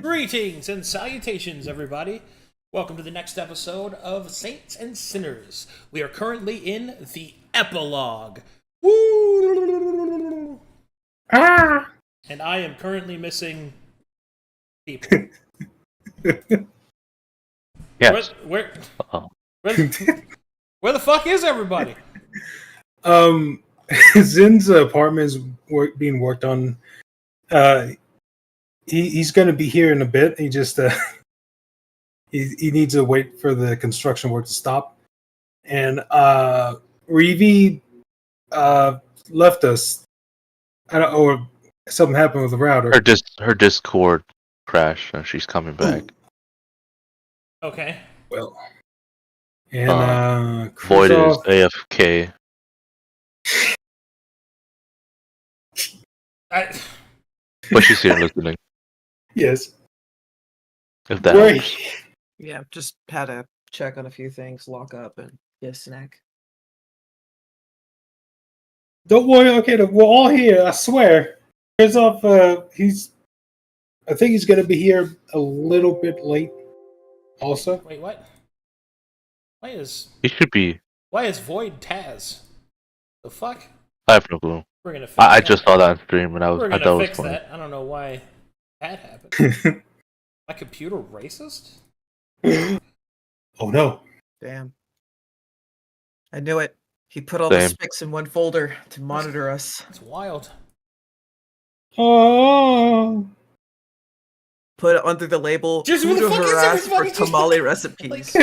Greetings and salutations, everybody. Welcome to the next episode of Saints and Sinners. We are currently in the Epilogue. Woo! Ah! And I am currently missing people. Yes. Where, Uh-oh. where the fuck is everybody? Zin's apartment is being worked on. He's going to be here in a bit. He just he needs to wait for the construction work to stop. And Reeve left us. I don't, or something happened with the router. Her Discord crashed and she's coming back. Okay. Well, and Void is AFK. But she's here listening. Yes. If that Wait. helps. Yeah, just had to check on a few things, lock up, and get a snack. Don't worry. Okay, we're all here. I swear. Here's off. I think he's going to be here a little bit late. Also. Wait, what? He should be. Why is Void Taz? The fuck? I have no clue. We're gonna fix I that. just saw that on stream and I We're thought gonna it was fix funny. that. I don't know why that happened. My computer racist? Oh no. Damn. I knew it. He put all Same. the specs in one folder to monitor us. It's wild. Oh. Put it under the label Just who the "Who to fuck is harass for everybody just- tamale recipes.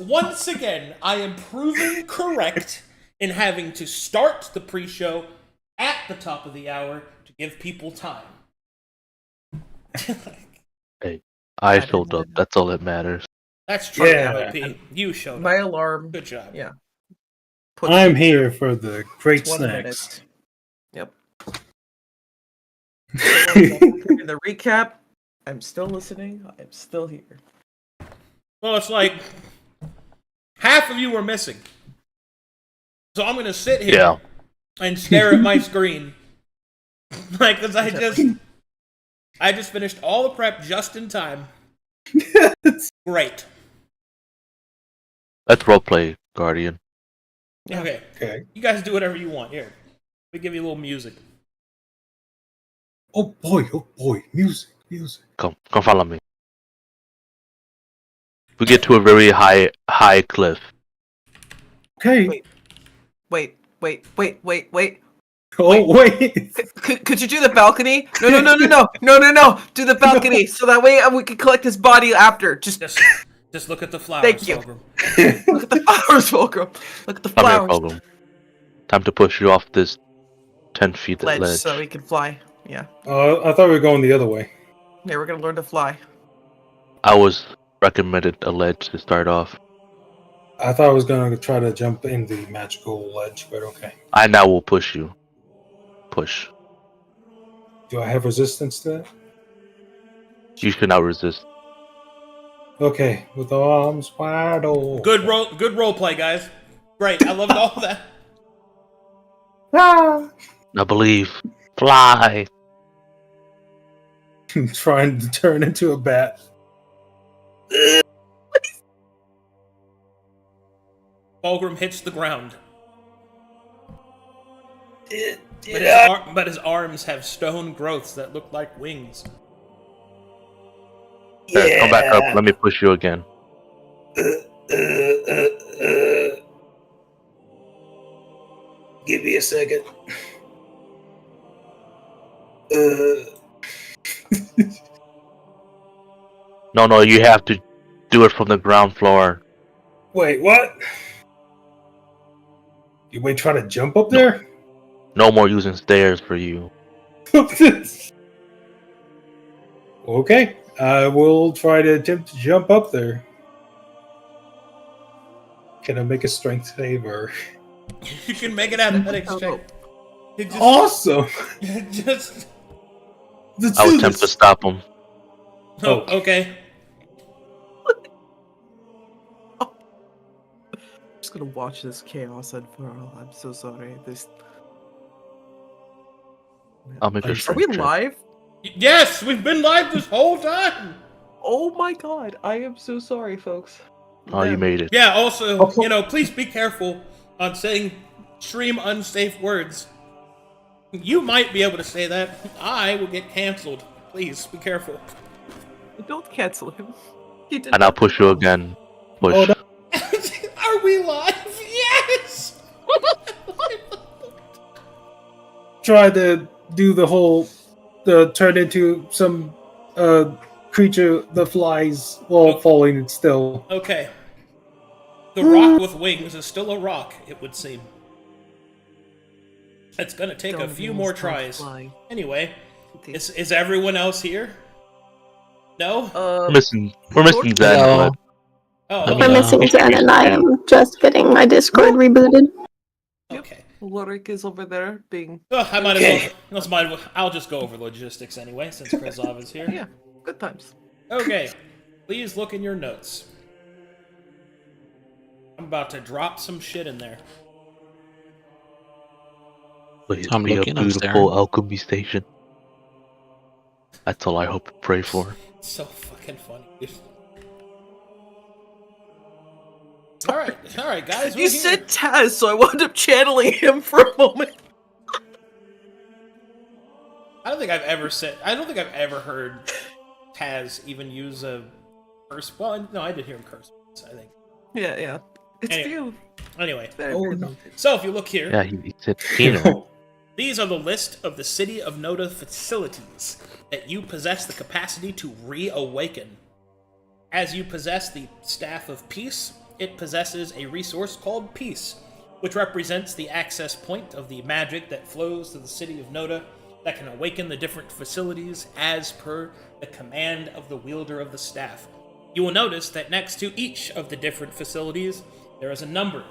Once again, I am proven correct in having to start the pre-show at the top of the hour to give people time. I showed up. That's all that matters. That's true, Yeah. MOP. You showed My up. alarm. Good job. Yeah. I'm here for the great 20 snacks. minutes. Yep. In the recap, I'm still listening. I'm still here. Well, it's like half of you were missing. So I'm going to sit here Yeah. and stare at my screen. Like, because I just finished all the prep just in time. Great. Let's roleplay, Guardian. Yeah. Okay. You guys do whatever you want. Here. Let me give you a little music. Oh boy, music. Come follow me. We get to a very high cliff. Okay. Wait. Oh wait. Could you do the balcony? No. Do the balcony so that way we can collect his body after. Just look at the flowers. Thank you. Pilgrim. Look at the flowers, Volcrum. Look at the Come here, flowers. Pilgrim. Time to push you off this 10 feet Ledge, ledge. so he can fly. Yeah. I thought we were going the other way. Yeah, we're gonna learn to fly. I was recommended a ledge to start off. I thought I was going to try to jump in the magical ledge, but okay. I now will push you. Push. Do I have resistance to that? You should not resist. Okay, with the arms wide open. Good role play, guys. Great. I loved all that. Ah! I believe. Fly. I'm trying to turn into a bat. Fulgrim hits the ground. But his arms have stone growths that look like wings. There, come back up. Let me push you again. Give me a second. No, you have to do it from the ground floor. Wait, what? You may try to jump up there? No more using stairs for you. Okay, I will try to attempt to jump up there. Can I make a strength save or? You can make it athletics check. Awesome! Just. I would attempt to stop him. Oh, okay. Just gonna watch this chaos unfurl. I'm so sorry. I'll make a Are we strength check. live? Yes, we've been live this whole time. Oh my god, I am so sorry, folks. Oh, you made it. Yeah, also, please be careful on saying stream unsafe words. You might be able to say that. I will get canceled. Please be careful. Don't cancel him. He did And I'll not- push you again. Push. Oh, no. Are we live? Yes! Try to do the whole, turn into some creature that flies while falling still. Okay. The rock with wings is still a rock, it would seem. It's gonna take a Don't few wings more don't tries. fly. Anyway, is everyone else here? No? We're missing Zen, No. but Oh, I'm We're okay. missing Zen, and I am just getting my Discord rebooted. Okay. Lorik is over there being... Oh, I might as well. I'll just go over logistics anyway, since Krizov is here. Yeah, good times. Okay. Please look in your notes. I'm about to drop some shit in there. please I'm be a looking, I'm beautiful staring. alchemy station. That's all I hope and pray for. It's so fucking funny. Alright, guys. You we're here. said Taz, so I wound up channeling him for a moment. I don't think I've ever heard Taz even use a curse. Well, no, I did hear him curse once, I think. Yeah. It's Anyway. you. Anyway, Very Oh, weird. no. so if you look here, Yeah, he said Kino. these are the list of the City of Noda facilities that you possess the capacity to reawaken. As you possess the Staff of Peace, it possesses a resource called Peace, which represents the access point of the magic that flows to the City of Noda that can awaken the different facilities as per the command of the wielder of the staff. You will notice that next to each of the different facilities, there is a number.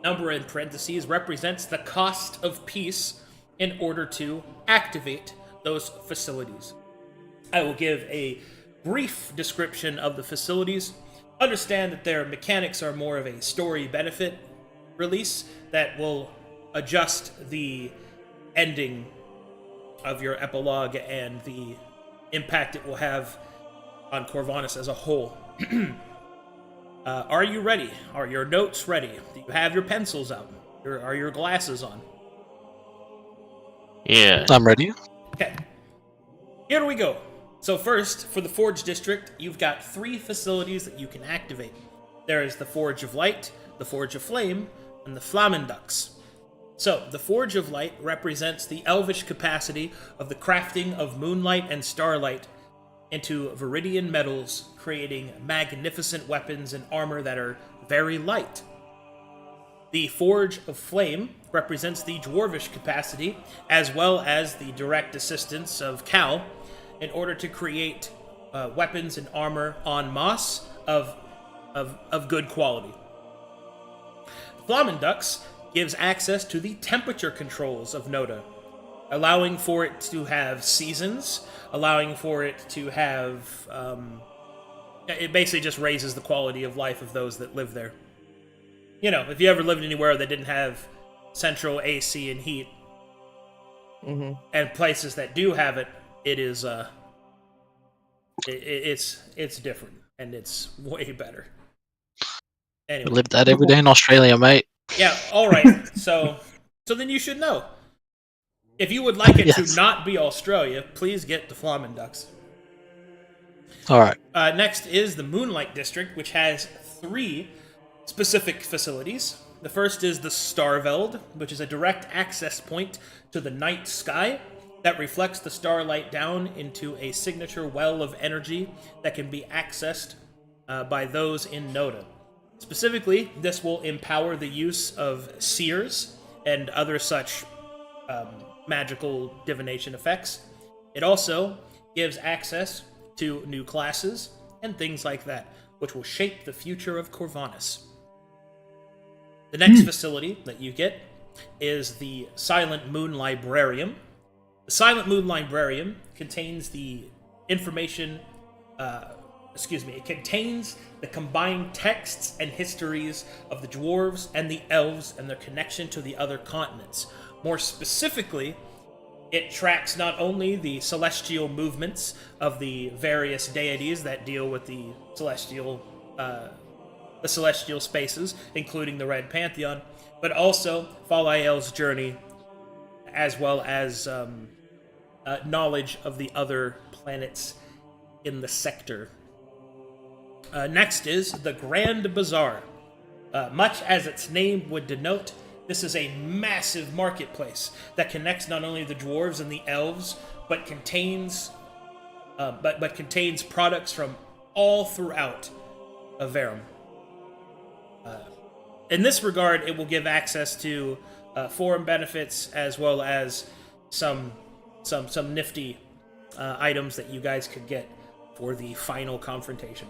Number in parentheses represents the cost of peace in order to activate those facilities. I will give a brief description of the facilities. Understand that their mechanics are more of a story benefit release that will adjust the ending of your epilogue and the impact it will have on Corvinus as a whole. Are you ready? Are your notes ready? Do you have your pencils out? Are your glasses on? Yeah. I'm ready. Okay. Here we go. So first, for the Forge District, you've got 3 facilities that you can activate. There is the Forge of Light, the Forge of Flame, and the Flamendux. So, the Forge of Light represents the elvish capacity of the crafting of moonlight and starlight into viridian metals, creating magnificent weapons and armor that are very light. The Forge of Flame represents the dwarvish capacity, as well as the direct assistance of Cal, in order to create weapons and armor en masse of good quality. Flamendux gives access to the temperature controls of Noda, allowing for it to have seasons, allowing for it to have... it basically just raises the quality of life of those that live there. You know, if you ever lived anywhere that didn't have central AC and heat, and places that do have it, it is it's different and it's way better. We Anyway, live that every day in Australia, mate. yeah, all right. So then you should know. If you would like it Yes. to not be Australia, please get the Flamendux. Alright. Next is the Moonlight District, which has 3 specific facilities. The first is the Starveld, which is a direct access point to the night sky that reflects the starlight down into a signature well of energy that can be accessed by those in Noda. Specifically, this will empower the use of seers and other such magical divination effects. It also gives access to new classes and things like that, which will shape the future of Corvinus. The next facility that you get is the Silent Moon Librarium. The Silent Moon Librarium contains the information, it contains the combined texts and histories of the dwarves and the elves and their connection to the other continents. More specifically, It tracks not only the celestial movements of the various deities that deal with the celestial spaces, including the Red Pantheon, but also Falael's journey, as well as knowledge of the other planets in the sector. Next is the Grand Bazaar. Much as its name would denote, this is a massive marketplace that connects not only the dwarves and the elves, but contains products from all throughout Averum. In this regard, it will give access to forum benefits as well as some nifty items that you guys could get for the final confrontation.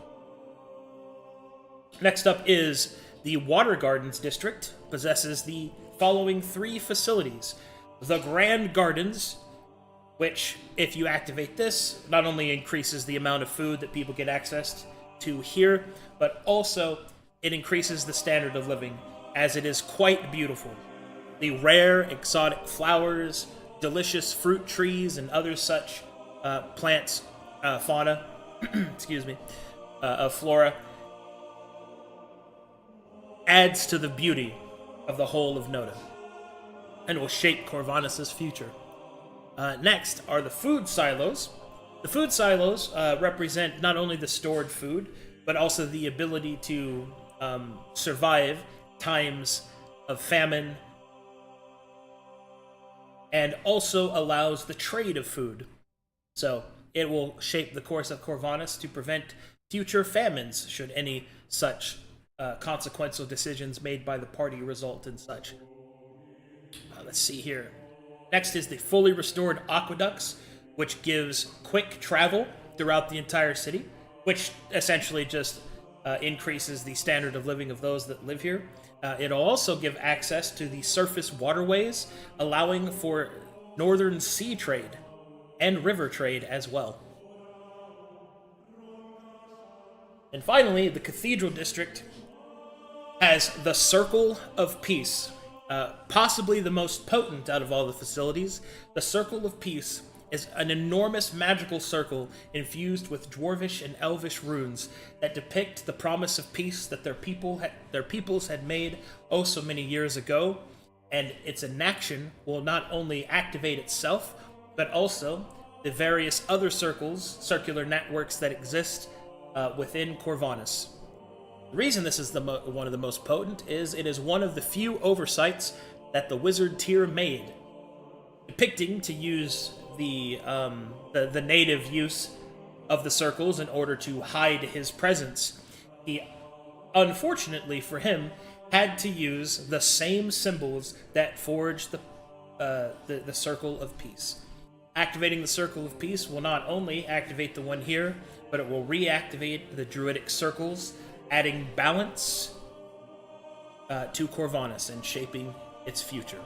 Next up is the Water Gardens District. Possesses the following 3 facilities. The Grand Gardens, which, if you activate this, not only increases the amount of food that people get access to here, but also it increases the standard of living, as it is quite beautiful. The rare exotic flowers, delicious fruit trees, and other such plants, fauna, excuse me, flora, adds to the beauty of the whole of Noda, and will shape Corvanus' future. Next are the food silos. The food silos represent not only the stored food, but also the ability to survive times of famine, and also allows the trade of food. So it will shape the course of Corvanus to prevent future famines should any such consequential decisions made by the party result in such. Let's see here. Next is the fully restored aqueducts, which gives quick travel throughout the entire city, which essentially just increases the standard of living of those that live here. It'll also give access to the surface waterways, allowing for northern sea trade and river trade as well. And finally, the Cathedral District has the Circle of Peace, possibly the most potent out of all the facilities. The Circle of Peace is an enormous magical circle infused with dwarvish and elvish runes that depict the promise of peace that their peoples had made oh so many years ago, and its enaction will not only activate itself, but also the various other circular networks that exist within Corvanus. The reason this is one of the most potent is it is one of the few oversights that the wizard tier made, depicting to use the native use of the circles in order to hide his presence. He, unfortunately for him, had to use the same symbols that forged the Circle of Peace. Activating the Circle of Peace will not only activate the one here, but it will reactivate the druidic circles, adding balance to Corvanus and shaping its future.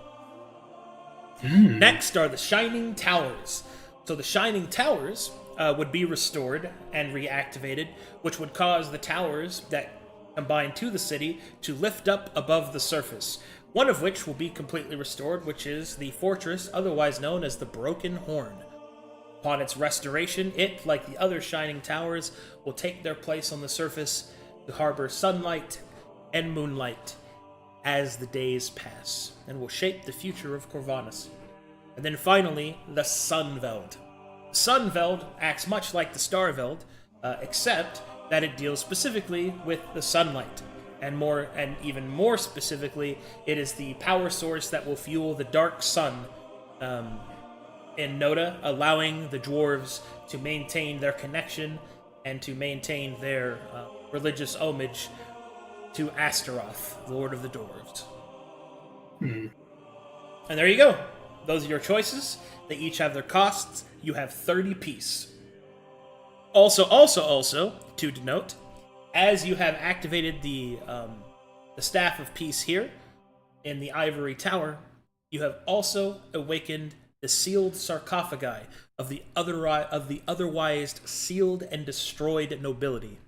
Next are the Shining Towers. So the Shining Towers would be restored and reactivated, which would cause the towers that combine to the city to lift up above the surface, one of which will be completely restored, which is the fortress otherwise known as the Broken Horn. Upon its restoration, it, like the other Shining Towers, will take their place on the surface to harbor sunlight and moonlight as the days pass, and will shape the future of Corvanus. And then finally, the Sunveld. Sunveld acts much like the Starveld, except that it deals specifically with the sunlight, and even more specifically, it is the power source that will fuel the dark sun in Noda, allowing the dwarves to maintain their connection and to maintain their religious homage to Astaroth, Lord of the Dwarves. And there you go. Those are your choices. They each have their costs. You have 30 peace. Also, to denote, as you have activated the Staff of Peace here in the Ivory Tower, you have also awakened the sealed sarcophagi of the otherwise sealed and destroyed nobility.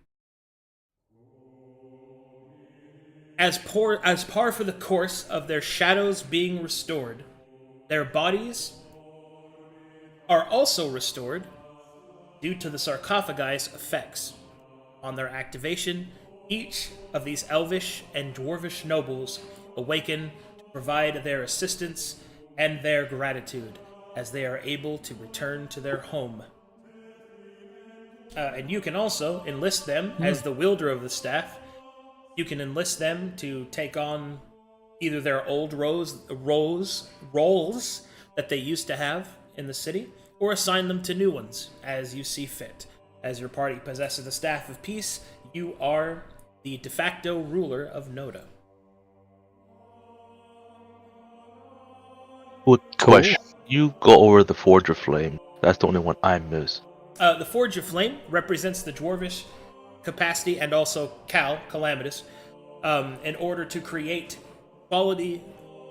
As par for the course of their shadows being restored, their bodies are also restored due to the sarcophagi effects. On their activation, each of these elvish and dwarvish nobles awaken to provide their assistance and their gratitude as they are able to return to their home. And you can also enlist them as the wielder of the staff. You can enlist them to take on either their old roles that they used to have in the city, or assign them to new ones as you see fit. As your party possesses the Staff of Peace, you are the de facto ruler of Noda. Good question. You go over the Forge of Flame. That's the only one I miss. The Forge of Flame represents the dwarvish capacity and also Calamitous, in order to create quality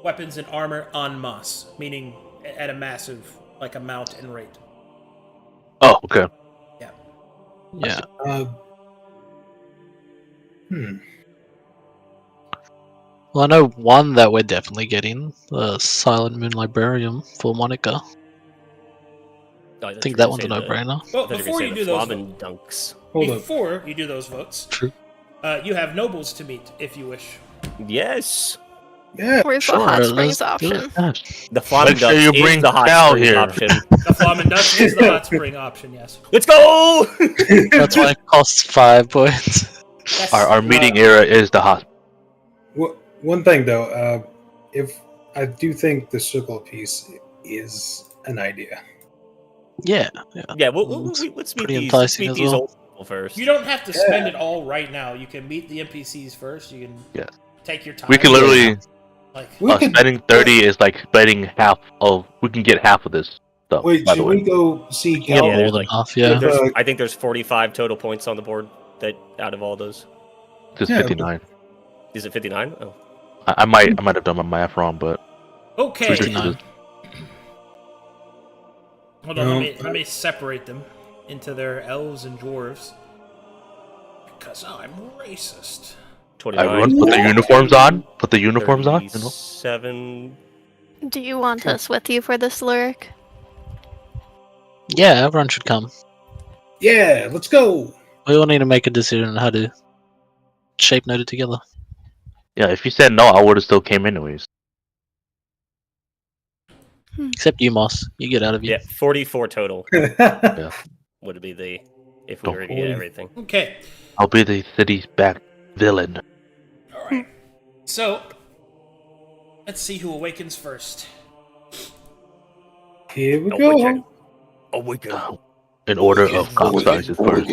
weapons and armor en masse, meaning at a massive, like amount and rate. Oh, okay. Yeah. Yeah. Well, I know one that we're definitely getting, the Silent Moon Librarium for Monica. I think that one's a no-brainer. Well, before you do those dunks. Before you do those votes, True. You have nobles to meet if you wish. Yes. Yeah. Where's Sure, the hot let's springs do option? it. Yes. The Flamin' Make sure Ducks you is bring the hot Cal springs here. option. The Flamin' Ducks is the hot spring option, yes. Let's go! That's why it costs 5 points. Yes. Our meeting era is the hospital. One thing though, if I do think the Circle of Peace is an idea. Yeah. Yeah, let's meet pretty these, enticing as well. old people first. You don't have to spend it all right now. You can meet the NPCs first. You can take your time. We can literally We could, spending 30 is like spending half of. We can get half of this stuff. wait, by the should way. we go see Yeah, Cal? more there's than like- half, yeah. I think there's 45 total points on the board that out of all those. Just Yeah, 59. Is it 59? Oh. I might have done my math wrong, but Okay. 59. Hold on, let me separate them into their elves and dwarves. Because I'm racist. 29. everyone put the uniforms on. Put the uniforms on. You know. 7. Do you want us with you for this lyric? Yeah, everyone should come. Yeah, let's go. We all need to make a decision on how to shape note it together. Yeah, if you said no, I would have still came anyways. Except you, Moss. You get out of here. Yeah, 44 total Yeah. would be the if we were to get everything. Okay. I'll be the city's back villain. Alright. So, let's see who awakens first. Here we Awaken. go. Awaken. In order of cock sizes first.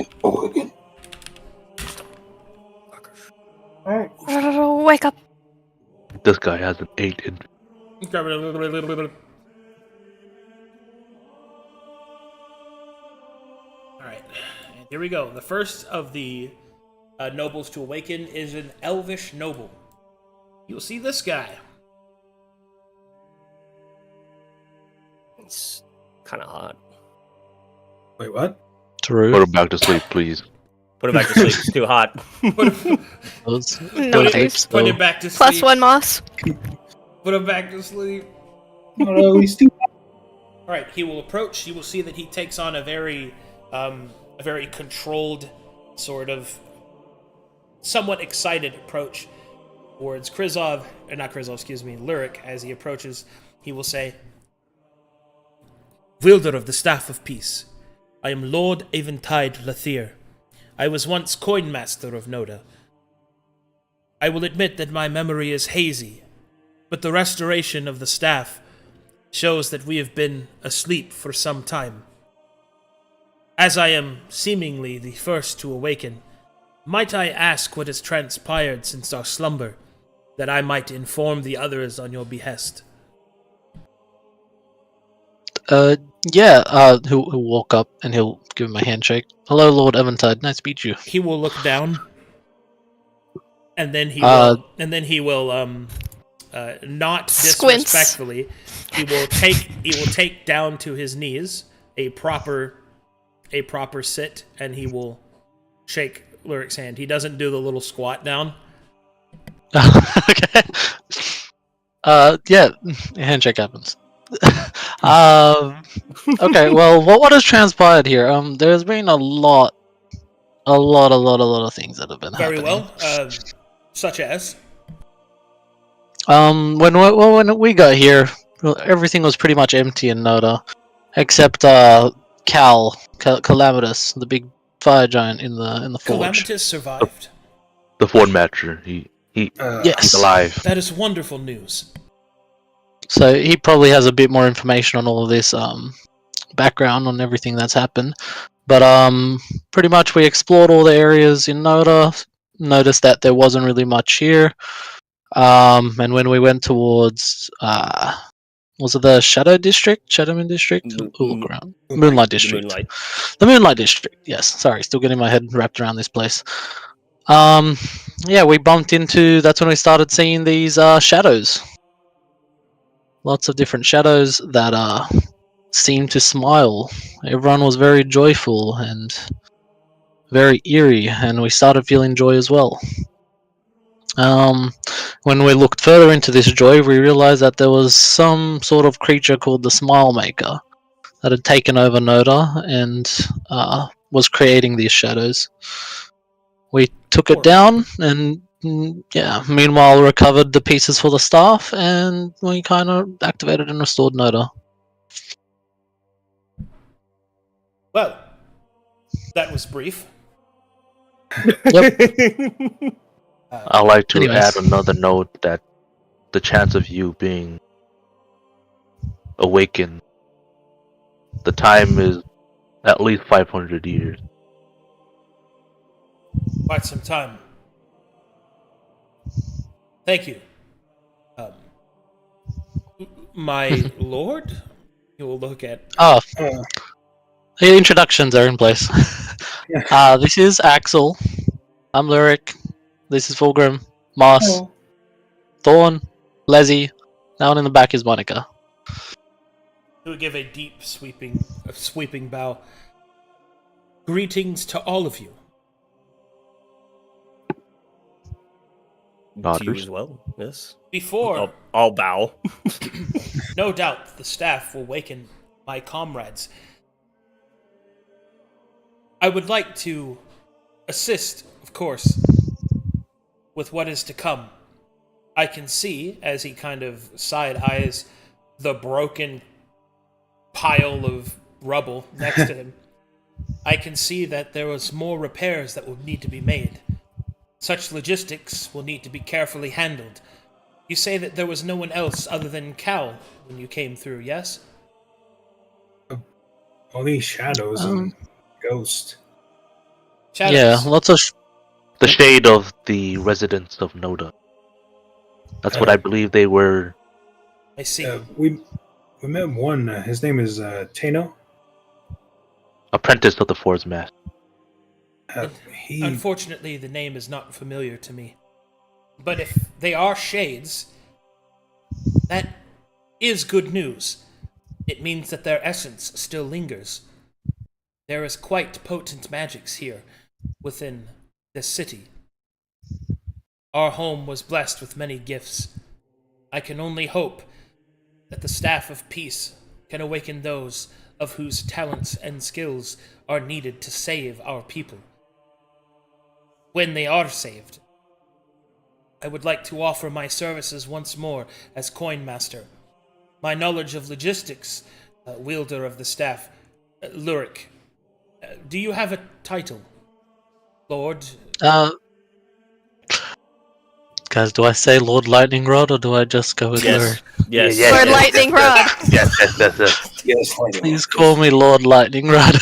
Wake up. This guy has an 8 in. Alright, and here we go. The first of the nobles to awaken is an elvish noble. You'll see this guy. It's kind of hot. Wait, what? True. Put him back to sleep, please. Put it back to sleep. It's too hot. Put him, No thanks. put him back to sleep. Plus 1 moss. Put him back to sleep. No, he's too. Alright, he will approach. You will see that he takes on a very controlled, sort of, somewhat excited approach towards Lyric. As he approaches, he will say, "Wielder of the Staff of Peace, I am Lord Eventide Lathir. I was once coin master of Noda. I will admit that my memory is hazy, but the restoration of the staff shows that we have been asleep for some time. As I am seemingly the first to awaken, might I ask what has transpired since our slumber, that I might inform the others on your behest?" He'll walk up and he'll give him a handshake. Hello, Lord Eventide. Nice to meet you. He will look down, and then he will, not Squints. disrespectfully, he will take down to his knees a proper sit, and he will shake Lyric's hand. He doesn't do the little squat down. Okay. A handshake happens. Okay, well, what has transpired here? There's been a lot of things that have been Very happening. well. Such as? When we got here, well, everything was pretty much empty in Noda, except Calamitous, the big fire giant in the forge. Calamitous survived? The Ford Matcher. He's Yes. alive. That is wonderful news. So he probably has a bit more information on all of this background on everything that's happened. But pretty much we explored all the areas in Noda, noticed that there wasn't really much here. And when we went towards was it the Shadow District? Shadowmoon District? Look around. Moonlight District. The Moonlight District, yes. Sorry, still getting my head wrapped around this place. Yeah, we bumped into, that's when we started seeing these shadows. Lots of different shadows that seemed to smile. Everyone was very joyful and very eerie, and we started feeling joy as well. When we looked further into this joy, we realized that there was some sort of creature called the Smile Maker that had taken over Noda and was creating these shadows. We took it down and yeah, meanwhile recovered the pieces for the staff, and we kind of activated and restored Noda. Well, that was brief. Yep. I'd like to Anyways. add another note that the chance of you being awakened, the time is at least 500 years. Quite some time. Thank you. My lord? You will look at... Oh, the introductions are in place. This is Axel. I'm Lyric. This is Fulgrim. Moss. Hello. Thorn. Leslie. That one in the back is Monica. He would give a deep, sweeping bow. Greetings to all of you. To you as well, yes. Before, I'll bow. no doubt, the staff will waken my comrades. I would like to assist, of course, with what is to come. I can see, as he kind of side-eyes the broken pile of rubble next to him, I can see that there was more repairs that would need to be made. Such logistics will need to be carefully handled. You say that there was no one else other than Cal when you came through, yes? Only shadows and ghosts. Shadows. Yeah, lots of... The shade of the residents of Noda. That's what I believe they were. I see. We met one. His name is Tano. Apprentice of the Force Master. Unfortunately, the name is not familiar to me. But if they are shades, that is good news. It means that their essence still lingers. There is quite potent magics here within this city. Our home was blessed with many gifts. I can only hope that the staff of peace can awaken those of whose talents and skills are needed to save our people. When they are saved, I would like to offer my services once more as Coin Master. My knowledge of logistics, wielder of the staff, Lyric. Do you have a title, Lord? Guys, do I say Lord Lightning Rod or do I just go with Lyric? Yes. Lord Lightning Rod. Yes. Yes, Please call me Lord Lightning Rod.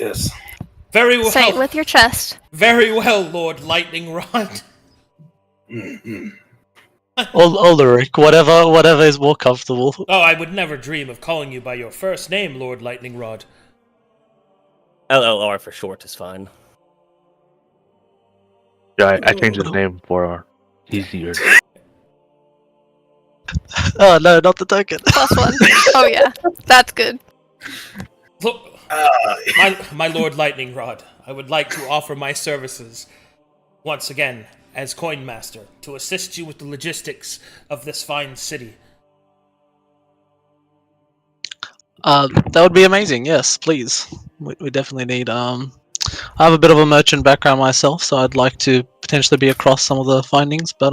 Yes. Very well. Say it with your chest. Very well, Lord Lightning Rod. or Lyric, whatever is more comfortable. Oh, I would never dream of calling you by your first name, Lord Lightning Rod. LLR for short is fine. Yeah, I changed his name for easier. Oh no, not the token. +1. Oh yeah, that's good. Look, my Lord Lightning Rod, I would like to offer my services once again as Coin Master to assist you with the logistics of this fine city. That would be amazing. Yes, please. We definitely need. I have a bit of a merchant background myself, so I'd like to potentially be across some of the findings. But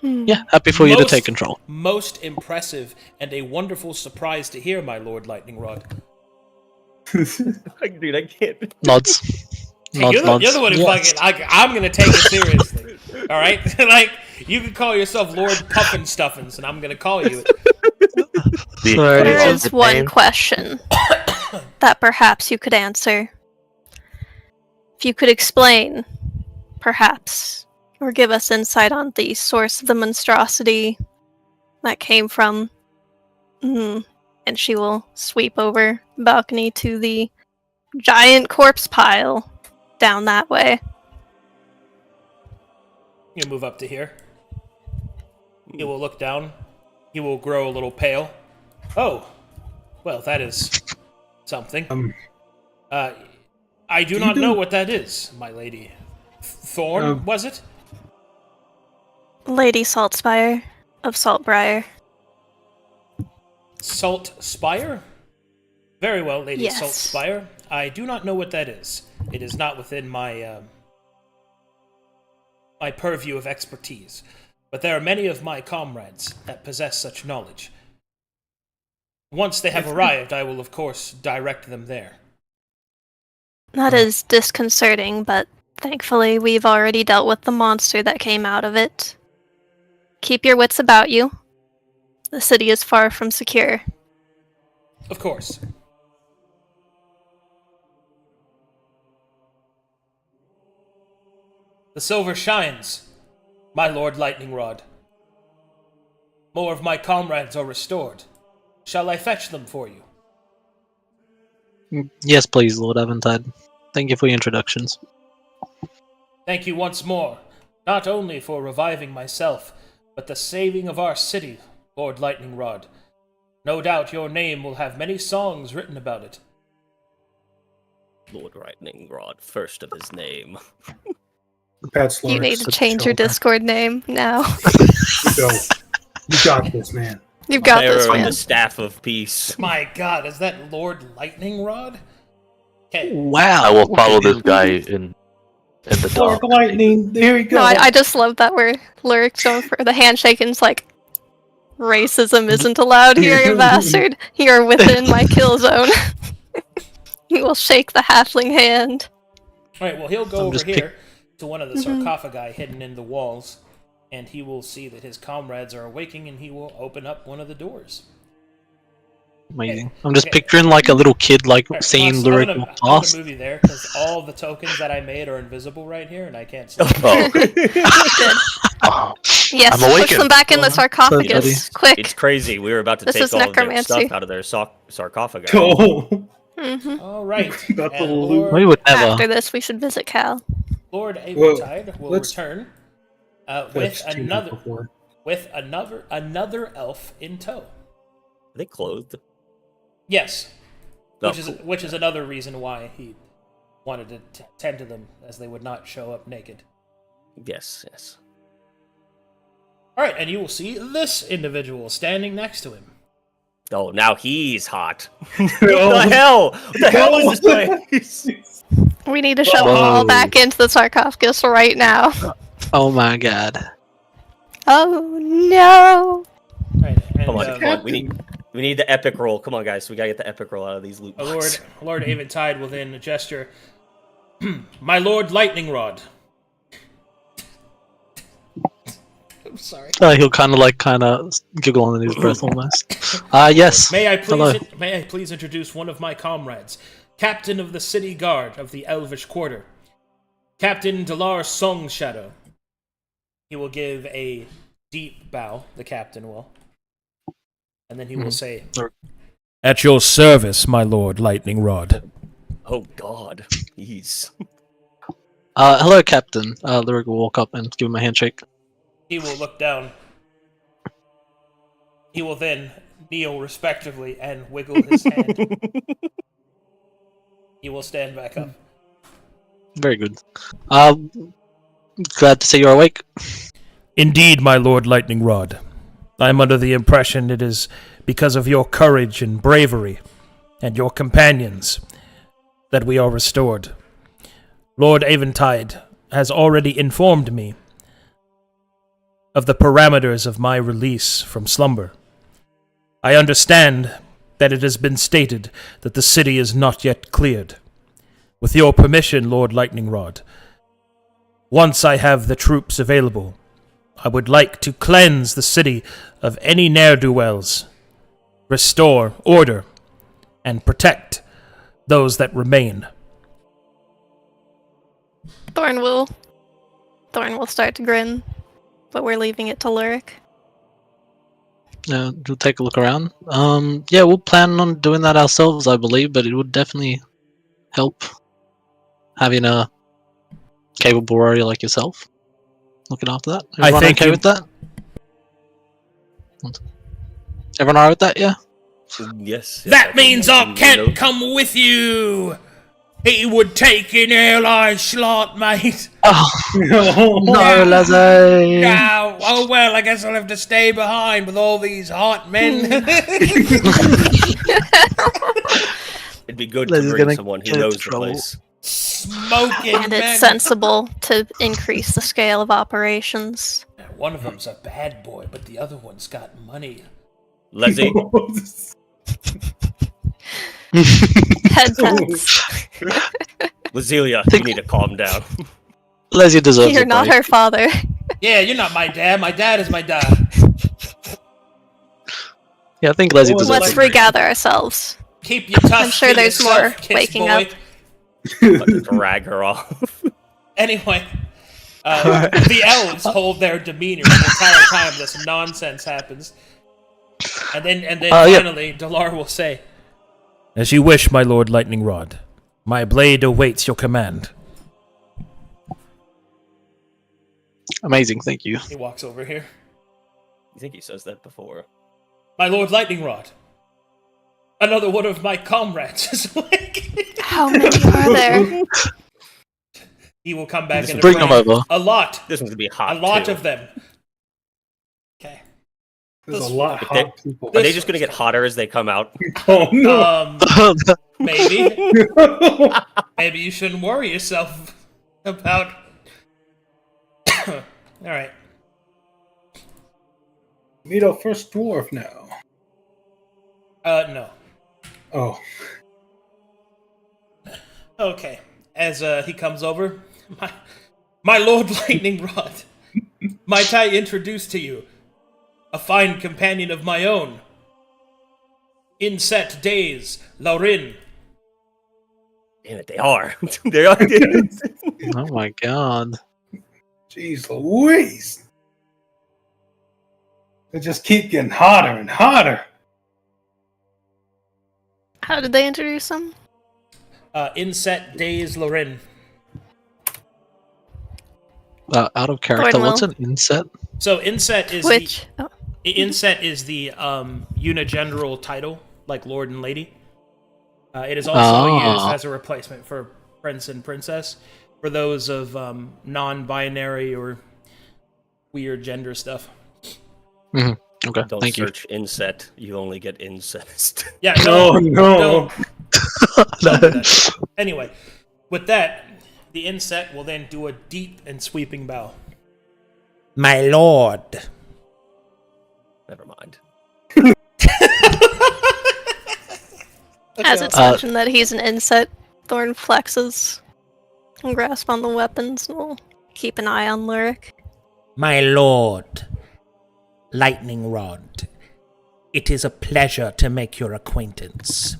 yeah, happy for you to take control. Most impressive and a wonderful surprise to hear, my Lord Lightning Rod. Dude, I can't. Nods. Hey, Nods. you're the one who Yes. fucking. I'm gonna take it seriously. All right, like you can call yourself Lord Puffin Stuffins, and I'm gonna call you. There Your is one name? question that perhaps you could answer. If you could explain, perhaps, or give us insight on the source of the monstrosity that came from. And she will sweep over the balcony to the giant corpse pile down that way. You move up to here. He will look down. He will grow a little pale. Oh, well, that is something. I do not know what that is, my lady. Thorn, was it? Lady Saltspire of Saltbriar. Salt Spire? Very well, Lady Yes. Salt Spire. I do not know what that is. It is not within my my purview of expertise. But there are many of my comrades that possess such knowledge. Once they have arrived, I will of course direct them there. That is disconcerting, but thankfully we've already dealt with the monster that came out of it. Keep your wits about you. The city is far from secure. Of course. The silver shines, my Lord Lightning Rod. More of my comrades are restored. Shall I fetch them for you? Yes, please, Lord Aventide. Thank you for your introductions. Thank you once more, not only for reviving myself, but the saving of our city, Lord Lightning Rod. No doubt your name will have many songs written about it. Lord Lightning Rod, first of his name. Pat Slurks. You need to change your Discord name now. You got this, man. You've got Bearer this, of man. the Staff of Peace. My god, is that Lord Lightning Rod? Okay. Wow. I will follow this guy in the dark. Dark lightning. There we go. No, I just love that where lyrics going for the handshaking's like, racism isn't allowed here, you bastard. You're within my kill zone. You will shake the halfling hand. Alright, well, he'll go I'm over just here to one of the sarcophagi hidden in the walls, and he will see that his comrades are awaking, and he will open up one of the doors. Amazing. I'm just Okay. picturing like a little kid like Alright, singing I'm lyrical gonna class. move you there, because all the tokens that I made are invisible right here, and I can't see them. Oh, Oh, Yes, I'm push awakened. them back in the sarcophagus. Buddy. Quick. it's crazy. We were about to This take is all of their necromancy. stuff out of their sarcophagi. Oh, Alright, Got the and loot. We Lord, would never. After this, we should visit Cal. Lord Well, Aventide will let's- return with That's too much another before. another elf in tow. Are they clothed? Yes, Oh, which is another reason why he wanted to tend to them, as they would not show up naked. Yes, yes. All right, and you will see this individual standing next to him. Oh, now he's hot. What the hell? What the hell is this place? We need to shove them all Whoa. back into the sarcophagus right now. Oh my god. Oh no! Right, and, Come on, we need the epic roll. Come on, guys, we gotta get the epic roll out of these loot boxes. Lord Aventide will then gesture, my Lord Lightning Rod. I'm sorry. He'll kind of giggle under his breath almost. Yes. May I Hello. please introduce one of my comrades, Captain of the City Guard of the Elvish Quarter, Captain Delar Songshadow. He will give a deep bow, the captain will. And then he will say, "At your service, my Lord Lightning Rod." Oh God, he's Hello, Captain. Lyric will walk up and give him a handshake. He will look down. He will then kneel respectively and wiggle his hand. He will stand back up. Very good. Glad to see you're awake. Indeed, my Lord Lightning Rod. I am under the impression it is because of your courage and bravery, and your companions, that we are restored. Lord Aventide has already informed me of the parameters of my release from slumber. I understand that it has been stated that the city is not yet cleared. With your permission, Lord Lightning Rod, once I have the troops available, I would like to cleanse the city of any ne'er-do-wells, restore order, and protect those that remain. Thorn will start to grin, but we're leaving it to Lurik. We'll take a look around. Yeah, we'll plan on doing that ourselves, I believe, but it would definitely help having a capable warrior like yourself looking after that. Everyone okay with that? Everyone alright with that, yeah? Yes. That means I can't come with you! He would take an airline slot, mate! Oh, no, Lazzie! No, oh well, I guess I'll have to stay behind with all these hot men. It'd be good to bring someone who knows the place. Smoking And men. it's sensible to increase the scale of operations. One of them's a bad boy, but the other one's got money. Leslie, Head pats. Lazelia, you need to calm down. Leslie deserves You're a not break. her father. Yeah, you're not my dad. My dad is my dad. Yeah, I think Leslie deserves Let's a break. regather ourselves. Keep your tusks I'm sure to there's yourself, more kiss waking boy. up. Let's drag her off. Anyway, the elves hold their demeanor the entire time this nonsense happens. And then finally, Dalar will say, "As you wish, my lord Lightning Rod. My blade awaits your command." Amazing, thank you. He walks over here. You think he says that before? My lord Lightning Rod. Another one of my comrades is awake. How many are there? He will come back and Bring them over. A lot. This one's gonna be hot. A lot too. of them. Okay. There's a lot of They- hot people. Are they just gonna get hotter as they come out? Oh no! Maybe. Maybe you shouldn't worry yourself about... Alright. Meet our first dwarf now. No. Oh. Okay. As he comes over, my Lord Lightning Rod, might I introduce to you a fine companion of my own, Inset Days, Laurin. Damn it, they are. They are. Oh my god. Jeez Louise! They just keep getting hotter and hotter. How did they introduce them? Inset Days, Laurin. Out of character, Thornwell. what's an inset? So Inset is Which? Inset is the unigeneral title, like Lord and Lady. It is also used as a replacement for Prince and Princess for those of non-binary or weird gender stuff. Mm-hmm. Okay, Don't thank you. search inset. You only get incest. Yeah, No, no. no. Anyway, with that, the Inset will then do a deep and sweeping bow. My lord. Never mind. As it's mentioned that he's an inset, Thorn flexes and grasp on the weapons and will keep an eye on Lurik. My lord, Lightning Rod, it is a pleasure to make your acquaintance.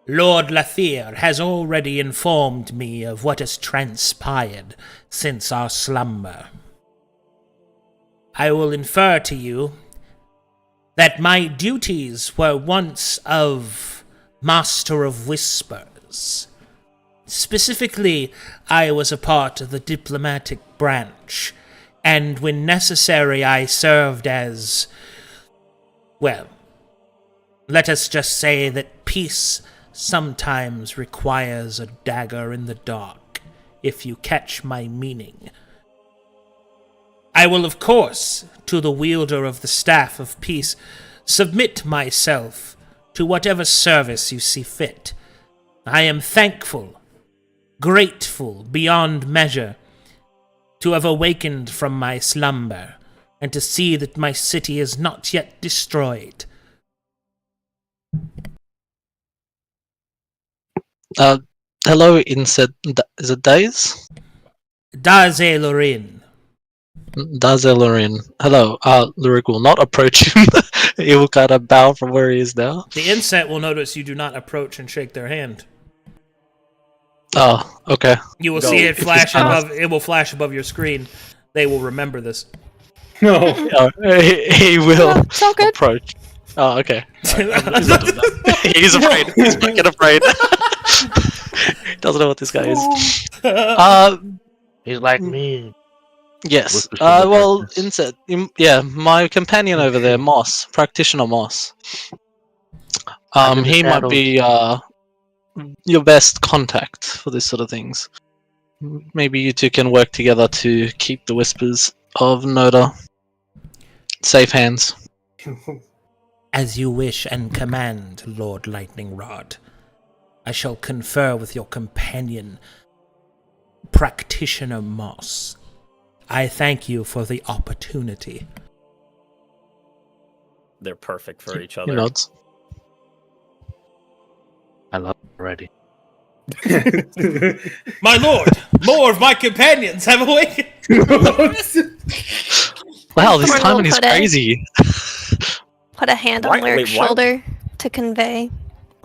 Lord Lathier has already informed me of what has transpired since our slumber. I will infer to you that my duties were once of Master of Whispers. Specifically, I was a part of the diplomatic branch, and when necessary I served as, well, let us just say that peace sometimes requires a dagger in the dark, if you catch my meaning. I will, of course, to the wielder of the Staff of Peace, submit myself to whatever service you see fit. I am thankful, grateful beyond measure, to have awakened from my slumber, and to see that my city is not yet destroyed. Hello, Inset. Is it Days? Daze Lorin. Dazelorin. Hello. Lurik will not approach him. He will kind of bow from where he is now. The inset will notice you do not approach and shake their hand. Oh, okay. You will see it flash above. It will flash above your screen. They will remember this. No. He will It's all good. approach. Oh, okay. He's afraid. He's fucking afraid. Doesn't know what this guy is. He's like me. Yes. Whispers from the Well, darkness. instead, yeah, my companion over there, Moss, practitioner Moss. I'm in the He might shadows. be your best contact for this sort of things. Maybe you two can work together to keep the whispers of Noda safe hands. As you wish and command, Lord Lightning Rod. I shall confer with your companion, Practitioner Moss. I thank you for the opportunity. They're perfect for each He other. nods. I love it already. My lord, more of my companions have awakened. Wow, this Someone timing will is put it. crazy. Put a hand Why- on Lyric's wait, why- shoulder to convey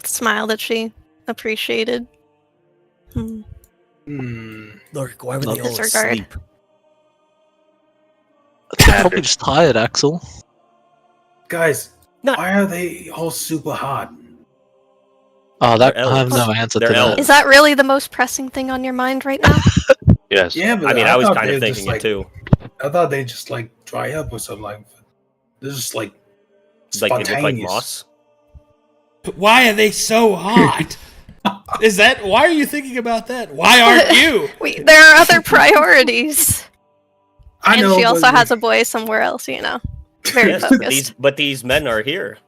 the smile that she appreciated. Look, why were Not they all disregard. asleep? They're probably just tired, Axel. Guys, No. why are they all super hot? Oh, that They're I have elves. no answer They're to that. elves. Is that really the most pressing thing on your mind right now? Yes. Yeah, but I mean, I was thought kind of they'd just, thinking it too. I thought they just like dry up or something like. They're just like Like they look like spontaneous. moss. Why are they so hot? Is that why are you thinking about that? Why aren't you? There are other priorities. I And know, she but- also has a boy somewhere else, you know. Very Yes, focused. but these men are here.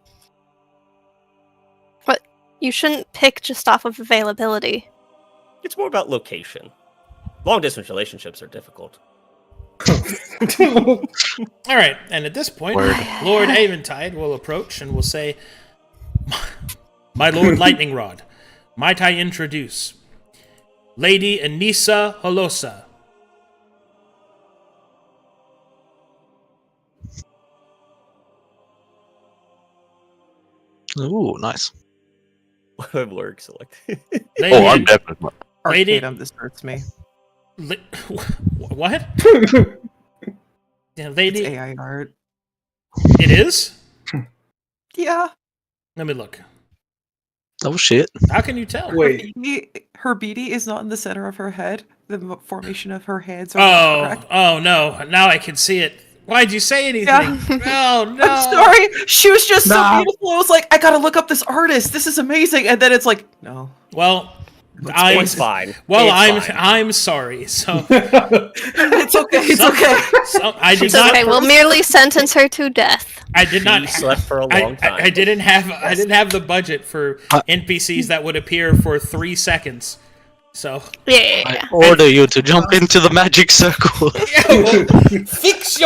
You shouldn't pick just off of availability. It's more about location. Long distance relationships are difficult. All right, and at this point, Word. Lord Aventide will approach and will say, "My Lord Lightning Rod, might I introduce Lady Anissa Holosa." Ooh, nice. What works like? Lady Oh, I'm An- definitely. Lady- Arcadum, this hurts me. What? Yeah, It's lady, AI art. it is. Yeah. Let me look. Oh shit. How can you tell? Wait, Her beady is not in the center of her head. The formation of her hands are not Oh, correct. oh no! Now I can see it. Why'd you say anything? Yeah. Oh no! I'm sorry. She was just Nah. so beautiful. I was like, I gotta look up this artist. This is amazing. And then it's like, no. Well, I'm It's fine. Well, It's fine. I'm sorry. So, It's okay. It's okay. so I did It's not. okay, we'll merely sentence her to death. I did not. He slept for a long time. I didn't have the budget for NPCs that would appear for 3 seconds. So Yeah. I order you to jump into the magic circle. fix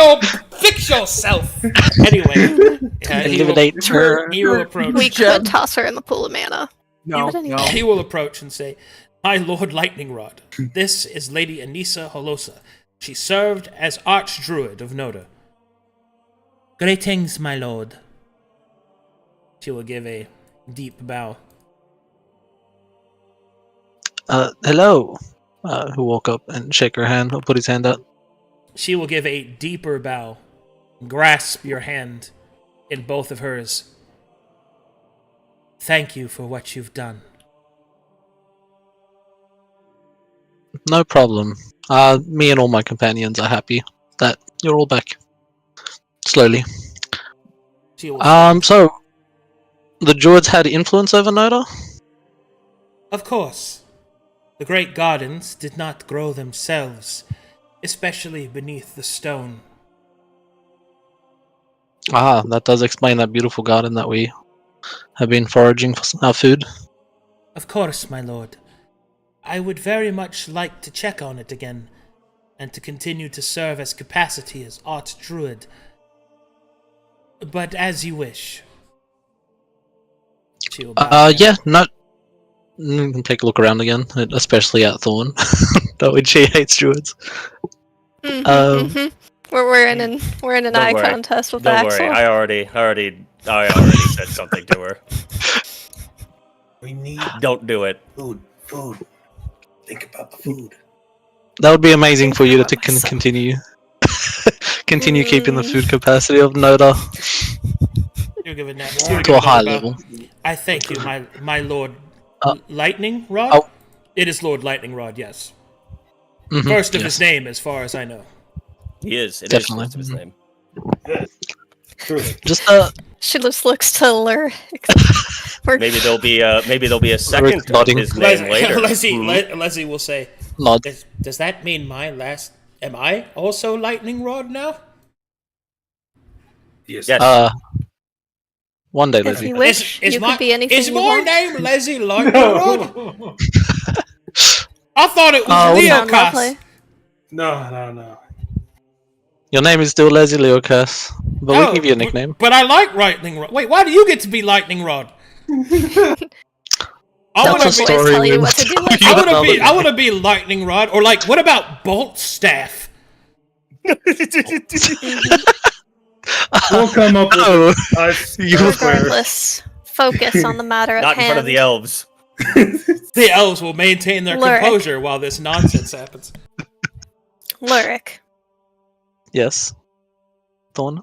yourself. Anyway, Eliminate her. He will approach. We could toss her in the pool of mana. No. But anyway. No. He will approach and say, "My Lord Lightning Rod, this is Lady Anissa Holosa. She served as Archdruid of Noda." "Greetings, my lord." She will give a deep bow. Hello. Who walk up and shake her hand or put his hand out. She will give a deeper bow, grasp your hand in both of hers. "Thank you for what you've done." No problem. Me and all my companions are happy that you're all back. Slowly. She will So the Druids had influence over Noda? Of course. The great gardens did not grow themselves, especially beneath the stone. Ah, that does explain that beautiful garden that we have been foraging for our food. Of course, my lord. I would very much like to check on it again, and to continue to serve as capacity as Archdruid. But as you wish. She will bow down. Yeah, not. You can take a look around again, especially at Thorn. Which she hates druids. We're in an Don't eye worry. contest with Don't Axel. worry. I already said something to her. We need Don't do it. food. Think about the food. That would be amazing Think for you about to myself. continue keeping the food capacity of Noda You'll give it now. to a high level. I thank you, my lord. Uh, Lightning Rod? oh. It is Lord Lightning Rod, yes. Mhm, First of yes. his name, as far as I know. He is. It Definitely. is his name. Truly. Just She just looks to Lur. Maybe there'll be a second of nodding. his name later. Leslie will say, nod. Does that mean my last... Am I also Lightning Rod now? Yes. Yes. One day, If Leslie. you wish, you could be anything Is you my want. name Leslie Lightning Rod? I thought it was Sound Leocas. roleplay. No. Your name is still Leslie Leocas, but we can give you a nickname. But I like Lightning Rod. Wait, why do you get to be Lightning Rod? I That's a want to be... story. tell you we what to will do tell with you it. another I day. want to be Lightning Rod, or like, what about Bolt Staff? We'll come up with Oh, us. You- Regardless, focus on the matter at Not in hand. front of the elves. The elves will maintain their Lyric. composure while this nonsense happens. Lyric, Yes. Thorn?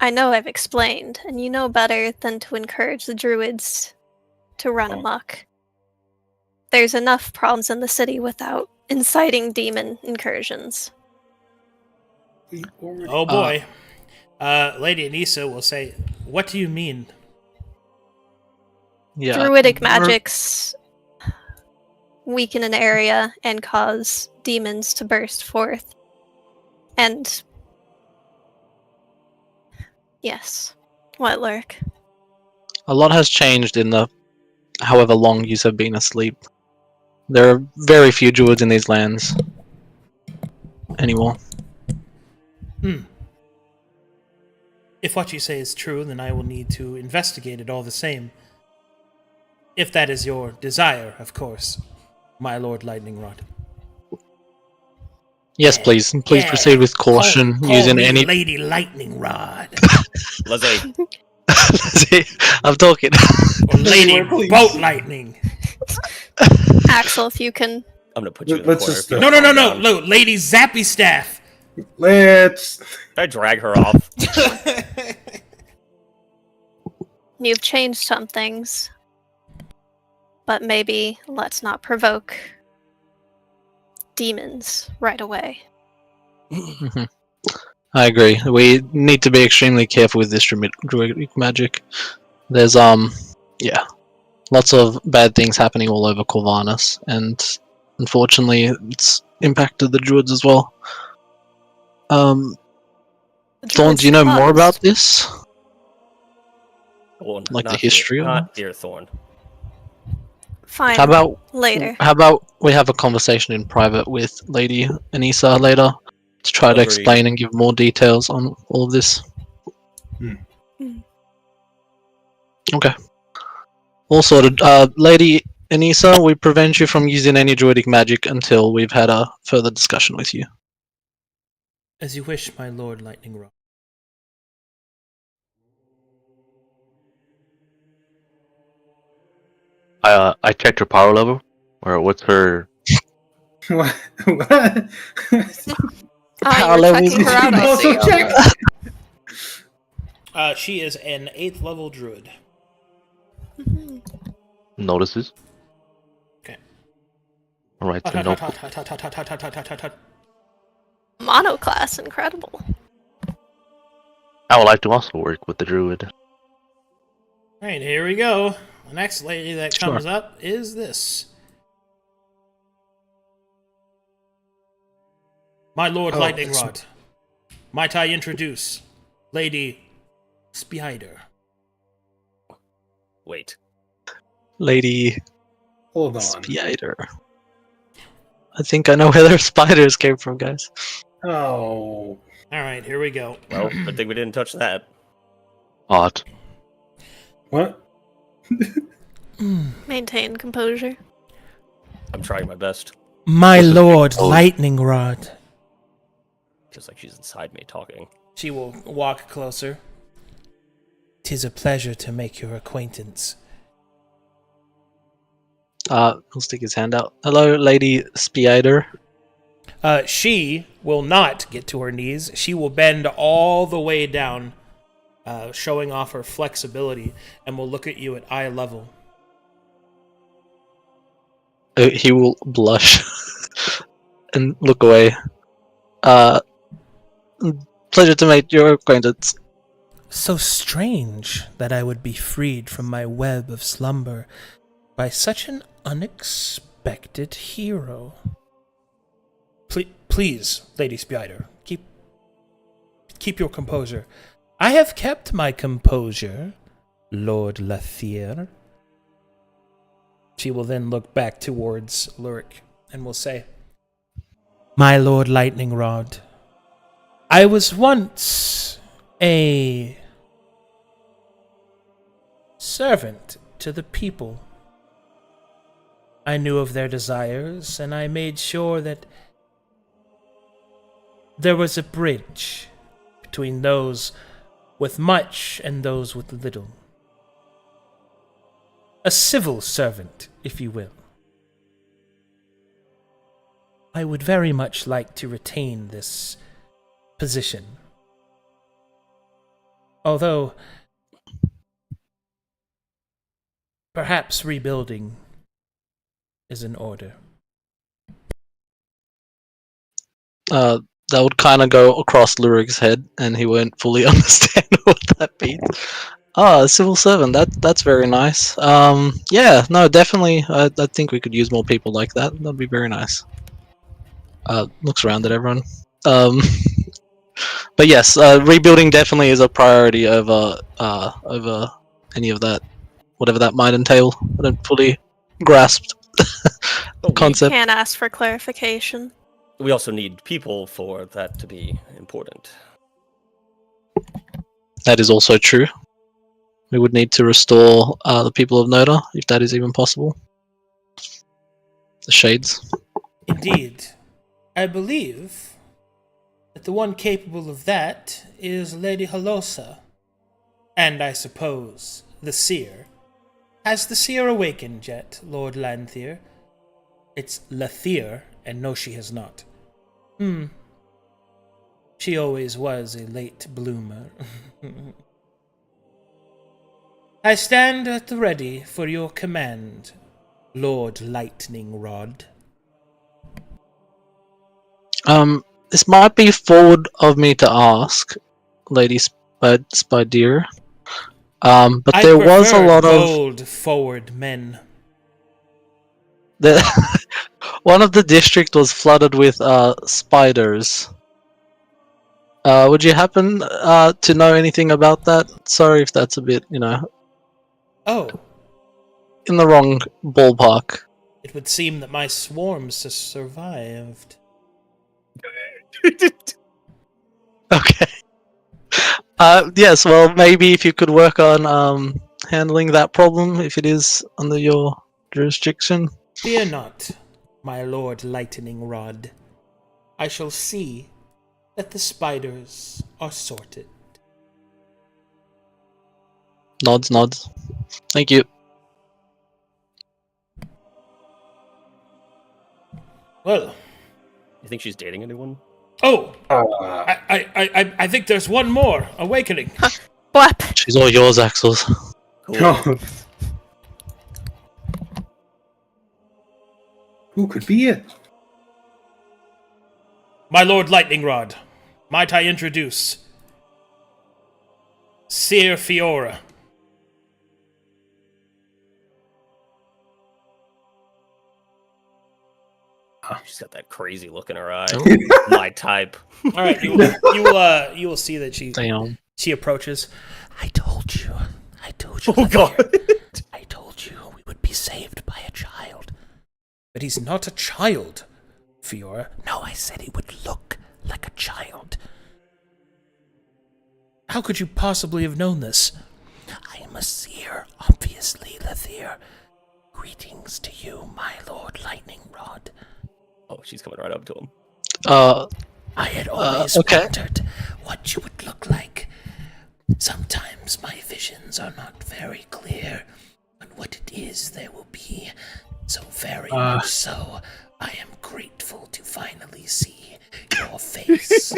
I know I've explained, and you know better than to encourage the druids to run amok. There's enough problems in the city without inciting demon incursions. Oh boy. Lady Anissa will say, what do you mean? Yeah. Druidic magics weaken an area and cause demons to burst forth. And yes, what, Lurk? A lot has changed in the however long you have been asleep. There are very few druids in these lands anymore. If what you say is true, then I will need to investigate it all the same. If that is your desire, of course, my Lord Lightning Rod. Yes, please. Please Yeah. proceed with caution Call using me any. Lady Lightning Rod. Leslie. I'm talking. Or Lady Lord, please. Boat Lightning. Axel, if you can. I'm gonna put you in the Let's corner. just, if you No, don't calm down. no, Lady Zappy Staff. Let's. I drag her off. You've changed some things. But maybe let's not provoke demons right away. I agree. We need to be extremely careful with this druidic magic. There's lots of bad things happening all over Corvanus, and unfortunately, it's impacted the druids as well. Thorn, do you know more about this? Well, Like the not history of not dear Thorn. Fine. How about later? we have a conversation in private with Lady Anissa later to try to Agreed. explain and give more details on all of this? Okay. All sorted. Lady Anissa, we prevent you from using any druidic magic until we've had a further discussion with you. As you wish, my Lord Lightning Rod. I checked her power level, or what's her? What? Oh, Power you were levels. checking her out, I Also see. check. She is an 8th level druid. Notices. Okay. Alright, so Hut, no. hut, hut, hut, hut, hut, hut, hut, hut, hut, hut, hut. Monoclass, incredible. I would like to also work with the druid. Alright, here we go. The next lady that Sure. comes up is this. My Lord Oh, Lightning it's- Rod. Might I introduce Lady Spider. Wait. Lady Hold on. Spider. I think I know where their spiders came from, guys. Oh. All right, here we go. Well, I think we didn't touch that. Odd. What? Maintain composure. I'm trying my best. My This is lord, Victoria. Lightning Rod. Feels like she's inside me talking. She will walk closer. 'Tis a pleasure to make your acquaintance. He'll stick his hand out. Hello, Lady Spider. She will not get to her knees. She will bend all the way down, showing off her flexibility, and will look at you at eye level. He will blush and look away. Pleasure to make your acquaintance. So strange that I would be freed from my web of slumber by such an unexpected hero. Please, Lady Spider, keep your composure. I have kept my composure, Lord Lathier. She will then look back towards Lurik and will say, My Lord Lightning Rod, I was once a servant to the people. I knew of their desires, and I made sure that there was a bridge between those with much and those with little. A civil servant, if you will. I would very much like to retain this position. Although, perhaps rebuilding is in order. That would kind of go across Lurik's head, and he won't fully understand what that means. A civil servant. That's very nice. Yeah, no, definitely. I think we could use more people like that. That'd be very nice. Looks around at everyone. But yes, rebuilding definitely is a priority over any of that, whatever that might entail. I don't fully grasp the concept. Can't ask for clarification. We also need people for that to be important. That is also true. We would need to restore the people of Noda, if that is even possible. The Shades. Indeed. I believe that the one capable of that is Lady Halosa. And I suppose the Seer. Has the Seer awakened yet, Lord Lanthier? It's Lathier, and no, she has not. She always was a late bloomer. I stand at the ready for your command, Lord Lightning Rod. This might be forward of me to ask, Lady Spider. But I there was a prefer lot of bold, forward men. one of the district was flooded with spiders. Would you happen to know anything about that? Sorry if that's a bit, Oh, in the wrong ballpark. it would seem that my swarms have survived. Okay. Yes, well, maybe if you could work on handling that problem, if it is under your jurisdiction. Fear not, my Lord Lightning Rod. I shall see that the spiders are sorted. Nods. Thank you. Well, You think she's dating anyone? oh, I think there's one more awakening. What? She's all yours, Axels. Oh. Who could be it? My Lord Lightning Rod, might I introduce Seer Fiora? She's got that crazy look in her eye. Oh. My type. All right, you will see that she Damn. She approaches. I told you. Oh God! I told you we would be saved by a child. But he's not a child, Fiora. No, I said he would look like a child. How could you possibly have known this? I am a seer, obviously, Lethir. Greetings to you, my Lord Lightning Rod. Oh, she's coming right up to him. I had always wondered what you would look like. Sometimes my visions are not very clear, but what it is there will be. So very much so, I am grateful to finally see your face.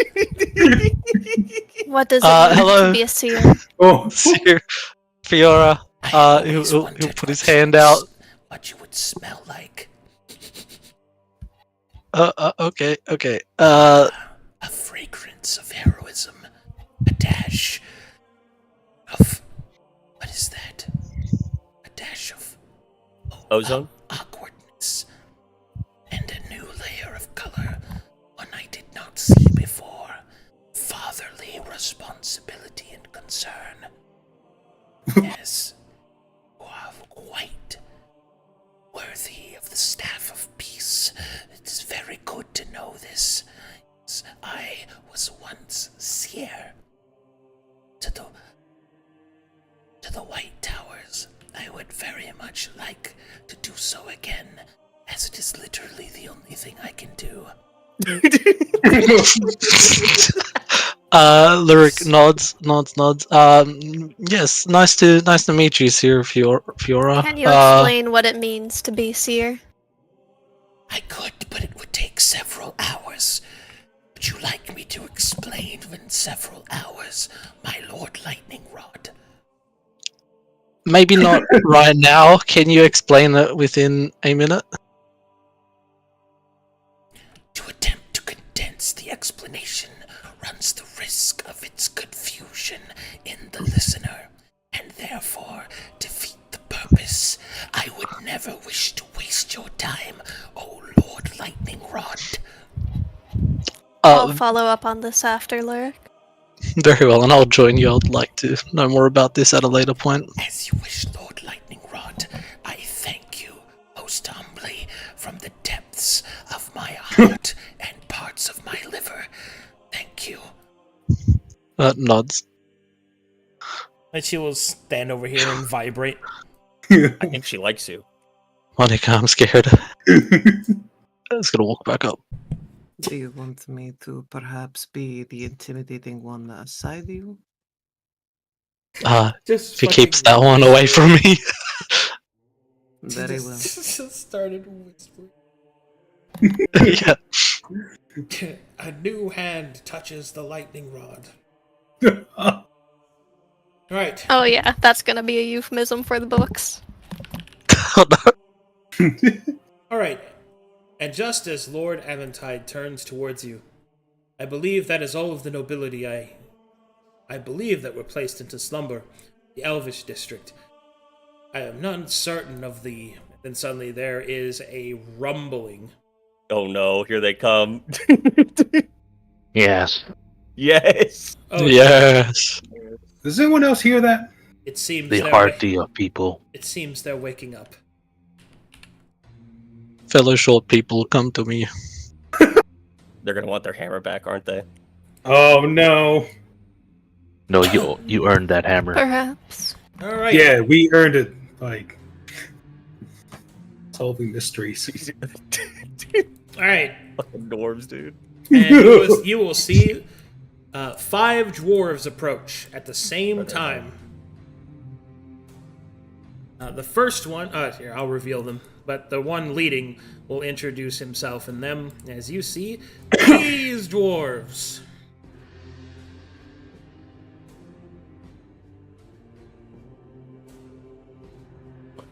What does it mean hello. to be a seer? Oh, Seer Fiora. I He'll always he'll wondered put his what you hand would out. What you would smell like. Okay. A fragrance of heroism. A dash of... What is that? A dash of... Ozone? Awkwardness. And a new layer of color. One I did not see before. Fatherly responsibility and concern. Yes. You are quite worthy of the Staff of Peace. It is very good to know this. I was once seer to the White Towers. I would very much like to do so again, as it is literally the only thing I can do. Lyric nods. Yes, nice to meet you, Seer Fiora. Can you explain what it means to be seer? I could, but it would take several hours. Would you like me to explain in several hours, my Lord Lightning Rod? Maybe not right now. Can you explain it within a minute? To attempt to condense the explanation runs the risk of its confusion in the listener, and therefore defeat the purpose. I would never wish to waste your time, O Lord Lightning Rod. I'll follow up on this after, Lyric. Very well, and I'll join you. I'd like to know more about this at a later point. As you wish, Lord Lightning Rod. I thank you most humbly from the depths of my heart and parts of my liver. Thank you. Nods. And she will stand over here and vibrate. I think she likes you. Monica, I'm scared. I was gonna walk back up. Do you want me to perhaps be the intimidating one aside you? Just If he keeps that one away from me. Very well. Just started whispering. Yeah. A new hand touches the lightning rod. Right. Oh yeah, that's gonna be a euphemism for the books. Oh, no. All right. And just as Lord Aventide turns towards you, I believe that is all of the nobility I believe that were placed into slumber, the Elvish district. I am not certain of the... Then suddenly there is a rumbling. Oh no, here they come. Yes. Yes. Oh, Yes. does anyone else hear that? It seems The they're hearty of people. It seems they're waking up. Fellow short people, come to me. They're gonna want their hammer back, aren't they? Oh no! No, you earned that hammer. Perhaps. All right. Yeah, we earned it. Like solving mysteries. All right. Fucking dwarves, dude. And you will see 5 dwarves approach at the same time. The first one, here, I'll reveal them. But the one leading will introduce himself and them. As you see, these dwarves.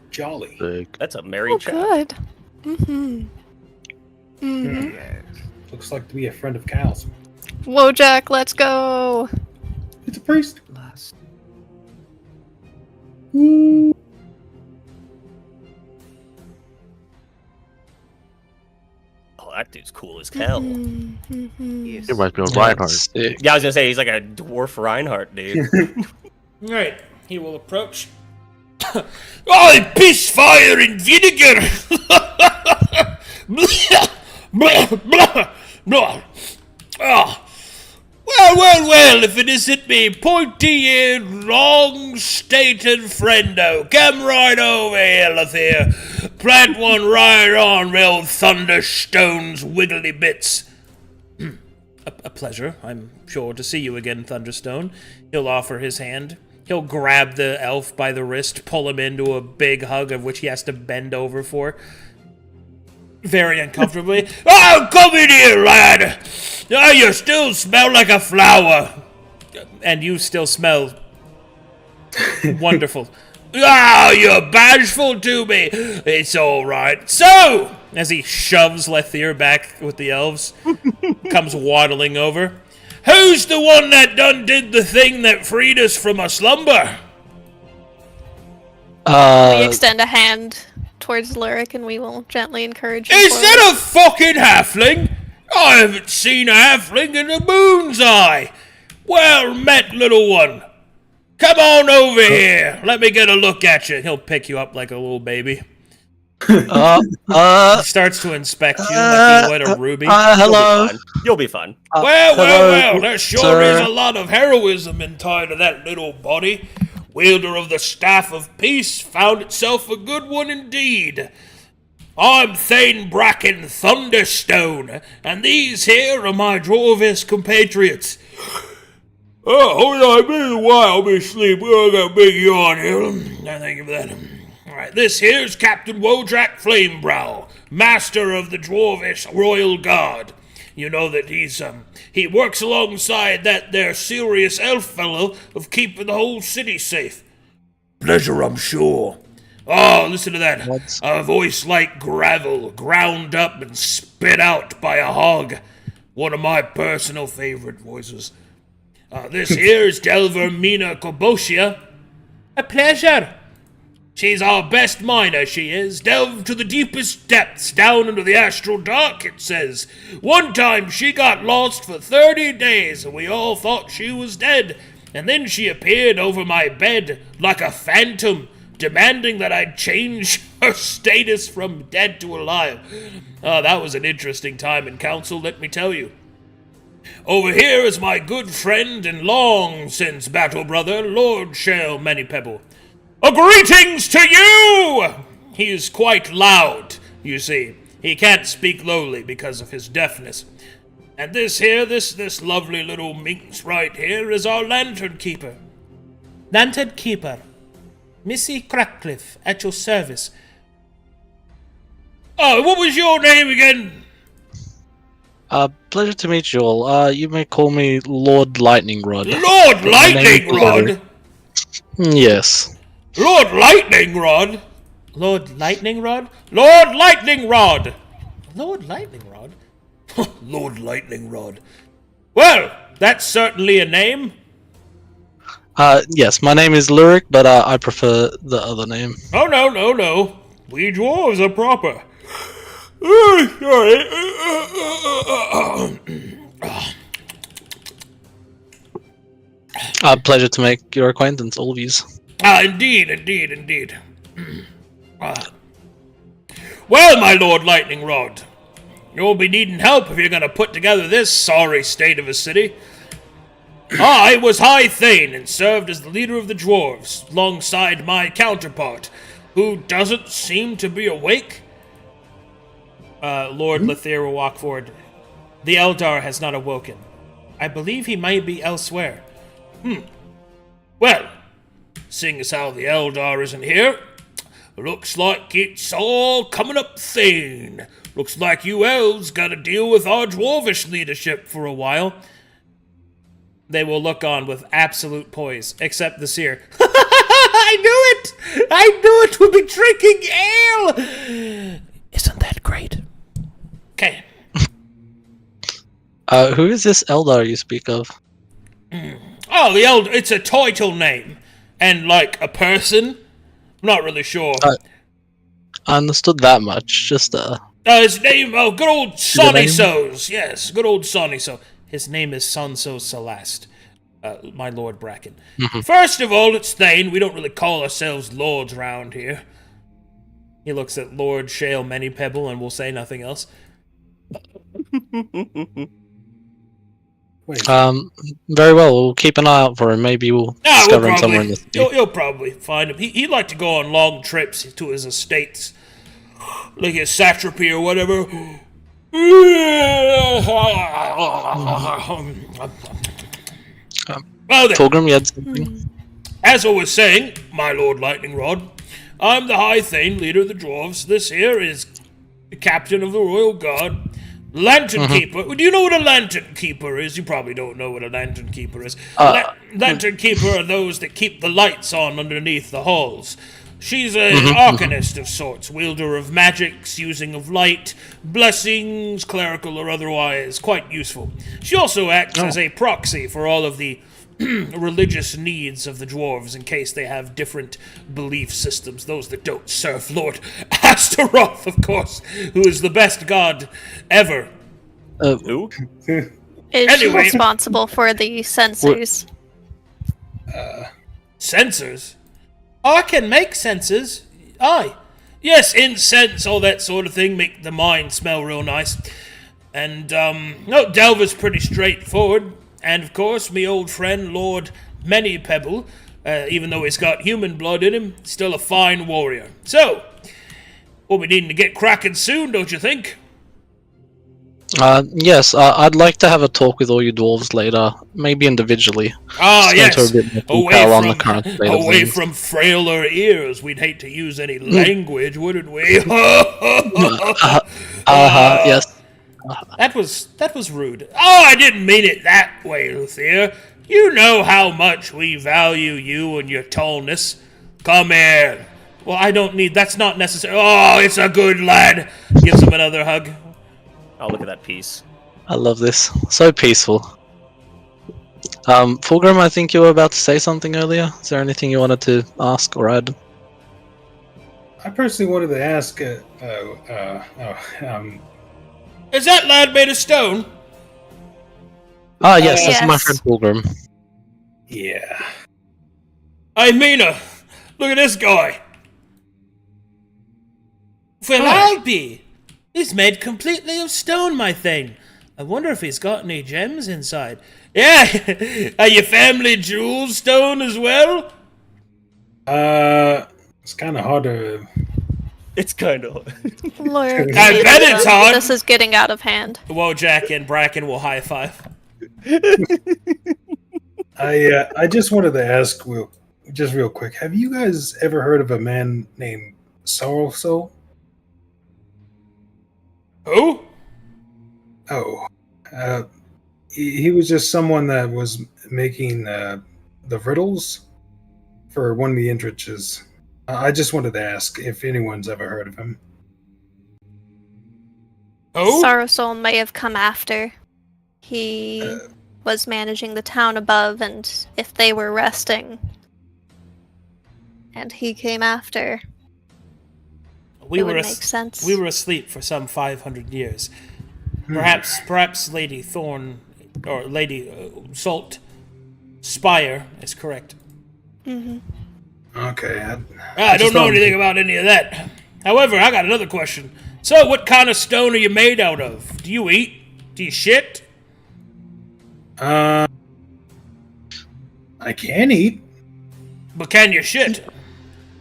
Jolly. Like, That's a merry chat. Good. Mm-hmm. Mm-hmm. Looks like to be a friend of Cal's. Wojak, let's go! It's a priest. Last. Oh, that That dude's cool as hell. He reminds me of Yeah, Reinhardt. sick. Yeah, I was gonna say he's like a dwarf Reinhardt, dude. Alright, he will approach. I piss fire and vinegar! Ah. Well, if it isn't me, pointy-eared, long-stated friendo. Come right over here, Lothier. Plant one right on real Thunderstone's wiggly bits. A pleasure. I'm sure to see you again, Thunderstone. He'll offer his hand. He'll grab the elf by the wrist, pull him into a big hug of which he has to bend over for. Very uncomfortably. Oh, come in here, lad! Oh, you still smell like a flower. And you still smell wonderful. Ah, you're bashful to me. It's all right. So, as he shoves Lethir back with the elves, comes waddling over. Who's the one that done did the thing that freed us from a slumber? We extend a hand towards Lyric and we will gently encourage him. Is that a fucking halfling? I haven't seen a halfling in the moon's eye. Well met, little one. Come on over here. Let me get a look at you. He'll pick you up like a little baby. He starts to inspect you like he would a ruby. Hello. You'll be fun. Well, there sure is a lot of heroism inside of that little body. Wielder of the Staff of Peace found itself a good one indeed. I'm Thane Bracken Thunderstone, and these here are my Dwarvish compatriots. Oh, hold on, been a while, me sleep. I got a big yawn here. I think of that. Alright, this here's Captain Wodrak Flamebrow, Master of the Dwarvish Royal Guard. You know that he works alongside that there serious elf fellow of keeping the whole city safe. Pleasure, I'm sure. Oh, listen to that. What? A voice like gravel, ground up and spit out by a hog. One of my personal favorite voices. This here's Delver Mina Koboshia. A pleasure. She's our best miner, she is. Delved to the deepest depths, down into the astral dark, it says. One time she got lost for 30 days, and we all thought she was dead. And then she appeared over my bed like a phantom, demanding that I change her status from dead to alive. That was an interesting time in council, let me tell you. Over here is my good friend and long-since battle brother, Lord Shale Manypebble. Greetings to you! He is quite loud, you see. He can't speak lowly because of his deafness. And this lovely little minx right here is our lantern keeper. Lantern keeper. Missy Crackcliffe, at your service. Oh, what was your name again? Pleasure to meet you all. You may call me Lord Lightning Rod. Lord Lightning Rod? Yes. Lord Lightning Rod? Lord Lightning Rod? Lord Lightning Rod! Lord Lightning Rod? Lord Lightning Rod. Well, that's certainly a name. Yes, my name is Lyric, but I prefer the other name. Oh, no. We dwarves are proper. Pleasure to make your acquaintance, all of yous. Indeed. Well, my Lord Lightning Rod, you'll be needing help if you're going to put together this sorry state of a city. I was High Thane and served as the leader of the dwarves, alongside my counterpart, who doesn't seem to be awake. Lord Lethir will walk forward. The Eldar has not awoken. I believe he might be elsewhere. Well, seeing as how the Eldar isn't here, looks like it's all coming up thin. Looks like you elves gotta deal with our dwarvish leadership for a while. They will look on with absolute poise, except the seer. I knew it! We'll be drinking ale! Isn't that great? Okay. Who is this Eldar you speak of? Oh, the Elder, it's a title name. And, like, a person? I'm not really sure. I understood that much. Just, His name, good old Sonny So's. Yes, good old Sonny So. His name is Sonso Celeste, my Lord Bracken. First of all, it's Thane. We don't really call ourselves lords round here. He looks at Lord Shale Manypebble and will say nothing else. Wait. Very well. We'll keep an eye out for him. Maybe we'll discover him somewhere in the city. You'll probably find him. He'd like to go on long trips to his estates, like his satrapy or whatever. Well then, Fulgrim, you had something? as I was saying, my Lord Lightning Rod, I'm the High Thane, leader of the dwarves. This here is the captain of the Royal Guard, Lantern Keeper. Do you know what a Lantern Keeper is? You probably don't know what a Lantern Keeper is. Lantern Keeper are those that keep the lights on underneath the halls. She's an arcanist of sorts, wielder of magics, using of light, blessings, clerical or otherwise, quite useful. She also acts as a proxy for all of the religious needs of the dwarves in case they have different belief systems, those that don't serve Lord Astaroth, of course, who is the best god ever. Who? Is she Anyway. responsible for the sensors? Sensors? I can make sensors. Aye. Yes, incense, all that sort of thing, make the mind smell real nice. And, no, Delver's pretty straightforward. And, of course, me old friend, Lord Manypebble, even though he's got human blood in him, still a fine warrior. So, we'll be needing to get cracking soon, don't you think? Yes, I'd like to have a talk with all you dwarves later, maybe individually. Ah, Just go yes. into a bit more detail on the current state of Away things. from frailer ears. We'd hate to use any language, wouldn't we? Yes. That was rude. Oh, I didn't mean it that way, Luthier. You know how much we value you and your tallness. Come here. Well, I don't need... That's not necessary. Oh, it's a good lad. Gives him another hug. Oh, look at that piece. I love this. So peaceful. Fulgrim, I think you were about to say something earlier. Is there anything you wanted to ask or add? I personally wanted to ask. Is that lad made of stone? Yes, that's my Yes. friend Fulgrim. Yeah. Hey, Mina. Look at this guy. Well, I'll be. He's made completely of stone, my thing. I wonder if he's got any gems inside. Yeah, are your family jewels stone as well? It's kind of hard to. It's kind of. Lord, I bet it's hard. this is getting out of hand. Wojak and Bracken will high five. I just wanted to ask, real quick. Have you guys ever heard of a man named Sorrowsoul? Who? Oh, he was just someone that was making the riddles for one of the entrances. I just wanted to ask if anyone's ever heard of him. Who? Sorrowsoul may have come after. He was managing the town above, and if they were resting, and he came after, We it were would make sense. we were asleep for some 500 years. Perhaps Lady Thorn or Lady Salt Spire is correct. Okay. I don't know anything about any of that. However, I got another question. So, what kind of stone are you made out of? Do you eat? Do you shit? I can eat. But can you shit?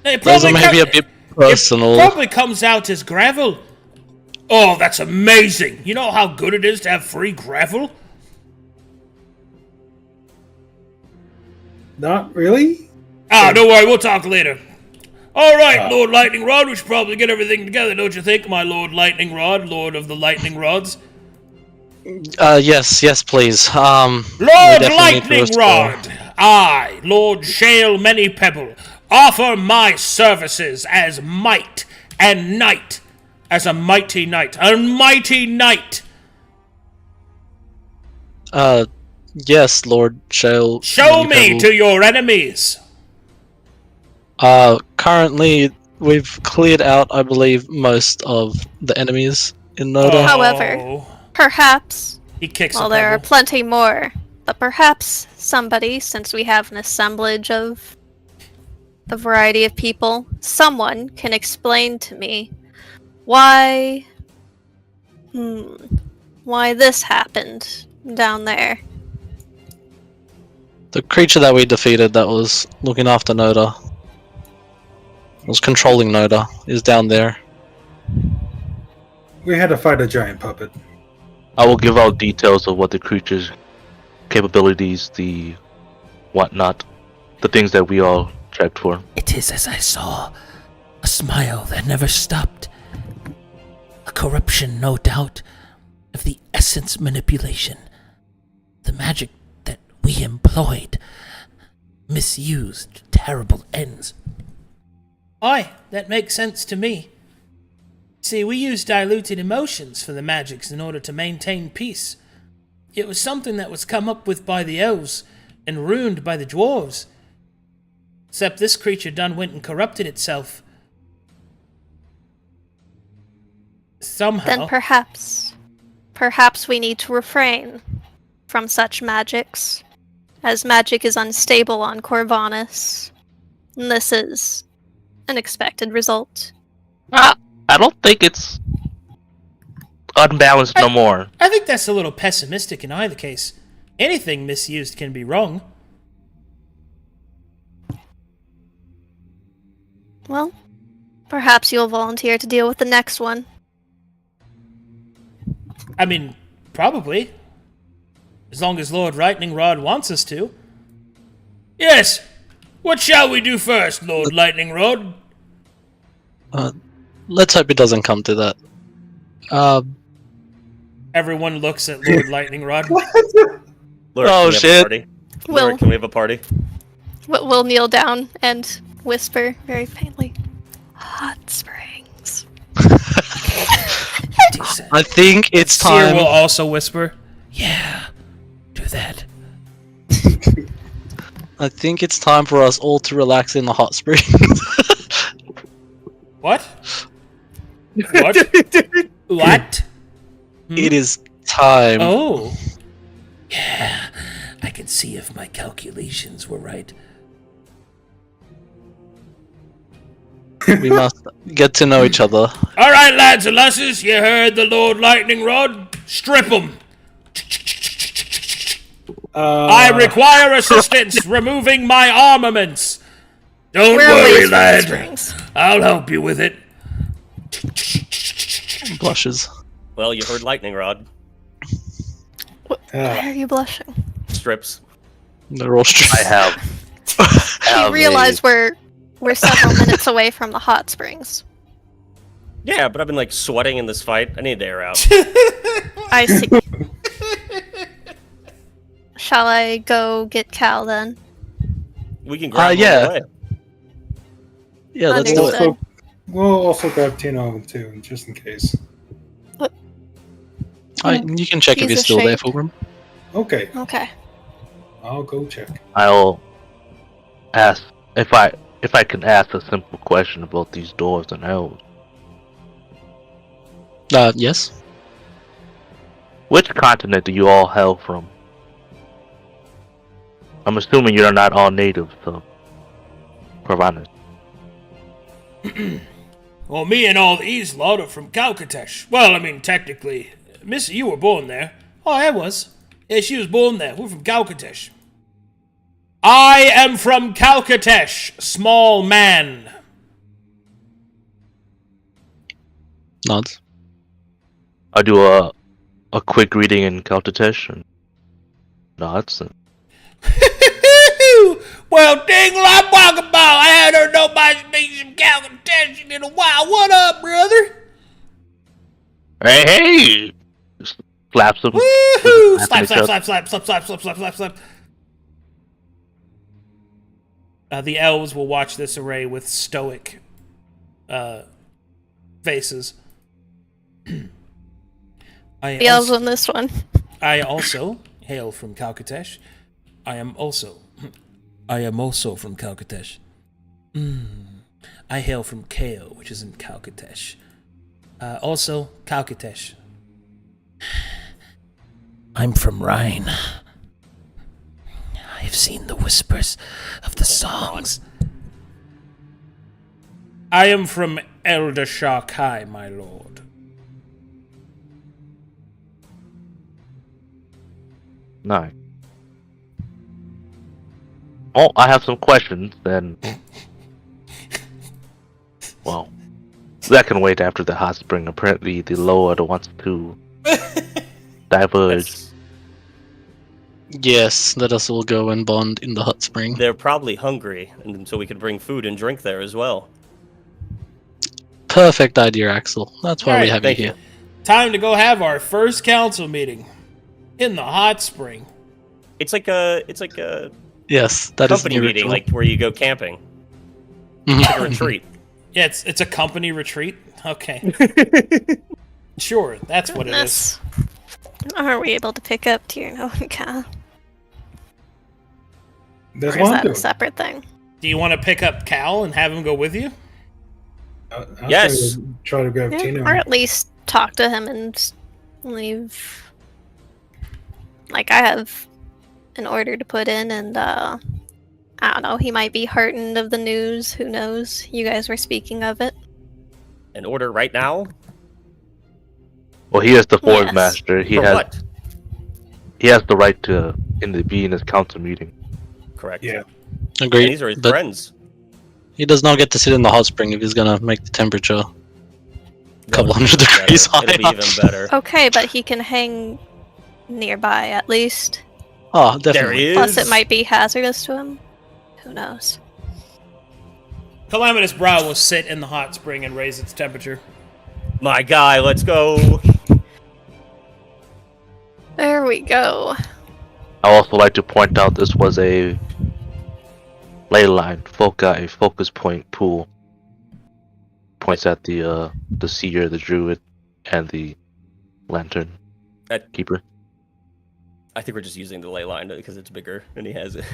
It Those are probably maybe a co- bit personal. It probably comes out as gravel. Oh, that's amazing. You know how good it is to have free gravel? Not really. Ah, don't worry, we'll talk later. All right, Lord Lightning Rod, we should probably get everything together, don't you think, my Lord Lightning Rod, Lord of the Lightning Rods? Yes, please. We Lord definitely need to Lightning restore- Rod, I, Lord Shale Manypebble, offer my services as might and knight, as a mighty knight, Yes, Lord Shale. Show me to your enemies. Currently, we've cleared out, I believe, most of the enemies in Noda. However, perhaps, He kicks well, a there are pebble. plenty more, but perhaps somebody, since we have an assemblage of a variety of people, someone can explain to me why this happened down there. The creature that we defeated that was looking after Noda, was controlling Noda, is down there. We had to fight a giant puppet. I will give out details of what the creature's capabilities, the whatnot, the things that we all checked for. It is as I saw, a smile that never stopped. A corruption, no doubt, of the essence manipulation. The magic that we employed. Misused, terrible ends. Aye, that makes sense to me. See, we use diluted emotions for the magics in order to maintain peace. It was something that was come up with by the elves and ruined by the dwarves. Except this creature done went and corrupted itself. Somehow. Then perhaps we need to refrain from such magics, as magic is unstable on Corvanus. And this is an expected result. I don't think it's unbalanced no more. I think that's a little pessimistic in either case. Anything misused can be wrong. Well, perhaps you'll volunteer to deal with the next one. I mean, probably. As long as Lord Lightning Rod wants us to. Yes! What shall we do first, Lord Lightning Rod? Let's hope it doesn't come to that. Everyone looks at Lord Lightning Rod. Lord, Oh, can we have a shit. party? Will- Lord, can we have a party? We'll kneel down and whisper very faintly, "Hot springs." Decent. I think it's Seer time. will also whisper. Yeah, do that. I think it's time for us all to relax in the hot springs. What? What? What? It is time. Oh. Yeah, I can see if my calculations were right. We must get to know each other. All right, lads and lasses, you heard the Lord Lightning Rod. Strip him. I require assistance removing my armaments. Don't We're worry, away from the lad. springs. I'll help you with it. Blushes. Well, you heard lightning rod. Why are you blushing? Strips. They're all I have. You realize we're several minutes away from the hot springs. Yeah, but I've been like sweating in this fight. I need to air out. I see. Shall I go get Cal then? We can grab yeah. him away. Yeah, let's do it. Understood. We'll also grab Tino too, just in case. You can check if He's you're a still there, shape. Fulgrim. Okay, Okay. I'll go check. I'll ask if I can ask a simple question about these dwarves and elves. Yes. Which continent do you all hail from? I'm assuming you're not all natives of Corvanus. Well, me and all these lot are from Calcatesh. Well, I mean, technically. Missy, you were born there. Oh, I was. Yeah, she was born there. We're from Calcatesh. I am from Calcatesh, small man. Nods. I do a quick reading in Calcatesh and nods. And Well, ding like walking ball. I hadn't heard nobody speak some Calcatesh in a while. What up, brother? hey! Slaps him. Woohoo! Slapping Slap, each slap, other. slap, slap, slap, slap, slap, slap, slap, slap. The elves will watch this array with stoic faces. The elves on this one. I also hail from Calcatesh. I am also from Calcatesh. I hail from Kao, which is in Kalkatesh. Also, Kalkatesh. I'm from Rhine. I have seen the whispers of the songs. I am from Elder Sharkai, my lord. Nice. Oh, I have some questions, then. Well, that can wait after the hot spring. Apparently, the lower wants to diverge. Yes, let us all go and bond in the hot spring. They're probably hungry, and so we could bring food and drink there as well. Perfect idea, Axel. That's why we Alright, have you thank here. Time to go have our first council meeting in the hot spring. It's like a Yes, that is the company meeting, ritual. like where you go camping, Mhm. like a retreat. Yeah, it's a company retreat. Okay. Sure, that's what it is. Goodness. Are we able to pick up Tirnoka? That's Or is what I'm that a doing. separate thing? Do you want to pick up Cal and have him go with you? I'll Yes. Try to grab Yeah, Tina. or at least talk to him and leave. Like, I have an order to put in, and I don't know, he might be heartened of the news. Who knows? You guys were speaking of it. An order right now? Well, he is the Forge Yes. Master. He For has what? he has the right to be in his council meeting. Correct. Yeah. And Agreed. these are his But friends. he does not get to sit in the hot spring if he's gonna make the temperature a couple That'll be hundred even degrees better. It'll be higher. even better. Okay, but he can hang nearby at least. Oh, There definitely. he is. Plus, it might be hazardous to him. Who knows? Calamitous Brow will sit in the hot spring and raise its temperature. My guy, let's go. There we go. I also like to point out this was a ley line, a focus point pool. Points at the seer, the druid, and the lantern That- keeper. I think we're just using the ley line because it's bigger and he has it.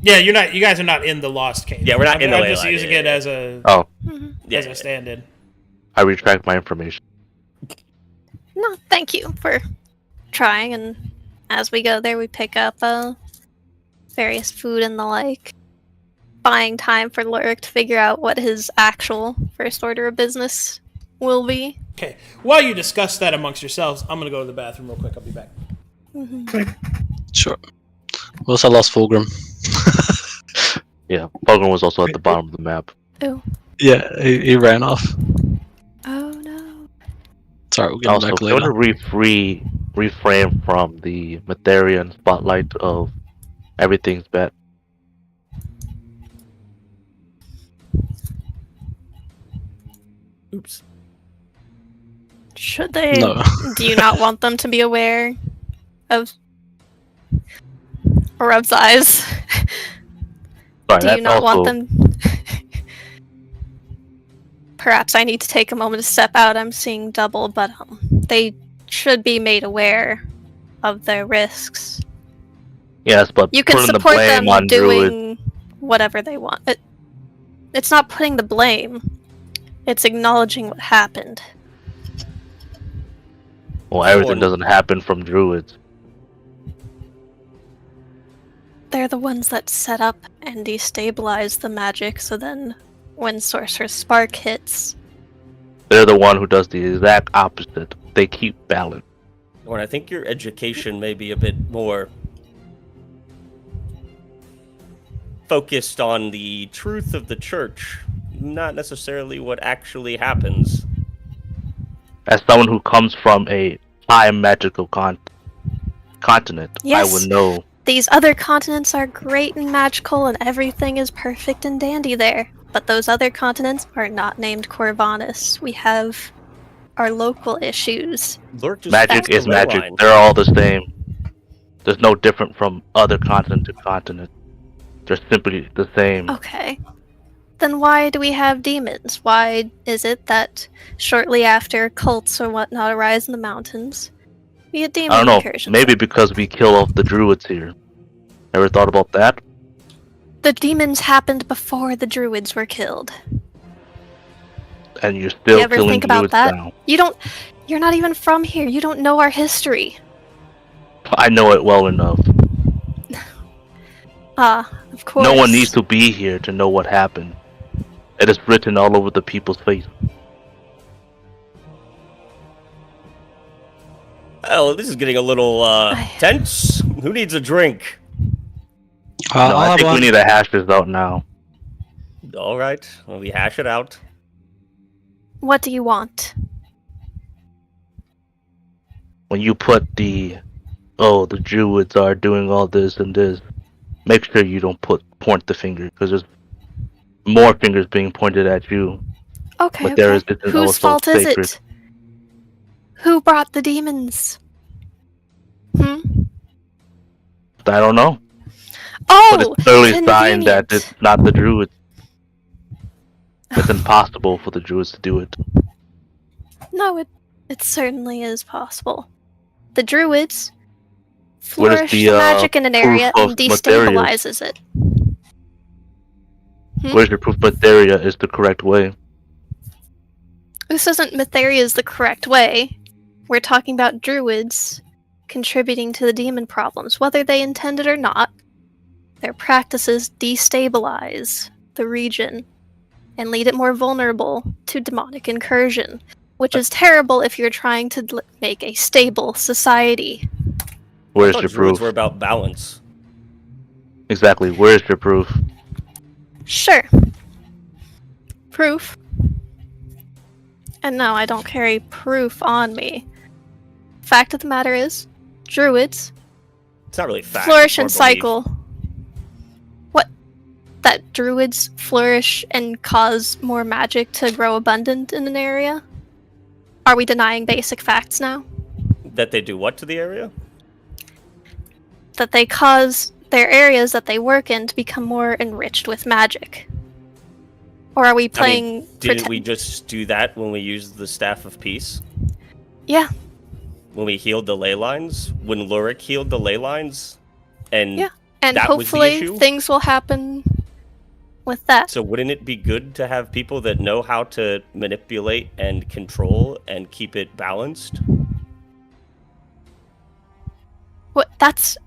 Yeah, you're not. You guys are not in the lost cave. Yeah, we're not in the I'm ley just line, using yeah, it yeah. as a Oh, Yeah, as a stand-in. I retract my information. No, thank you for trying. And as we go there, we pick up various food and the like. Buying time for Lurk to figure out what his actual first order of business will be. Okay. While you discuss that amongst yourselves, I'm gonna go to the bathroom real quick. I'll be back. Sure. We also lost Fulgrim. Yeah, Fulgrim was also at the bottom of the map. Oh. Yeah, he ran off. Oh no. Sorry, we'll get him Also, back going later. to reframe from the Matherian spotlight of everything's bet. Oops. Should they? No. Do you not want them to be aware of Rub's eyes? Sorry, Do you that's not also, want them? Perhaps I need to take a moment to step out. I'm seeing double, but they should be made aware of their risks. Yes, but You can putting the support blame them on Druid. doing whatever they want. It's not putting the blame. It's acknowledging what happened. Well, everything Someone- doesn't happen from Druids. They're the ones that set up and destabilize the magic, so then when Sorcerer's Spark hits, They're the one who does the exact opposite. They keep balance. Or I think your education may be a bit more focused on the truth of the church, not necessarily what actually happens. As someone who comes from a high magical continent, Yes. I would know. these other continents are great and magical and everything is perfect and dandy there. But those other continents are not named Corvanus. We have our local issues. Lurk just Magic passed the is ley magic. line. They're all the same. There's no different from other continent to continent. They're simply the same. Okay. Then why do we have demons? Why is it that shortly after cults or whatnot arise in the mountains, we get demon I don't know. incursions? Maybe because we kill off the druids here. Ever thought about that? The demons happened before the druids were killed. And you're still You ever killing think about druids that? now. You're not even from here. You don't know our history. I know it well enough. Of course. No one needs to be here to know what happened. It is written all over the people's face. Oh, this is getting a little tense. Who needs a drink? No, I think we need to hash this out now. All right, well, we hash it out. What do you want? When you put the druids are doing all this and this, make sure you don't point the finger, because there's more fingers being pointed at you. Okay, But there is Whose also fault sacred. is it? Who brought the demons? I don't know. Oh! But it's clearly a sign that convenient. it's not the druids. It's impossible for the druids to do it. No, it certainly is possible. The druids What is flourish the, the magic in an area proof and of Matherius? destabilizes it. Where's your proof Matheria is the correct way? This isn't Matheria's the correct way. We're talking about druids contributing to the demon problems. Whether they intended or not, their practices destabilize the region and lead it more vulnerable to demonic incursion, which is terrible if you're trying to make a stable society. Where's I your thought druids proof? were about balance. Exactly, where's your proof? Sure. Proof. And no, I don't carry proof on me. Fact of the matter is, druids It's not really fact. flourish it's and more belief. cycle. What? That druids flourish and cause more magic to grow abundant in an area? Are we denying basic facts now? That they do what to the area? That they cause their areas that they work in to become more enriched with magic? Or are we playing Didn't we just do that when we used the Staff of Peace? Yeah. When we healed the ley lines? When Lurik healed the ley lines? And Yeah. And that was the hopefully issue? things will happen with that. So wouldn't it be good to have people that know how to manipulate and control and keep it balanced?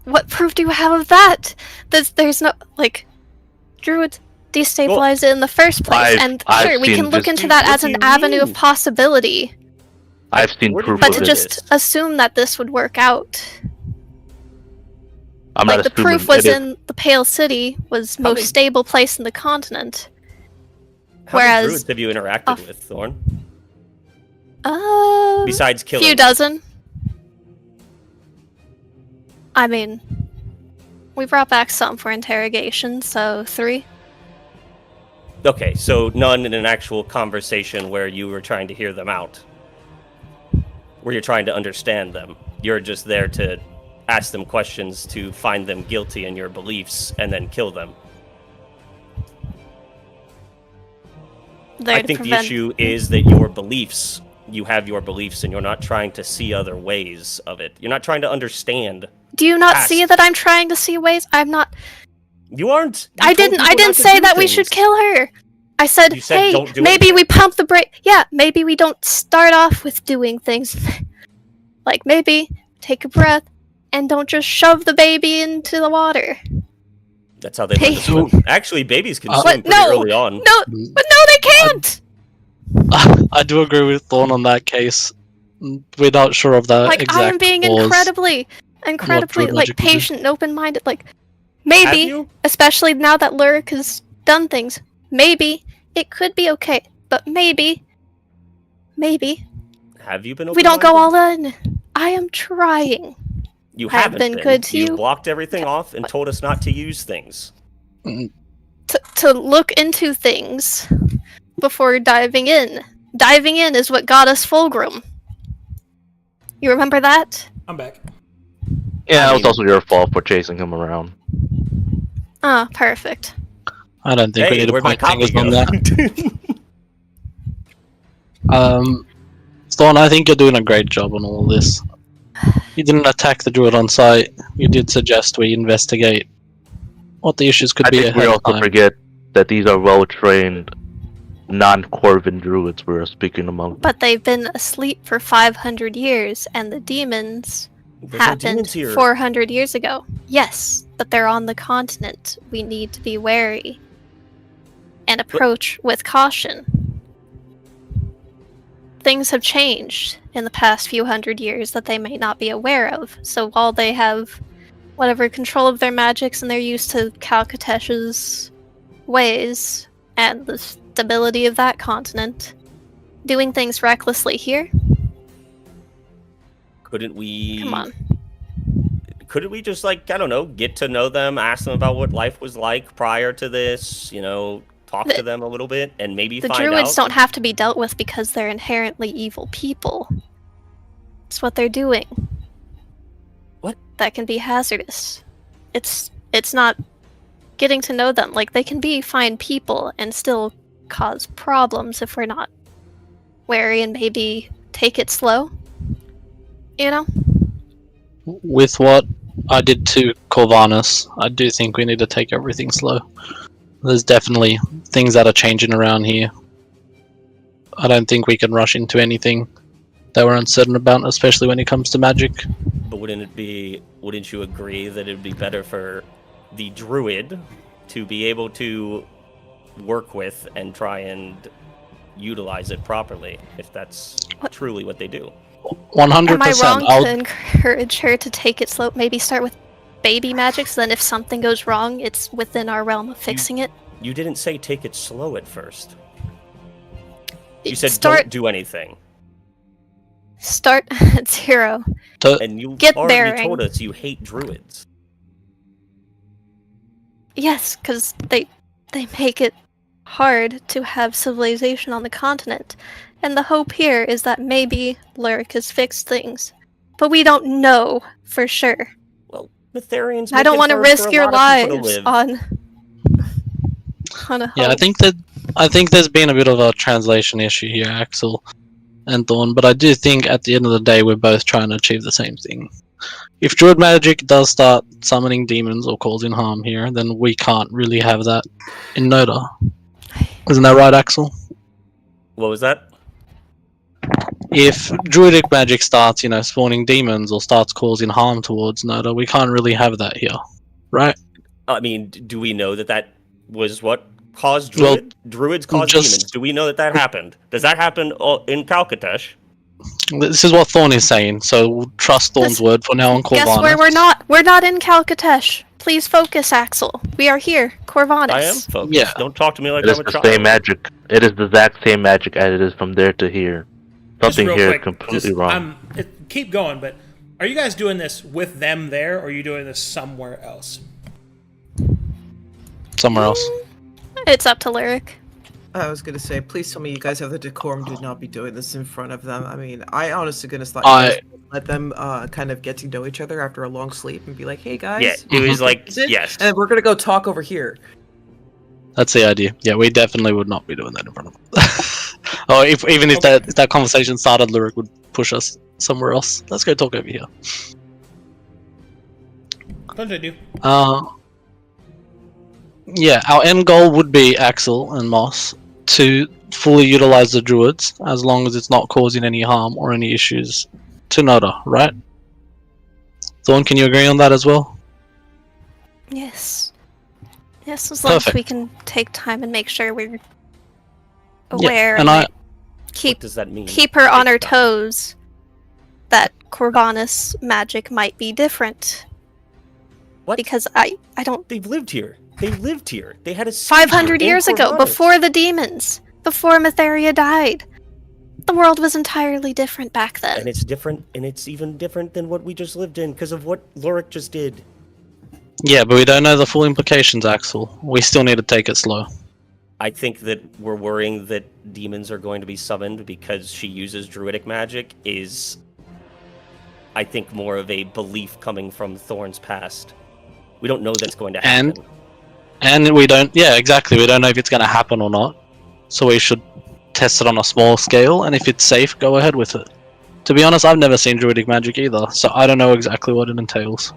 What proof do you have of that? There's no, like, druids destabilize it in the first place, and I've sure, we seen can look this- into that What as do an you avenue of mean? possibility, I've seen Where did proof you but of to get it. just assume that this would work out. I'm Like, not the assuming proof was it is. in the Pale City, was How most many- stable place in the continent. How many Whereas- druids have you interacted with, Thorn? Besides A killing few them? dozen. I mean, we brought back some for interrogation, so 3. Okay, so none in an actual conversation where you were trying to hear them out. Where you're trying to understand them. You're just there to ask them questions to find them guilty in your beliefs and then kill them. There I to think the prevent- issue is that your beliefs, you have your beliefs and you're not trying to see other ways of it. You're not trying to understand. Do you not Ask. see that I'm trying to see ways? I'm not. You aren't. You I told didn't people not to say do that we should things. kill her. I said, You said hey, don't do maybe anything. we pump the brake. Yeah, maybe we don't start off with doing things. Like, maybe take a breath and don't just shove the baby into the water. That's how they learn to Hey. swim. Actually, babies can swim What? pretty No! early on. No, but no, they can't! I do agree with Thorn on that case. We're not sure of that Like, exact I am being cause. incredibly, druid like, magic would do. patient and open-minded. Like, Have maybe, you? especially now that Lurik has done things, maybe it could be okay. But maybe, Have you been if we don't go open-minded? all in. I am trying. You I have haven't been good to you. blocked everything off and told us not to use things. To look into things before diving in. Diving in is what got us Fulgrim. You remember that? I'm back. Yeah, I it was mean- also your fault for chasing him around. Ah, perfect. I don't think we Hey, need to where'd my point copy fingers on go? that. Thorn, I think you're doing a great job on all this. You didn't attack the druid on site. You did suggest we investigate what the issues could I be think we ahead of also time. forget that these are well-trained, non-Corvin druids we're speaking among. But they've been asleep for 500 years, and the demons There's no happened demons here. 400 years ago. Yes, but they're on the continent. We need to be wary and approach with caution. Things have changed in the past few hundred years that they may not be aware of. So while they have whatever control of their magics and they're used to Calcatesh's ways and the stability of that continent, doing things recklessly here? Couldn't we? Come on. Couldn't we just, like, I don't know, get to know them, ask them about what life was like prior to this, you know, talk to them a little bit, and maybe The find druids out? don't have to be dealt with because they're inherently evil people. It's what they're doing. What? That can be hazardous. It's not getting to know them. Like, they can be fine people and still cause problems if we're not wary and maybe take it slow. You know? With what I did to Corvinus, I do think we need to take everything slow. There's definitely things that are changing around here. I don't think we can rush into anything that we're uncertain about, especially when it comes to magic. But wouldn't you agree that it would be better for the druid to be able to work with and try and utilize it properly, if that's truly what they do? 100%. Am I wrong to encourage her to take it slow? Maybe start with baby magic, so then if something goes wrong, it's within our realm of fixing it? You didn't say take it slow at first. You said Start- don't do anything. Start at 0. And you Get already bearing. told us you hate druids. Yes, because they make it hard to have civilization on the continent. And the hope here is that maybe Lyric has fixed things. But we don't know for sure. Well, Metharians. I don't want to risk your lives live. on a hope. Yeah, I think there's been a bit of a translation issue here, Axel and Thorn, but I do think at the end of the day we're both trying to achieve the same thing. If druid magic does start summoning demons or causing harm here, then we can't really have that in Noda. Isn't that right, Axel? What was that? If druidic magic starts, spawning demons or starts causing harm towards Noda, we can't really have that here, right? I mean, do we know that was what caused druids caused just- demons? Do we know that happened? Does that happen in Calcatesh? This is what Thorn is saying, so we'll trust Thorn's word for now on Corvinus. Guess where we're not? We're not in Calcatesh. Please focus, Axel. We are here, Corvinus. I am focused. Yeah. Don't talk to me like It is I'm a the child. same magic. It is the exact same magic as it is from there to here. Just Something real here is quick, completely wrong. Keep going, but are you guys doing this with them there, or are you doing this somewhere else? Somewhere else. It's up to Lyric. I was gonna say, please tell me you guys have the decorum to not be doing this in front of them. I mean, I honestly gonna thought you guys would let them kind of get to know each other after a long sleep and be like, hey guys. Yeah, it was like, is it? yes. And we're gonna go talk over here. That's the idea. Yeah, we definitely would not be doing that in front of them. Or if that conversation started, Lyric would push us somewhere else. Let's go talk over here. Continue. Yeah, our end goal would be, Axel and Moss, to fully utilize the druids, as long as it's not causing any harm or any issues to Noda, right? Thorn, can you agree on that as well? Yes. Yes, as long as Perfect. we can take time and make sure we're Yeah, aware and and What keep does that mean? her on her Take time. toes that Corvinus magic might be different. What? Because I don't... They've lived here. They lived here. They had a 500 seizure in years ago, Corvinus. before the demons, before Metheria died. The world was entirely different back then. And it's different, and it's even different than what we just lived in because of what Lorik just did. Yeah, but we don't know the full implications, Axel. We still need to take it slow. I think that we're worrying that demons are going to be summoned because she uses druidic magic is, I think, more of a belief coming from Thorn's past. We don't know that's going to happen. And we don't... Yeah, exactly. We don't know if it's going to happen or not. So we should test it on a small scale, and if it's safe, go ahead with it. To be honest, I've never seen druidic magic either, so I don't know exactly what it entails.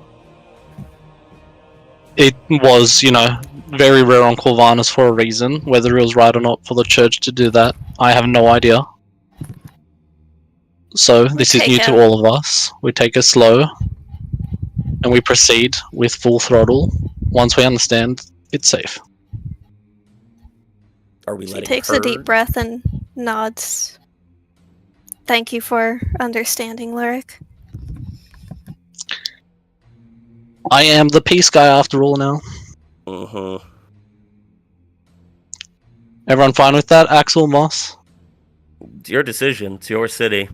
it was, very rare on Corvinus for a reason. Whether it was right or not for the church to do that, I have no idea. So this is new to all of us. We take it slow, and we proceed with full throttle once we understand it's safe. Are we She letting takes her... a deep breath and nods. Thank you for understanding, Lyric. I am the peace guy after all now. Mm-hmm. Everyone fine with that? Axel, Moss? It's your decision. It's your city.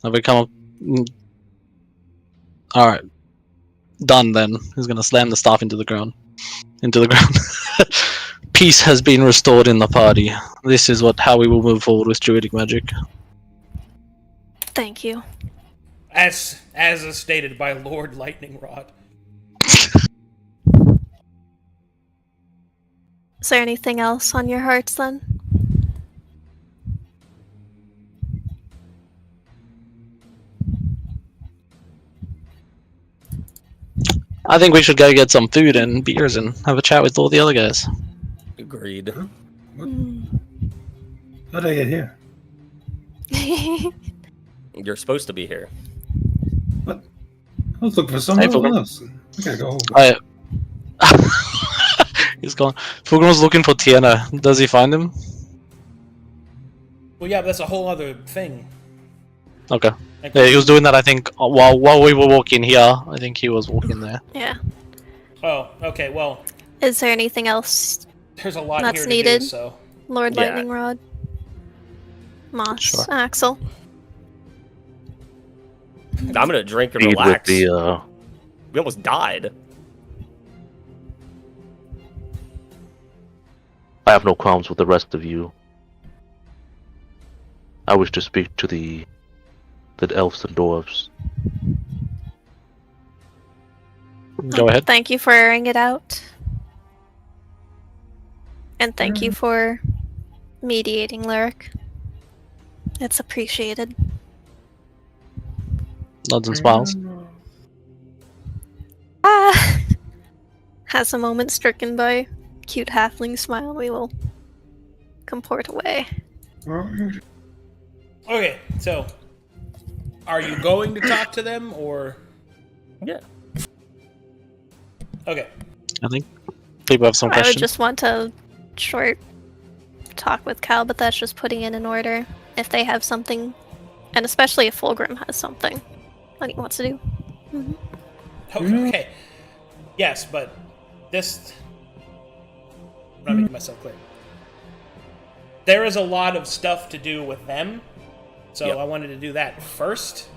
Have we come up... Alright. Done then. He's gonna slam the staff into the ground. Peace has been restored in the party. This is how we will move forward with druidic magic. Thank you. As is stated by Lord Lightning Rod. Is there anything else on your hearts then? I think we should go get some food and beers and have a chat with all the other guys. Agreed. How did I get here? You're supposed to be here. What? I was looking for someone Fulgrim. else. I gotta go home. He's gone. Fulgrim's looking for Tiana. Does he find him? Well, yeah, but that's a whole other thing. Okay. Like, Yeah, he was doing that, I think, while we were walking here. I think he was walking there. Yeah. Oh, okay, well, Is there anything else, there's a lot That's here to needed. do, so... Lord Yeah. Lightning Rod? Moss, Sure. Axel? I'm gonna drink and Speed relax. with the We almost died. I have no qualms with the rest of you. I wish to speak to the elves and dwarves. Go ahead. Thank you for airing it out. And thank you for mediating, Lyric. It's appreciated. Nods and smiles. Ah! Has a moment stricken by cute halfling smile, we will comport away. Okay, so... Are you going to talk to them, or... Yeah. Okay. I think people have some I would questions. just want a short talk with Cal, but that's just putting it in order. If they have something, and especially if Fulgrim has something that he wants to do. Okay. Yes, but this... I'm not making myself clear. There is a lot of stuff to do with them, so Yep. I wanted to do that first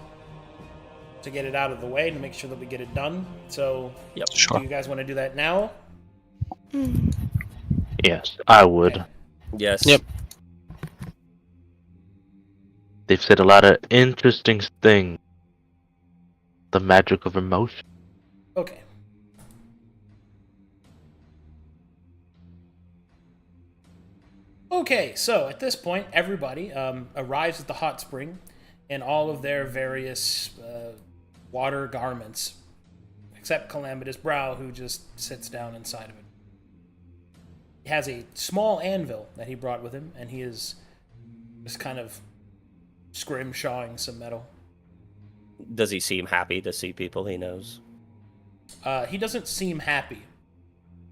to get it out of the way and make sure that we get it done. So, Yep. Sure. do you guys want to do that now? Yes, I would. Okay. Yes. Yep. They've said a lot of interesting things. The magic of emotion. Okay. Okay, so at this point, everybody arrives at the hot spring in all of their various water garments, except Calamitous Brow, who just sits down inside of it. He has a small anvil that he brought with him, and he is just kind of scrimshawing some metal. Does he seem happy to see people he knows? He doesn't seem happy.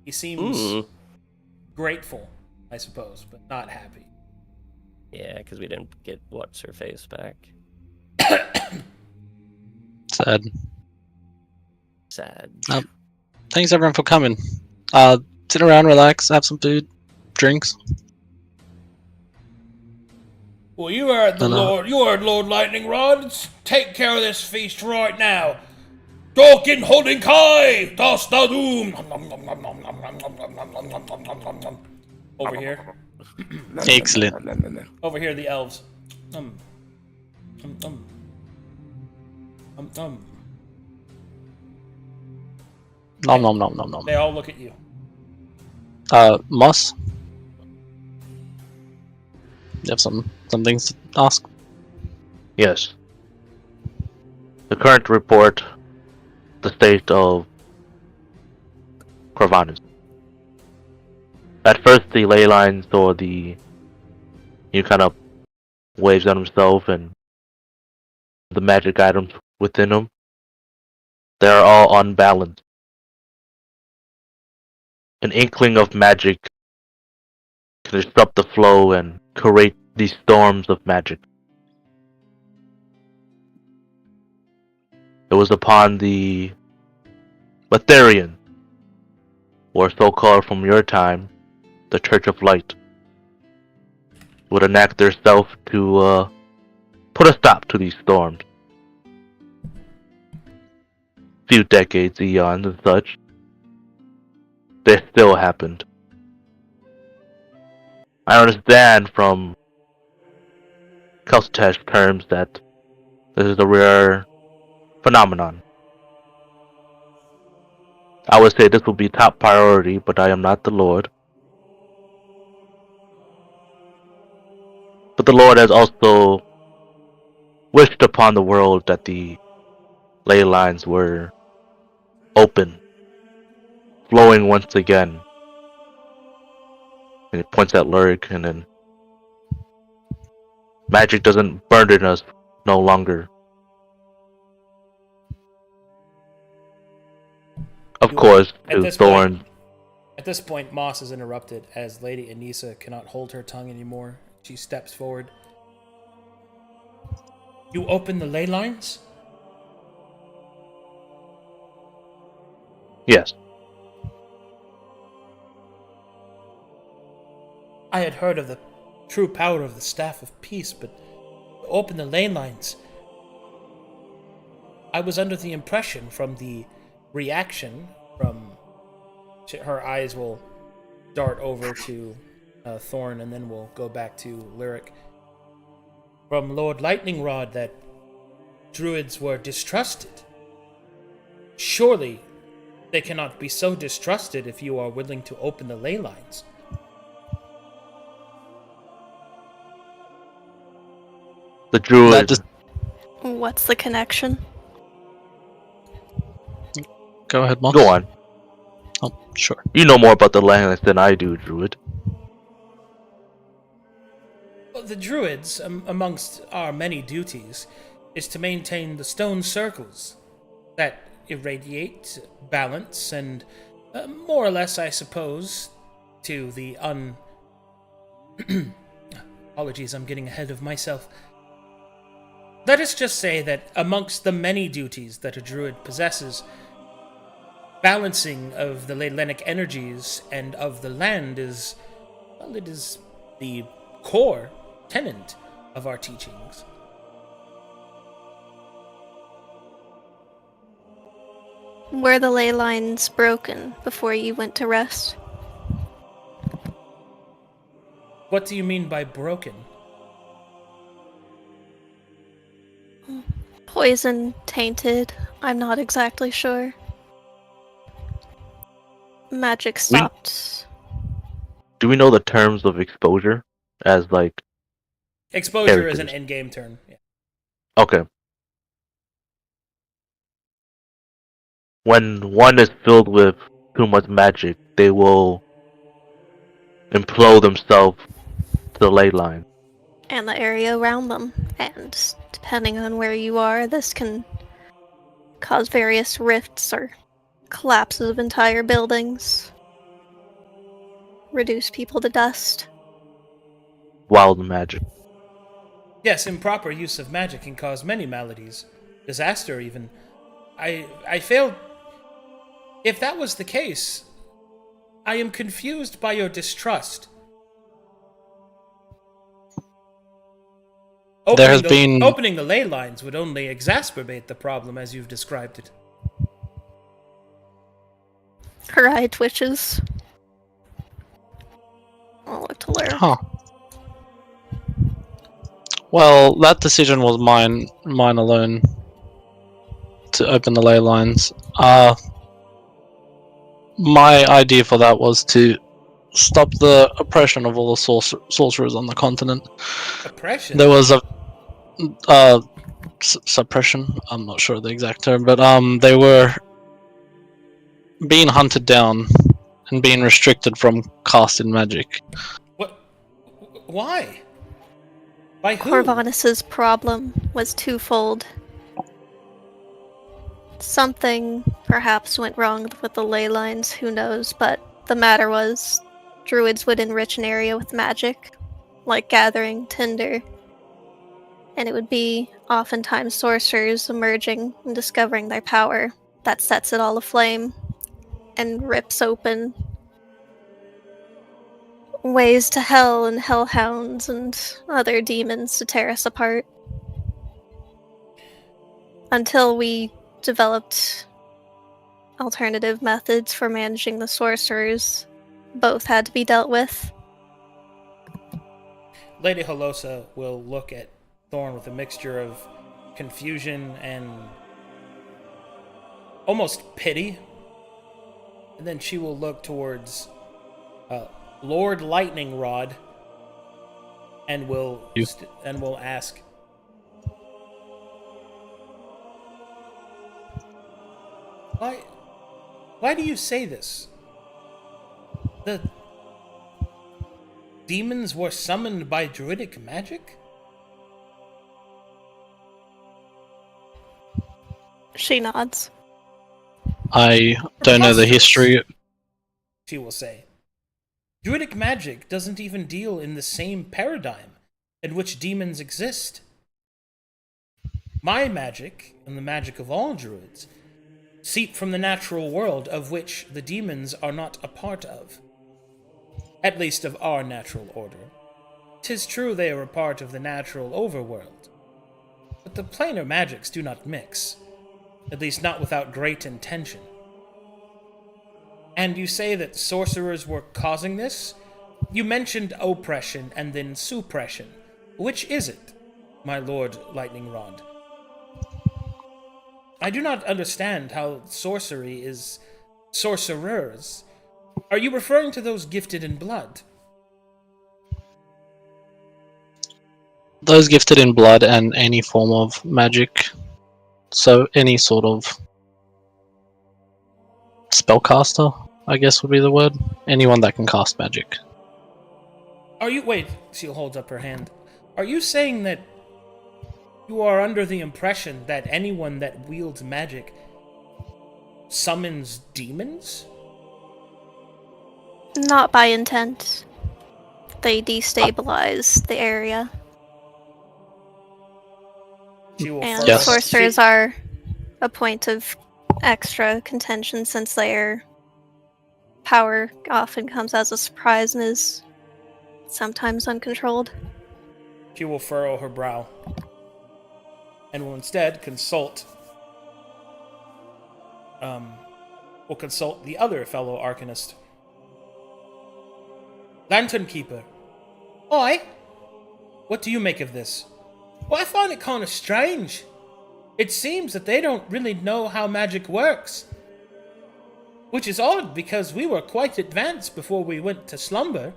He seems grateful, I suppose, but not happy. Yeah, because we didn't get what's her face back. Sad. Sad. Thanks everyone for coming. Sit around, relax, have some food, drinks. Well, you heard the Hello. Lord. You heard Lord Lightning Rod. Take care of this feast right now. Dorkin holding kai, das da doom. Over here, Excellent. over here, the elves. Nom nom nom nom nom. They all look at you. Moss? You have some things to ask? Yes. The current report, the state of Corvinus. At first, the ley lines or the kind of waves on himself and the magic items within him, they are all unbalanced. An inkling of magic can disrupt the flow and create these storms of magic. It was upon the Letharian, or so-called from your time, the Church of Light, would enact theirself to put a stop to these storms. Few decades, eons, and such, they still happened. I understand from Kelstesh terms that this is a rare phenomenon. I would say this will be top priority, but I am not the Lord. But the Lord has also wished upon the world that the ley lines were open, flowing once again. And he points at Lurk, and then magic doesn't burden us no longer. Of course, his thorn. At this point, Moss is interrupted as Lady Anissa cannot hold her tongue anymore. She steps forward. You open the ley lines? Yes. I had heard of the true power of the Staff of Peace, but to open the ley lines, I was under the impression from the reaction from... Her eyes will dart over to Thorn, and then we'll go back to Lyric. From Lord Lightning Rod that druids were distrusted. Surely they cannot be so distrusted if you are willing to open the ley lines. The druid... What's the connection? Go ahead, Moss. Go on. Oh, sure. You know more about the lands than I do, druid. Well, the druids, amongst our many duties, is to maintain the stone circles that irradiate, balance, and more or less, I suppose, to the Apologies, I'm getting ahead of myself. Let us just say that amongst the many duties that a druid possesses, balancing of the Leylenic energies and of the land is, well, it is the core tenet of our teachings. Were the ley lines broken before you went to rest? What do you mean by broken? Poison, tainted, I'm not exactly sure. Magic stopped. Do we know the terms of exposure as, like... Exposure is an endgame term. Yeah. Okay. When one is filled with too much magic, they will implode themselves to the ley line. And the area around them. And depending on where you are, this can cause various rifts or collapses of entire buildings. Reduce people to dust. Wild magic. Yes, improper use of magic can cause many maladies. Disaster, even. I failed... If that was the case, I am confused by your distrust. Opening the ley lines would only exacerbate the problem as you've described it. Her eye twitches. I'll look to Lyric. Huh. Well, that decision was mine alone. To open the ley lines. My idea for that was to stop the oppression of all the sorcerers on the continent. Oppression? There was a suppression. I'm not sure the exact term, but they were being hunted down and being restricted from casting magic. What? Why? By who? Corvanus's problem was twofold. Something perhaps went wrong with the ley lines, who knows, but the matter was, druids would enrich an area with magic, like gathering tinder, and it would be oftentimes sorcerers emerging and discovering their power that sets it all aflame and rips open ways to hell and hellhounds and other demons to tear us apart. Until we developed alternative methods for managing the sorcerers, both had to be dealt with. Lady Holosa will look at Thorn with a mixture of confusion and almost pity. And then she will look towards Lord Lightning Rod and will ask, Why do you say this? The demons were summoned by druidic magic? She nods. I don't know the history. She will say. Druidic magic doesn't even deal in the same paradigm in which demons exist. My magic, and the magic of all druids, seep from the natural world of which the demons are not a part of. At least of our natural order. 'Tis true they are a part of the natural overworld, but the planar magics do not mix, at least not without great intention. And you say that sorcerers were causing this? You mentioned oppression and then suppression. Which is it, my Lord Lightning Rod? I do not understand how sorcery is sorcerers. Are you referring to those gifted in blood? Those gifted in blood and any form of magic. So any sort of spellcaster, I guess would be the word. Anyone that can cast magic. Wait, she holds up her hand. Are you saying that you are under the impression that anyone that wields magic summons demons? Not by intent. They destabilize the area. And Yes. sorcerers are a point of extra contention since their power often comes as a surprise and is sometimes uncontrolled. She will furrow her brow and will instead consult the other fellow Arcanist. Lantern Keeper. Oi! What do you make of this? Well, I find it kind of strange. It seems that they don't really know how magic works. Which is odd, because we were quite advanced before we went to slumber.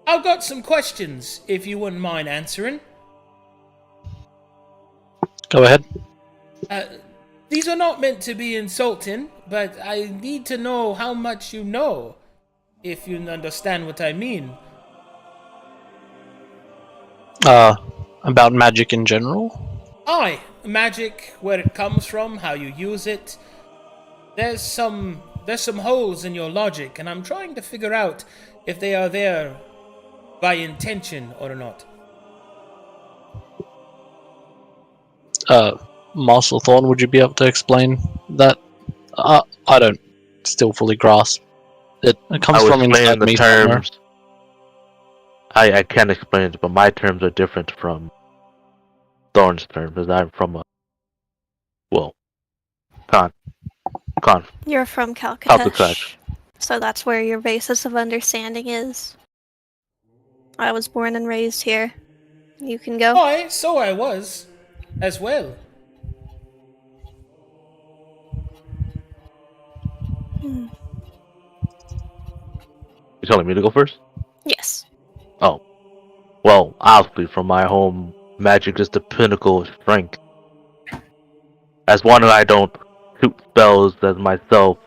I've got some questions, if you wouldn't mind answering. Go ahead. These are not meant to be insulting, but I need to know how much you know, if you understand what I mean. About magic in general? Aye, magic, where it comes from, how you use it. There's some holes in your logic, and I'm trying to figure out if they are there by intention or not. Marshal Thorn, would you be able to explain that? I don't still fully grasp it. It comes from inside the me somewhere. terms. I can't explain it, but my terms are different from Thorn's terms, because I'm from Con. You're from Calcatesh, Calcatesh. so that's where your basis of understanding is. I was born and raised here. You can go. Aye, so I was, as well. You telling me to go first? Yes. Oh. Well, obviously from my home, magic is the pinnacle of strength. As one, I don't suit spells as myself.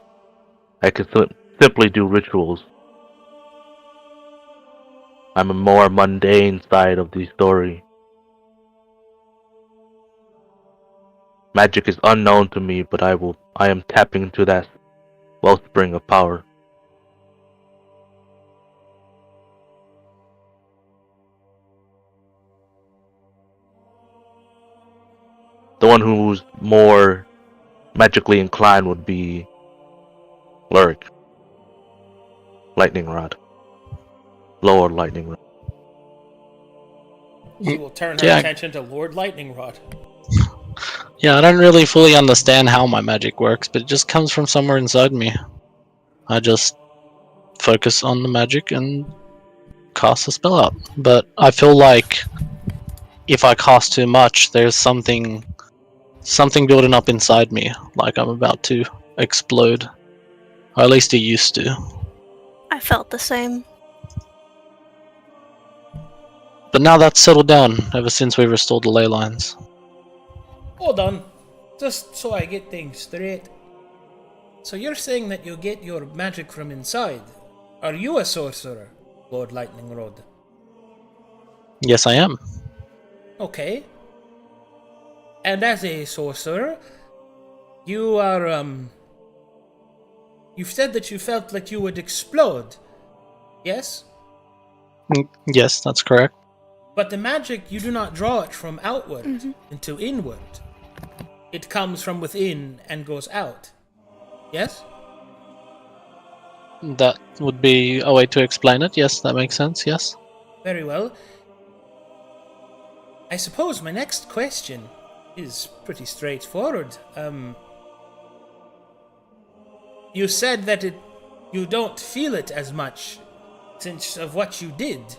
I can simply do rituals. I'm a more mundane side of the story. Magic is unknown to me, but I am tapping into that wellspring of power. The one who's more magically inclined would be Lurk. Lightning Rod. Lord Lightning Rod. We will turn our Yeah. attention to Lord Lightning Rod. Yeah, I don't really fully understand how my magic works, but it just comes from somewhere inside me. I just focus on the magic and cast a spell out. But I feel like if I cast too much, there's something building up inside me, like I'm about to explode. Or at least it used to. I felt the same. But now that's settled down ever since we restored the ley lines. Hold on. Just so I get things straight. So you're saying that you get your magic from inside. Are you a sorcerer, Lord Lightning Rod? Yes, I am. Okay. And as a sorcerer, you are, you've said that you felt like you would explode. Yes? Yes, that's correct. But the magic, you do not draw it from outward into inward. It comes from within and goes out. Yes? That would be a way to explain it. Yes, that makes sense. Yes. Very well. I suppose my next question is pretty straightforward. You said that you don't feel it as much since of what you did.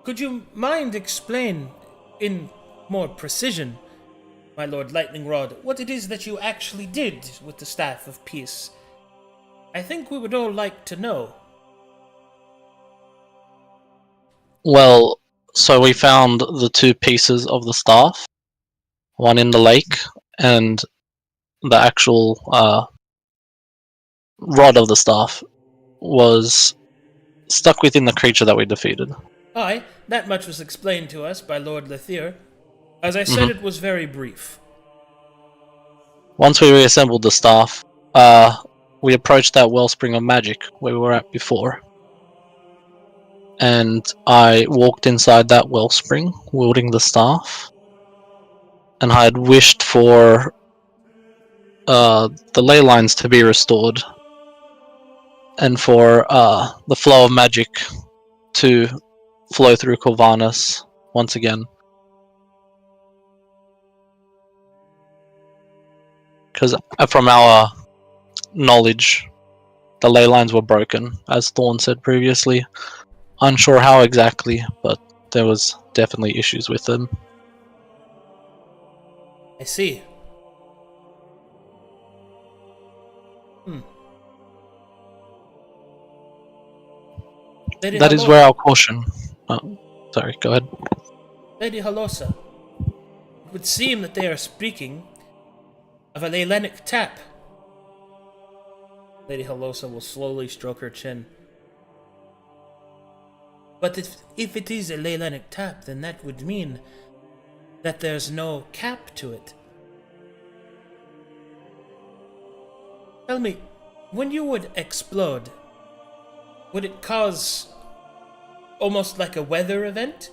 Could you mind explain in more precision, my Lord Lightning Rod, what it is that you actually did with the Staff of Peace? I think we would all like to know. Well, so we found the two pieces of the staff, one in the lake, and the actual rod of the staff was stuck within the creature that we defeated. Aye, that much was explained to us by Lord Lethier. As I said, it was very brief. Once we reassembled the staff, we approached that wellspring of magic where we were at before. And I walked inside that wellspring, wielding the staff. And I had wished for the ley lines to be restored. And for the flow of magic to flow through Corvanus once again. Because from our knowledge, the ley lines were broken, as Thorn said previously. Unsure how exactly, but there was definitely issues with them. I see. Lady That is Halo- where our caution. Oh, sorry, go ahead. Lady Halosa, it would seem that they are speaking of a Leylenic tap. Lady Halosa will slowly stroke her chin. But if it is a Leylenic tap, then that would mean that there's no cap to it. Tell me, when you would explode, would it cause almost like a weather event?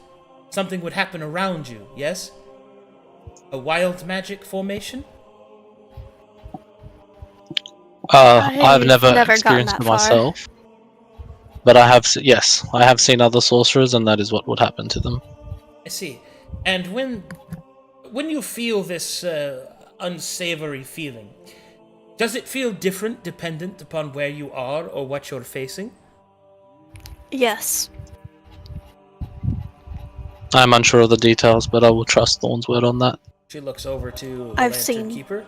Something would happen around you, yes? A wild magic formation? I've never gotten experienced that it far. myself. But I have seen other sorcerers, and that is what would happen to them. I see. And when you feel this unsavory feeling, does it feel different dependent upon where you are or what you're facing? Yes. I'm unsure of the details, but I will trust Thorn's word on that. She looks over to the I've Lantern seen- Keeper.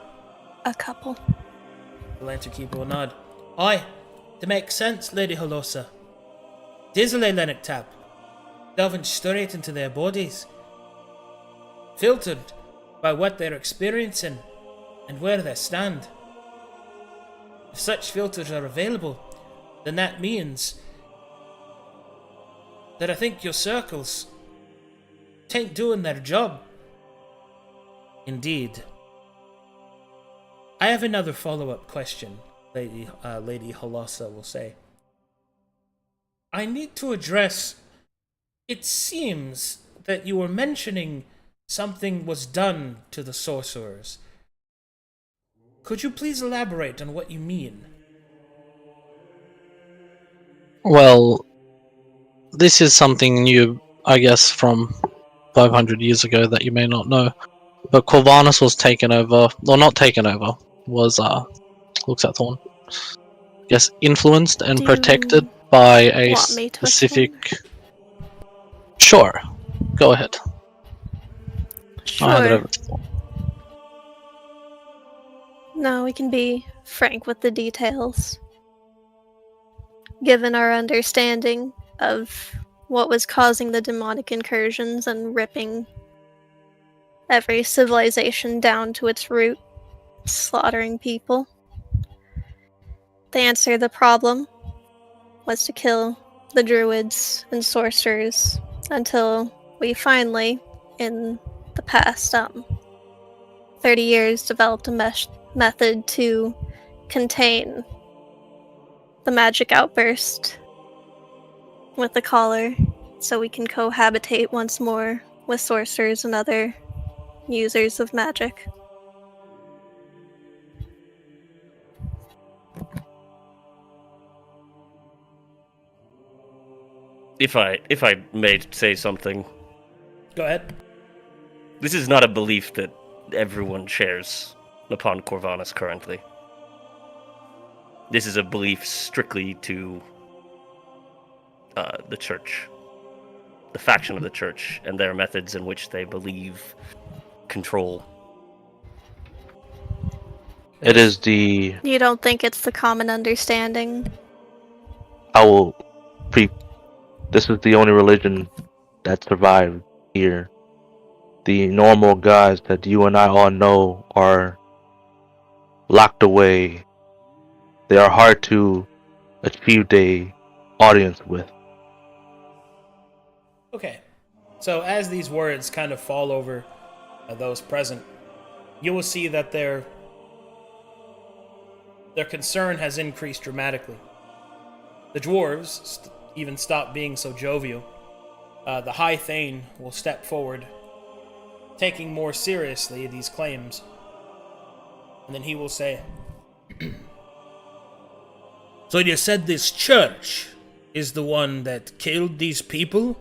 A couple. The Lantern Keeper will nod. Aye, to make sense, Lady Holosa. It is a Leylenic tap, delving straight into their bodies, filtered by what they're experiencing and where they stand. If such filters are available, then that means that I think your circles ain't doing their job. Indeed. I have another follow-up question, Lady Holosa will say. I need to address... It seems that you were mentioning something was done to the sorcerers. Could you please elaborate on what you mean? Well, this is something new, I guess, from 500 years ago that you may not know. But Corvanus was taken over, or not taken over, was, looks at Thorn. Yes, influenced and Do protected you by a want me to specific... explain? Sure, go ahead. I'll hand it Sure. over to Thorn. No, we can be frank with the details. Given our understanding of what was causing the demonic incursions and ripping every civilization down to its root, slaughtering people, the answer to the problem was to kill the druids and sorcerers until we finally, in the past 30 years, developed a method to contain the magic outburst with the collar, so we can cohabitate once more with sorcerers and other users of magic. If I may say something, Go ahead. this is not a belief that everyone shares upon Corvanus currently. This is a belief strictly to the church, the faction of the church, and their methods in which they believe control. It is the... You don't think it's the common understanding? I will This is the only religion that survived here. The normal gods that you and I all know are locked away. They are hard to achieve a audience with. Okay. So as these words kind of fall over those present, you will see that their concern has increased dramatically. The dwarves even stop being so jovial. The High Thane will step forward, taking more seriously these claims. And then he will say, So you said this church is the one that killed these people?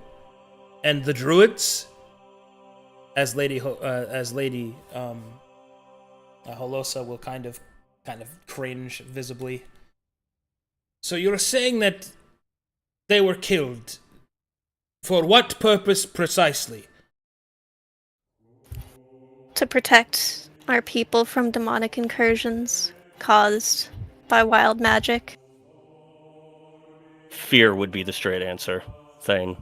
And the druids? As Lady Holosa will kind of cringe visibly. So you're saying that they were killed. For what purpose precisely? To protect our people from demonic incursions caused by wild magic. Fear would be the straight answer, Thane.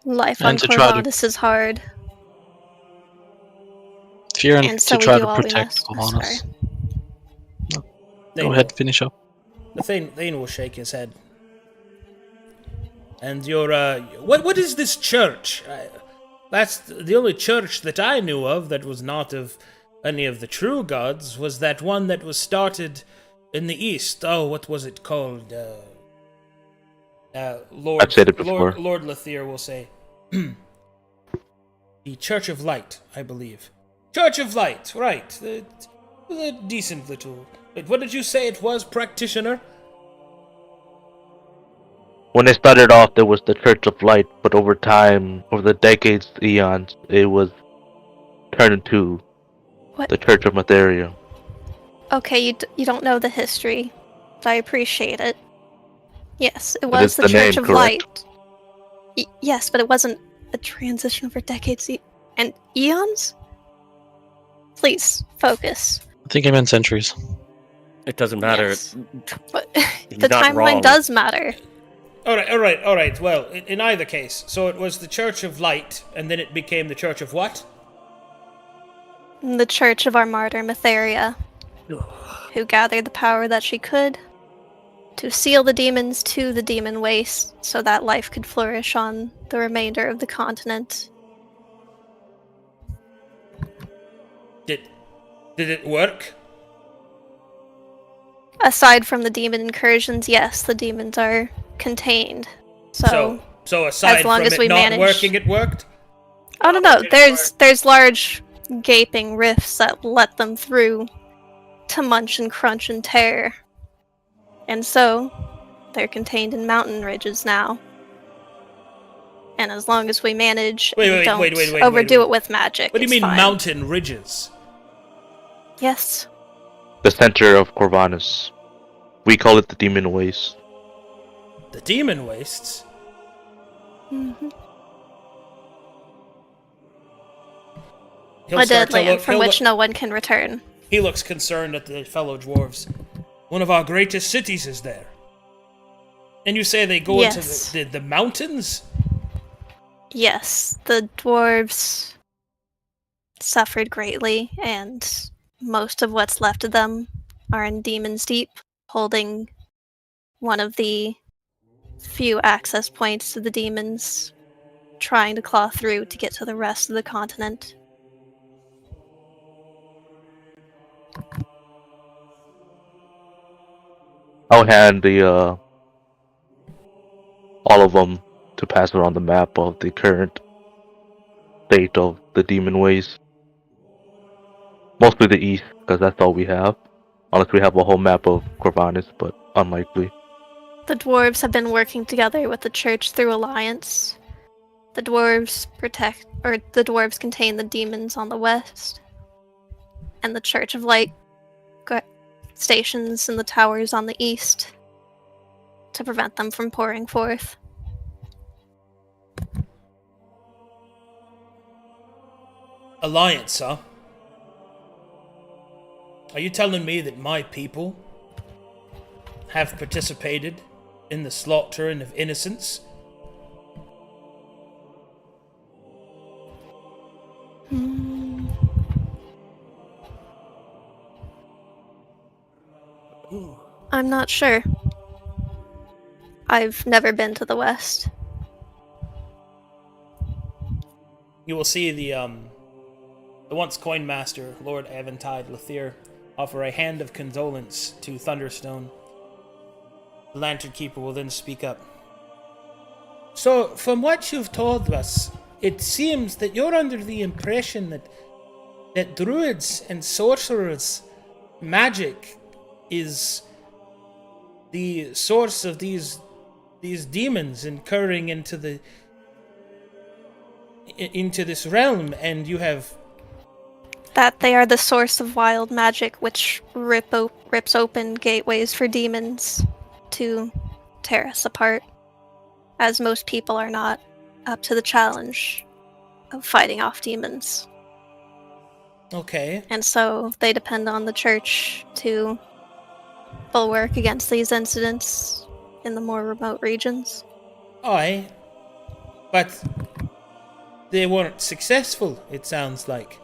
Life And on to try to- Corvanus is hard. Fear and And so to we try do to all we protect must. I'm Corvanus. sorry. Go ahead, finish up. The Thane will shake his head. And your, what is this church? That's the only church that I knew of that was not of any of the true gods, was that one that was started in the east. Oh, what was it called? Lord, I've said it before. Lord Lathier will say. The Church of Light, I believe. Church of Light, right. The decent little... Wait, what did you say it was, practitioner? When they started off, there was the Church of Light, but over time, over the decades, eons, it was turned into What? the Church of Materia. Okay, you don't know the history, but I appreciate it. Yes, it But was it's the the Church name, of correct? Light. Yes, but it wasn't a transition over decades and eons? Please, focus. I think he meant centuries. It doesn't matter. Yes. But He's the not timeline wrong. does matter. All right. Well, in either case, so it was the Church of Light, and then it became the Church of what? The Church of our martyr, Matheria. who gathered the power that she could to seal the demons to the demon waste so that life could flourish on the remainder of the continent. Did it work? Aside from the demon incursions, yes, the demons are contained. So aside as long from as it we not manage... working, it worked? Oh no, there's large gaping rifts that let them through to munch and crunch and tear. And so, they're contained in mountain ridges now. And as long as we manage and don't overdo it with magic, What do you mean fine. mountain ridges? Yes. The center of Corvinus. We call it the Demon Waste. The demon wastes? Mm-hmm. He'll A start dead to land look- from he'll which look- no one can return. He looks concerned at the fellow dwarves. One of our greatest cities is there. And you say they go into the mountains? Yes, the dwarves suffered greatly, and most of what's left of them are in Demon's Deep, holding one of the few access points to the demons, trying to claw through to get to the rest of the continent. I'll hand the all of them to pass around the map of the current state of the Demon Waste. Mostly the east, because that's all we have. Unless we have a whole map of Corvinus, but unlikely. The dwarves have been working together with the church through alliance. The dwarves contain the demons on the west, and the Church of Light stations in the towers on the east to prevent them from pouring forth. Alliance, huh? Are you telling me that my people have participated in the slaughtering of innocents? I'm not sure. I've never been to the west. You will see the once coin master, Lord Aventide Lathier, offer a hand of condolence to Thunderstone. The Lantern Keeper will then speak up. So, from what you've told us, it seems that you're under the impression that druids and sorcerers' magic is the source of these demons incurring into this realm, and you have... That they are the source of wild magic which rips open gateways for demons to tear us apart, as most people are not up to the challenge of fighting off demons. Okay. And so they depend on the church to bulwark against these incidents in the more remote regions. Aye. But they weren't successful, it sounds like.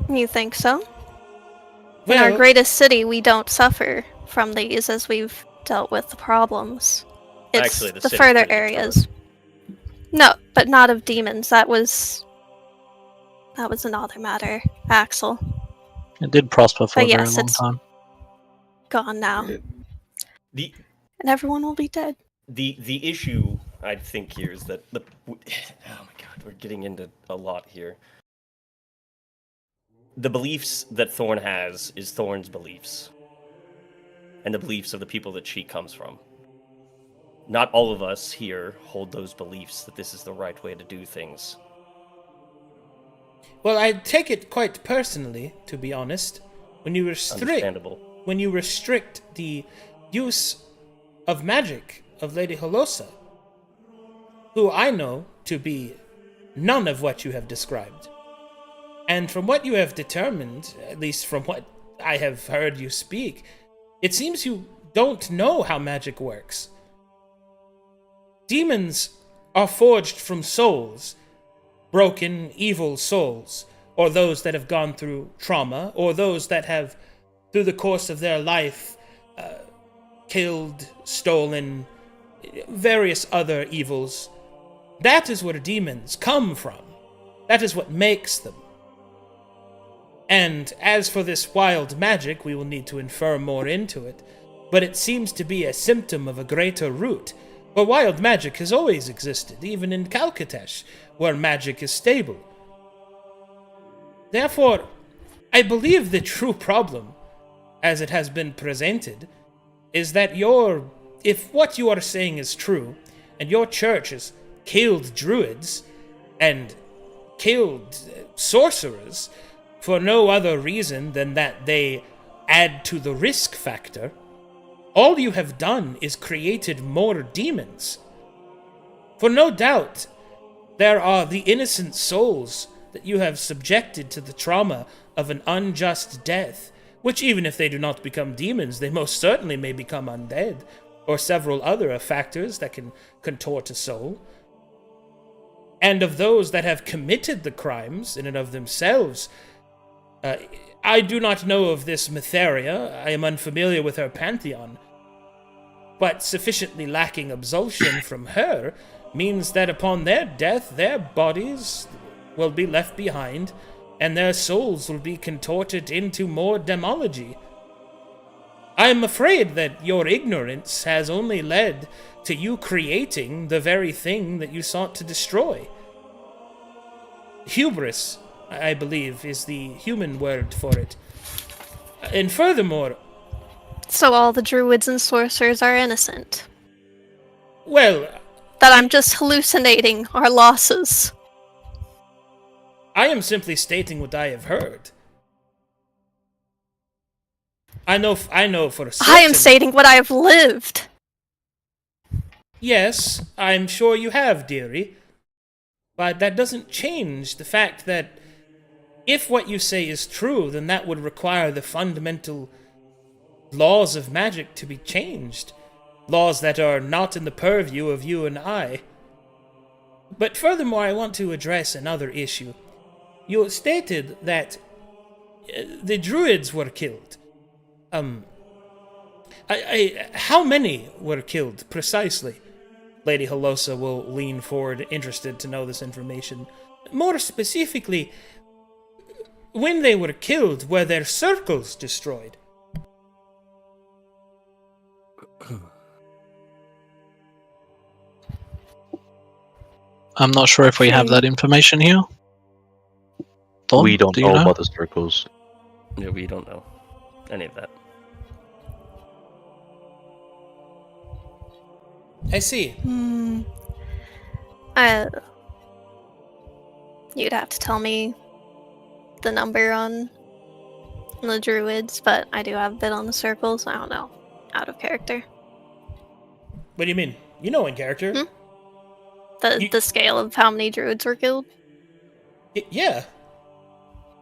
You think so? In Well, our greatest city, we don't suffer from these as we've dealt with the problems. It's Actually, the the city's further pretty areas. No, but not of demons. That was another matter, Axel. It did prosper for But a very yes, long it's time. gone now. The And everyone will be dead. the issue I think here is that oh my god, we're getting into a lot here. The beliefs that Thorn has is Thorn's beliefs, and the beliefs of the people that she comes from. Not all of us here hold those beliefs that this is the right way to do things. well, I take it quite personally, to be honest, when you Understandable. restrict the use of magic of Lady Holosa, who I know to be none of what you have described. And from what you have determined, at least from what I have heard you speak, it seems you don't know how magic works. Demons are forged from souls, broken, evil souls, or those that have gone through trauma, or those that have, through the course of their life, killed, stolen, various other evils. That is where demons come from. That is what makes them. And as for this wild magic, we will need to infer more into it, but it seems to be a symptom of a greater root. For wild magic has always existed, even in Calcatesh, where magic is stable. Therefore, I believe the true problem, as it has been presented, is that if what you are saying is true, and your church has killed druids and killed sorcerers for no other reason than that they add to the risk factor, all you have done is created more demons. For no doubt, there are the innocent souls that you have subjected to the trauma of an unjust death, which even if they do not become demons, they most certainly may become undead, or several other factors that can contort a soul. And of those that have committed the crimes in and of themselves, I do not know of this Mytheria. I am unfamiliar with her pantheon, but sufficiently lacking absolution from her means that upon their death, their bodies will be left behind, and their souls will be contorted into more demology. I am afraid that your ignorance has only led to you creating the very thing that you sought to destroy. Hubris, I believe, is the human word for it. And furthermore... So all the druids and sorcerers are innocent? Well... That I'm just hallucinating our losses? I am simply stating what I have heard. I know for certain... I am stating what I have lived! Yes, I'm sure you have, dearie. But that doesn't change the fact that if what you say is true, then that would require the fundamental laws of magic to be changed. Laws that are not in the purview of you and I. But furthermore, I want to address another issue. You stated that the druids were killed. How many were killed, precisely? Lady Holosa will lean forward, interested to know this information. More specifically, when they were killed, were their circles destroyed? I'm not sure if we have that information here. Don, we don't do you know about the circles. Yeah, we don't know any of that. I see. You'd have to tell me the number on the druids, but I do have a bit on the circles. I don't know. Out of character. What do you mean? You know in character. The scale of how many druids were killed? Yeah.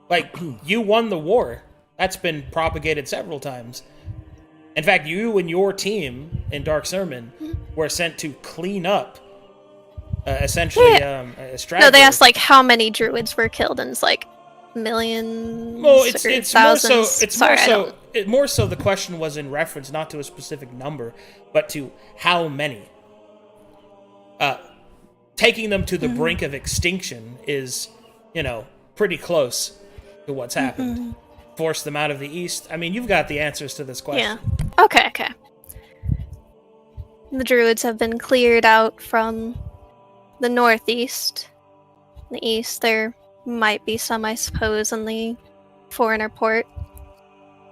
Like, you won the war. That's been propagated several times. In fact, you and your team in Dark Sermon were sent to clean up, essentially, a strategy. No, they asked, like, how many druids were killed, and it's like, millions well, it's thousands. More so the question was in reference not to a specific number, but to how many. Taking them to the brink of extinction is, pretty close to what's happened. Force them out of the east. I mean, you've got the answers to this question. Yeah. Okay. The druids have been cleared out from the northeast. In the east, there might be some, I suppose, in the foreigner port.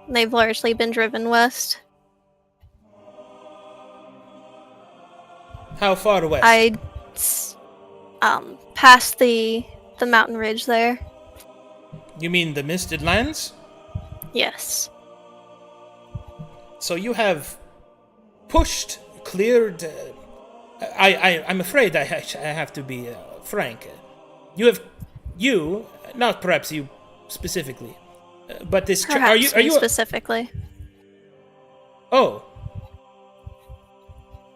They've largely been driven west. How far west? Past the mountain ridge there. You mean the Misted Lands? Yes. So you have cleared... I'm afraid I have to be frank. Not perhaps you specifically, but this... Perhaps are you specifically? Oh.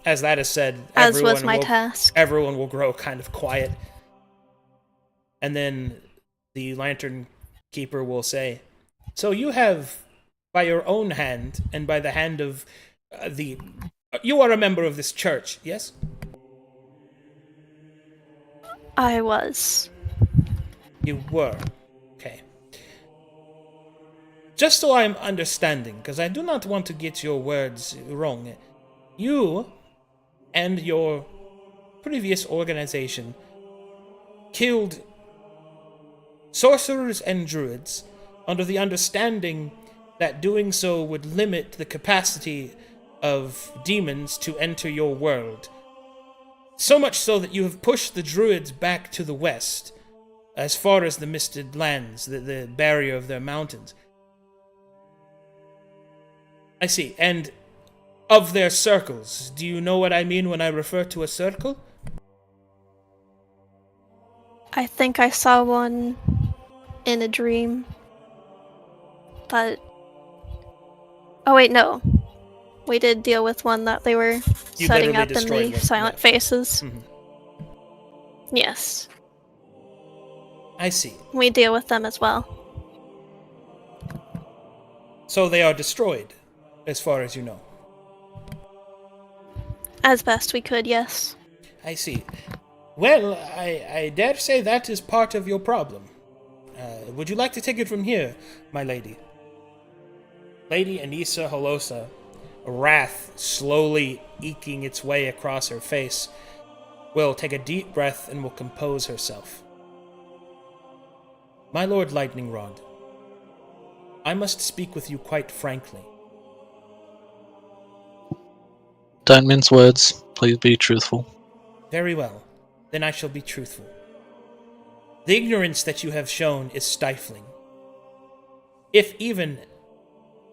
As that is said, as was my task. Everyone will grow kind of quiet. And then the lantern keeper will say, "So you have, by your own hand and by the hand of you are a member of this church, yes?" I was. You were. Okay. Just so I'm understanding, because I do not want to get your words wrong. You and your previous organization killed sorcerers and druids under the understanding that doing so would limit the capacity of demons to enter your world. So much so that you have pushed the druids back to the west, as far as the misted lands, the barrier of their mountains. I see. And of their circles, do you know what I mean when I refer to a circle? I think I saw one in a dream. But... Oh wait, no. We did deal with one that they were You setting literally up in destroyed the one, Silent yeah. Faces. Mhm. Yes. I see. We deal with them as well. So they are destroyed, as far as you know. As best we could, yes. I see. Well, I dare say that is part of your problem. Would you like to take it from here, my lady? Lady Anissa Holosa, wrath slowly eking its way across her face, will take a deep breath and will compose herself. My Lord Lightning Rod, I must speak with you quite frankly. Don't mince words. Please be truthful. Very well. Then I shall be truthful. The ignorance that you have shown is stifling. If even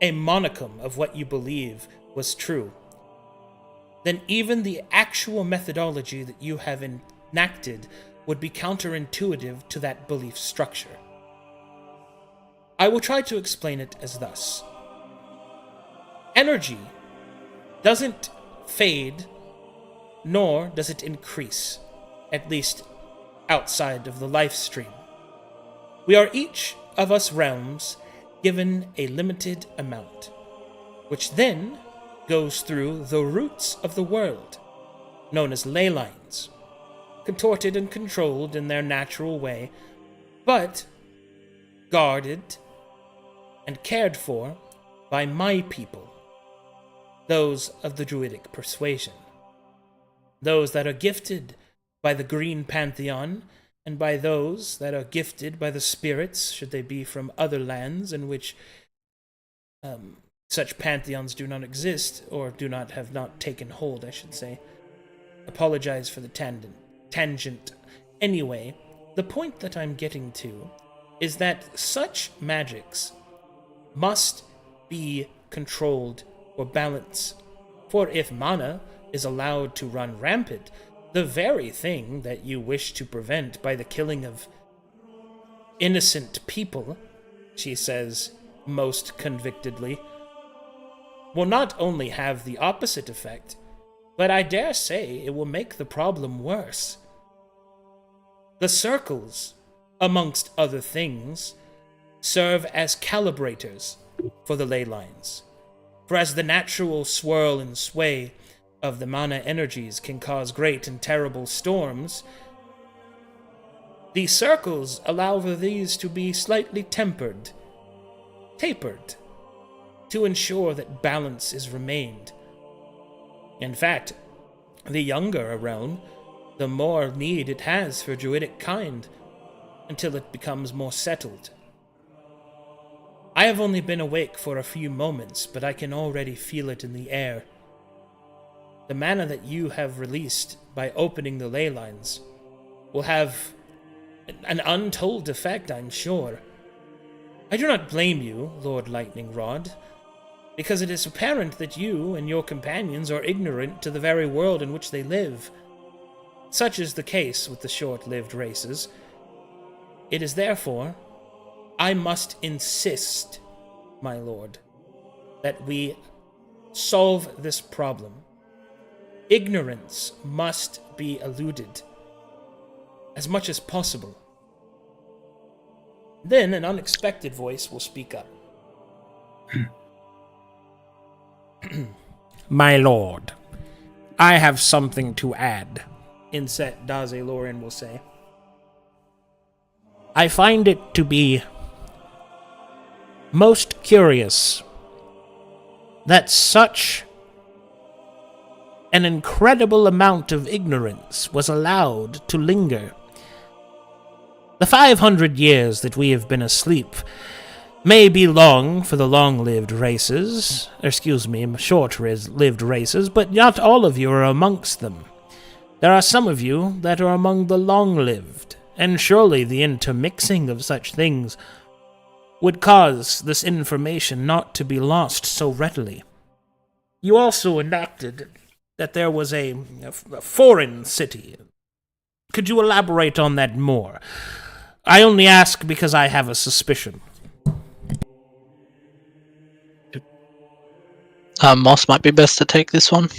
a monicum of what you believe was true, then even the actual methodology that you have enacted would be counterintuitive to that belief structure. I will try to explain it as thus. Energy doesn't fade, nor does it increase, at least outside of the life stream. We are each of us realms given a limited amount, which then goes through the roots of the world, known as ley lines, contorted and controlled in their natural way, but guarded and cared for by my people, those of the Druidic persuasion, those that are gifted by the Green Pantheon, and by those that are gifted by the spirits, should they be from other lands in which such pantheons do not exist, or have not taken hold, I should say. Apologize for the tangent. Anyway, the point that I'm getting to is that such magics must be controlled or balanced, for if mana is allowed to run rampant, the very thing that you wish to prevent by the killing of innocent people, she says most convictedly, will not only have the opposite effect, but I dare say it will make the problem worse. The circles, amongst other things, serve as calibrators for the ley lines. For as the natural swirl and sway of the mana energies can cause great and terrible storms, the circles allow for these to be slightly tapered, to ensure that balance is remained. In fact, the younger a realm, the more need it has for druidic kind, until it becomes more settled. I have only been awake for a few moments, but I can already feel it in the air. The mana that you have released by opening the ley lines will have an untold effect, I'm sure. I do not blame you, Lord Lightning Rod, because it is apparent that you and your companions are ignorant to the very world in which they live. Such is the case with the short-lived races. It is therefore I must insist, my lord, that we solve this problem. Ignorance must be eluded as much as possible. Then an unexpected voice will speak up. My lord, I have something to add, Inset Daze Lorin will say. I find it to be most curious that such an incredible amount of ignorance was allowed to linger. The 500 years that we have been asleep may be long for the long-lived races, short-lived races, but not all of you are amongst them. There are some of you that are among the long-lived, and surely the intermixing of such things would cause this information not to be lost so readily. You also enacted that there was a foreign city. Could you elaborate on that more? I only ask because I have a suspicion. Moss might be best to take this one.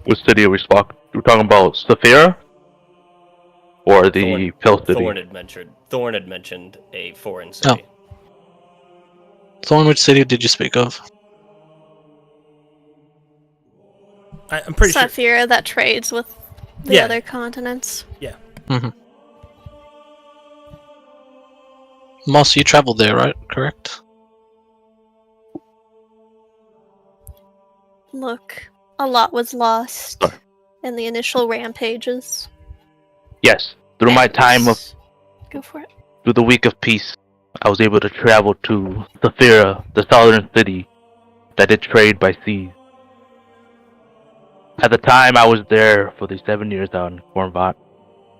Which city are we talking? We're talking about Saphira? Or the Pill City? Thorn had mentioned a foreign city. Thorn, which city did you speak of? I'm pretty sure. Saphira that trades with the other continents. Yeah. Mm-hmm. Moss, you traveled there, right? Correct? Look, a lot was lost in the initial rampages. Yes. Through my time of... Go for it. Through the week of peace, I was able to travel to Saphira, the southern city that did trade by sea. At the time I was there for the 7 years on Kornvat,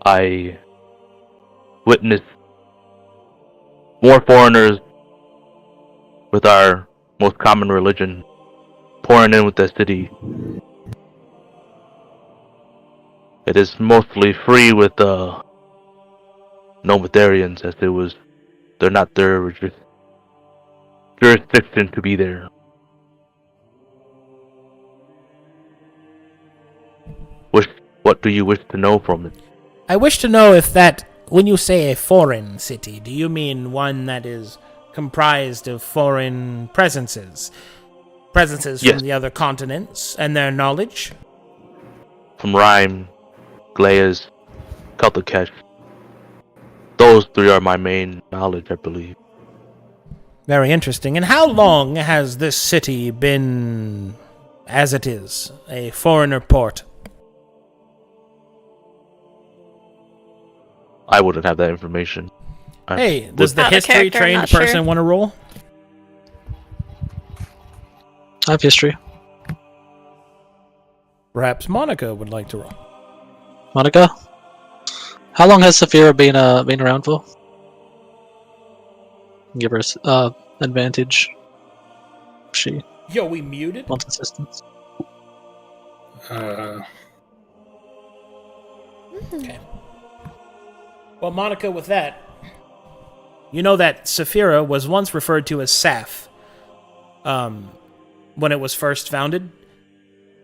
I witnessed more foreigners with our most common religion pouring in with the city. It is mostly free with Nomatherians, as they're not their jurisdiction to be there. What do you wish to know from it? I wish to know if that, when you say a foreign city, do you mean one that is comprised of foreign presences? Presences Yes. from the other continents and their knowledge? From Rhyme, Glaeus, Kultakesh. Those three are my main knowledge, I believe. Very interesting. And how long has this city been as it is, a foreigner port? I wouldn't have that information. Hey, does the Out of character, history-trained not person sure. want to roll? I have history. Perhaps Monica would like to roll. Monica? How long has Saphira been around for? Give her advantage. She Yo, we muted? wants assistance. Okay. Well, Monica, with that, you know that Saphira was once referred to as Saf when it was first founded.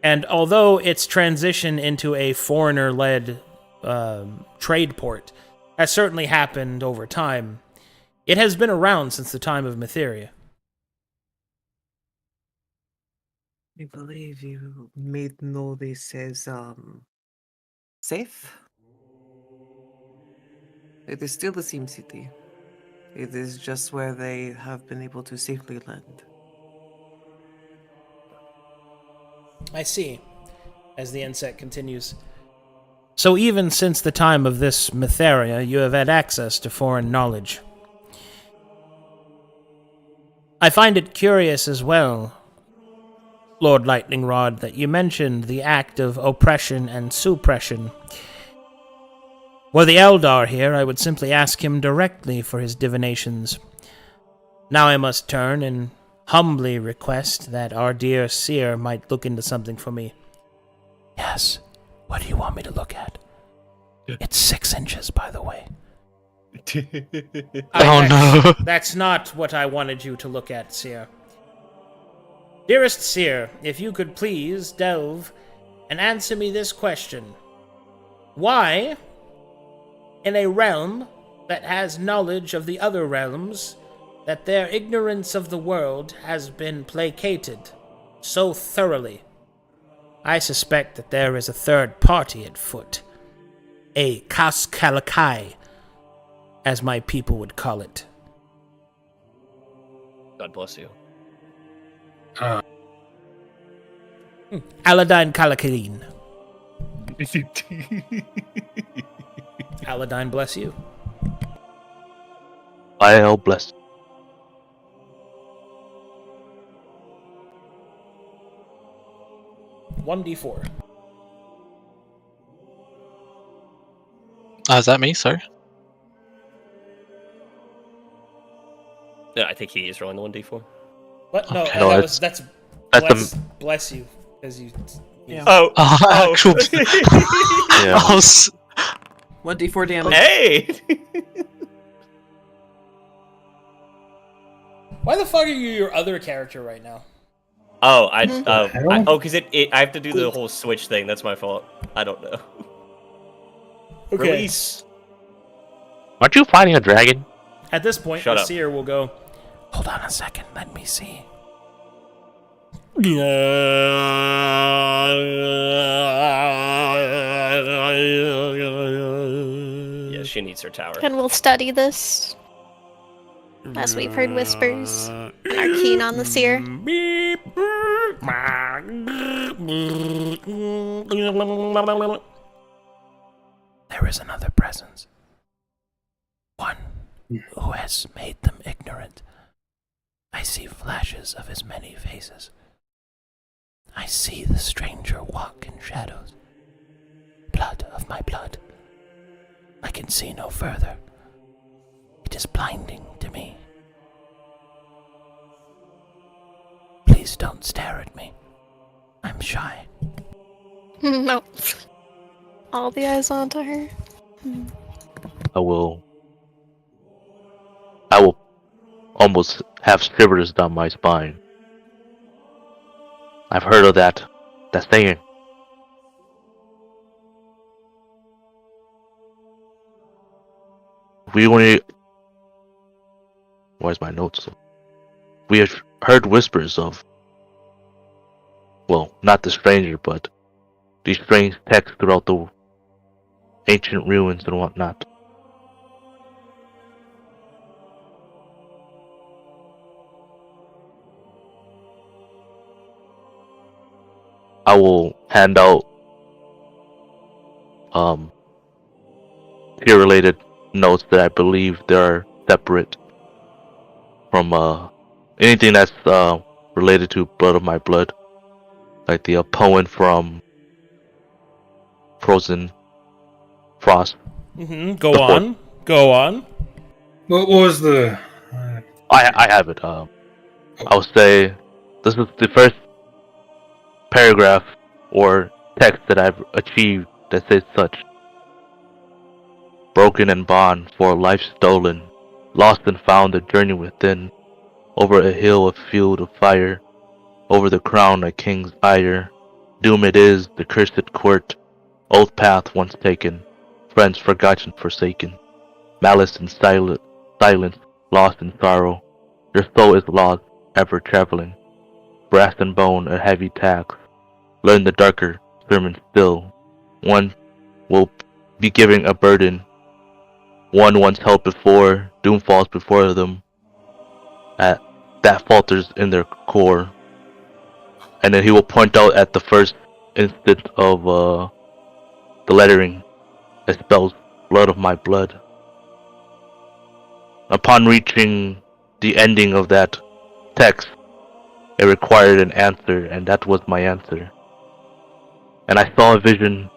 And although its transition into a foreigner-led trade port has certainly happened over time, it has been around since the time of Mytheria. I believe you made know this as safe. It is still the same city. It is just where they have been able to safely land. I see, as the insect continues. So even since the time of this Mytheria, you have had access to foreign knowledge. I find it curious as well, Lord Lightning Rod, that you mentioned the act of oppression and suppression. Were the Eldar here, I would simply ask him directly for his divinations. Now I must turn and humbly request that our dear seer might look into something for me. Yes, what do you want me to look at? It's 6 inches, by the way. Oh no. That's not what I wanted you to look at, seer. Dearest seer, if you could please delve and answer me this question. Why, in a realm that has knowledge of the other realms, that their ignorance of the world has been placated so thoroughly. I suspect that there is a third party at foot. A Kaskalakai, as my people would call it. God bless you. Aladine Kalakalin. Aladine bless you. I'll bless. 1d4. Is that me? Sorry. Yeah, I think he is rolling the 1d4. What? No, Okay. No, that's that's bless you, because you. Yeah. Oh, Actual. Yeah. I was- 1d4 damage. Hey! Why the fuck are you your other character right now? Oh, hell? because I have to do the whole switch thing. That's my fault. I don't know. Okay. Release. Aren't you fighting a dragon? At this point, Shut the up. seer will go. Hold on a second, let me see. Yeah, she needs her tower. And we'll study this. As we've heard whispers. And are keen on the seer. There is another presence. One who has made them ignorant. I see flashes of his many faces. I see the stranger walk in shadows. Blood of my blood. I can see no further. It is blinding to me. Please don't stare at me. I'm shy. No. All the eyes onto her. I will almost have shivers down my spine. I've heard of that saying. Where's my notes? We have heard whispers of, well, not the stranger, but these strange texts throughout the ancient ruins and whatnot. I will hand out peer-related notes that I believe they are separate from anything that's related to Blood of My Blood, like the poem from Frozen Frost. Go The on. Go on. What was the? I have it. I'll say this is the first paragraph or text that I've achieved that says such. Broken and bond for a life stolen, lost and found a journey within, over a hill a field of fire, over the crown a king's ire. Doom it is, the cursed court, old path once taken, friends forgotten forsaken, malice and silence, lost in sorrow, your soul is lost, ever traveling, brass and bone a heavy tax, learn the darker sermon still, one will be giving a burden, one once held before, doom falls before them, that falters in their core, and then he will point out at the first instance of the lettering that spells blood of my blood. Upon reaching the ending of that text, it required an answer, and that was my answer. And I saw a vision.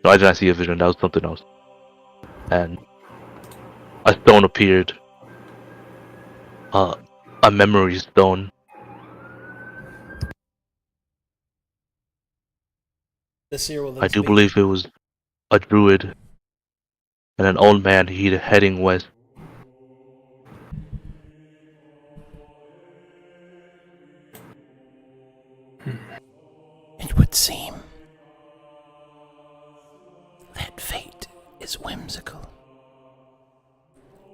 No, I did not see a vision, that was something else. And a stone appeared. A memory stone. The seer will then I do speak. believe it was a druid and an old man heading west. It would seem is whimsical.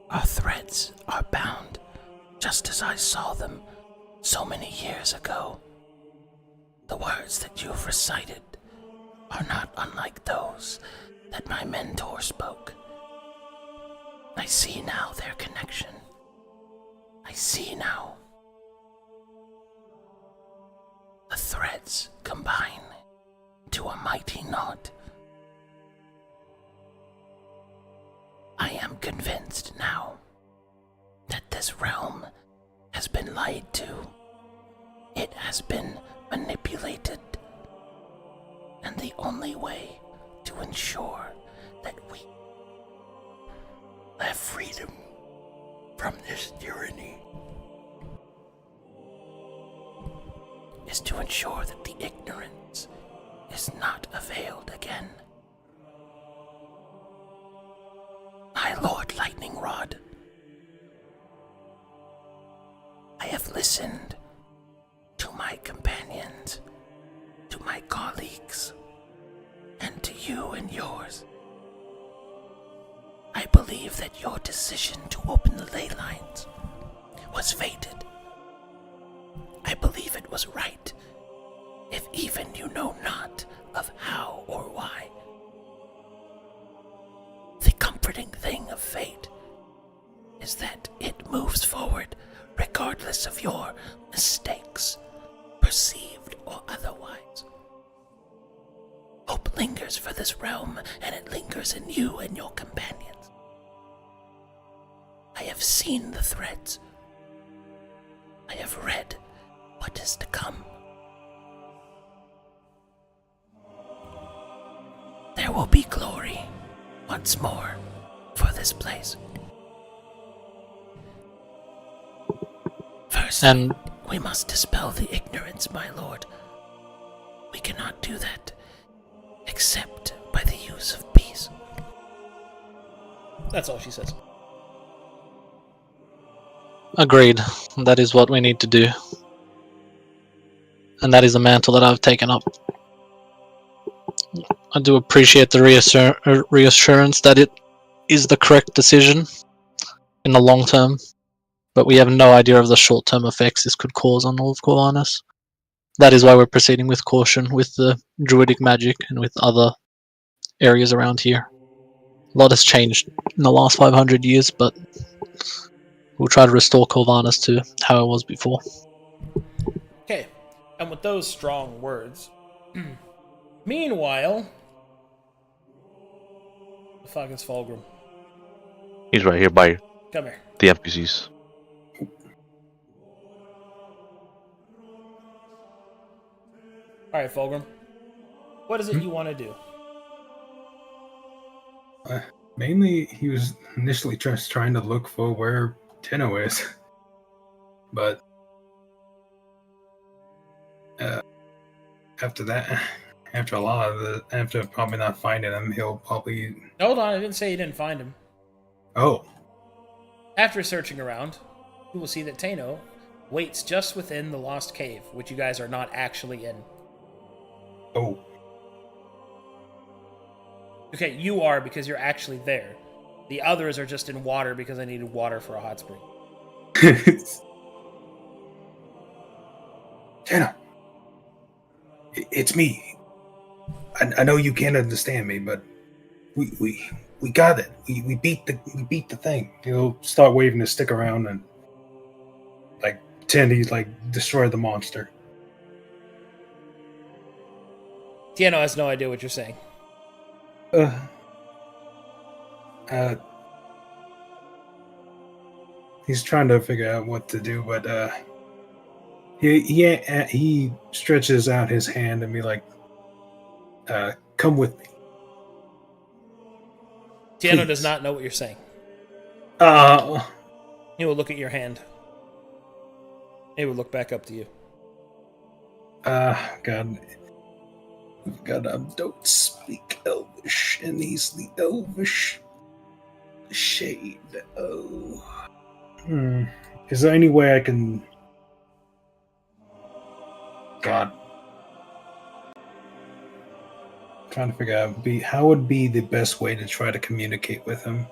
Our threads are bound, just as I saw them so many years ago. The words that you've recited are not unlike those that my mentor spoke. I see now their connection. I see now. The threads combine to a mighty knot. I am convinced now that this realm has been lied to. It has been manipulated. And the only way to ensure that we have freedom from this tyranny is to ensure that the ignorance is not availed again. My Lord Lightning Rod, I have listened to my companions, to my colleagues, and to you and yours. I believe that your decision to open the ley lines was fated. I believe it was right, if even you know not of how or why. The comforting thing of fate is that it moves forward regardless of your mistakes, perceived or otherwise. Hope lingers for this realm, and it lingers in you and your companions. I have seen the threads. I have read what is to come. There will be glory once more for this place. First, And we must dispel the ignorance, my lord. We cannot do that except by the use of peace. That's all she says. agreed. That is what we need to do. And that is the mantle that I've taken up. I do appreciate the reassurance that it is the correct decision in the long term, but we have no idea of the short-term effects this could cause on all of Corvallis. That is why we're proceeding with caution with the druidic magic and with other areas around here. A lot has changed in the last 500 years, but we'll try to restore Corvallis to how it was before. Okay, and with those strong words, meanwhile, the fuck is Fulgrim? He's right here by Come here. the NPCs. All right, Fulgrim. What is it you want to do? Mainly, he was initially just trying to look for where Tenno is, but after that, after probably not finding him, he'll probably. Hold on, I didn't say you didn't find him. Oh, After searching around, you will see that Tano waits just within the lost cave, which you guys are not actually in. oh, Okay, you are because you're actually there. The others are just in water because I needed water for a hot spring. Tenno, it's me. I know you can't understand me, but we got it. We beat the thing. He'll start waving his stick around and like pretend he's like destroyed the monster. Tiano has no idea what you're saying. He's trying to figure out what to do, but he stretches out his hand and be like, "Come with me." Tiano Please. does not know what you're saying. He will look at your hand. He will look back up to you. God, don't speak Elvish, and he's the Elvish shade. Oh, is there any way I can? God, trying to figure out how would be the best way to try to communicate with him.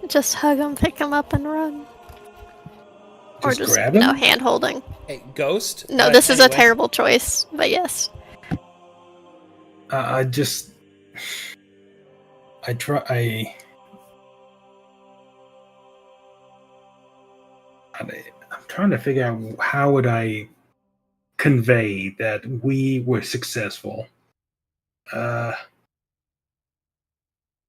Just hug him, pick him up, and run. Or just, grab him? hand holding. Hey, Ghost? No, this is a terrible choice, but yes. I'm trying to figure out how would I convey that we were successful. I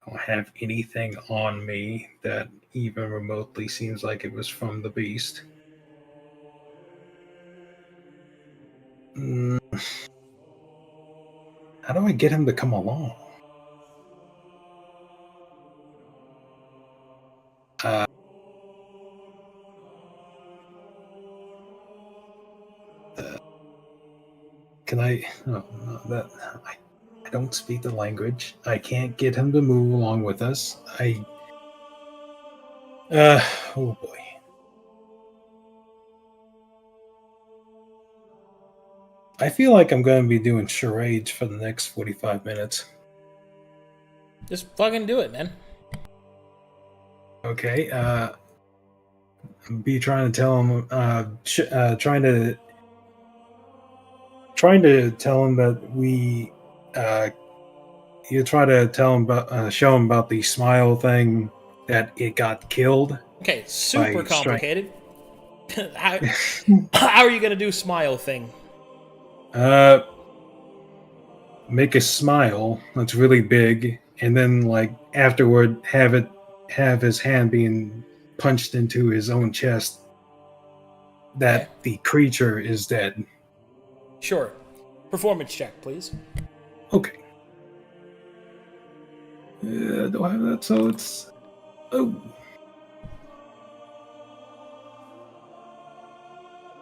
don't have anything on me that even remotely seems like it was from the beast. How do I get him to come along? Can I? No, I don't speak the language. I can't get him to move along with us. Oh boy. I feel like I'm going to be doing charades for the next 45 minutes. Just fucking do it, man. Okay, be trying to tell him, trying to tell him that we, you try to tell him about, show him about the smile thing, that it got killed. Okay, super by complicated. how are you gonna do smile thing? Make a smile that's really big, and then like afterward have his hand being punched into his own chest. That the creature is dead. Sure. Performance check, please. Okay. Do I have that? So it's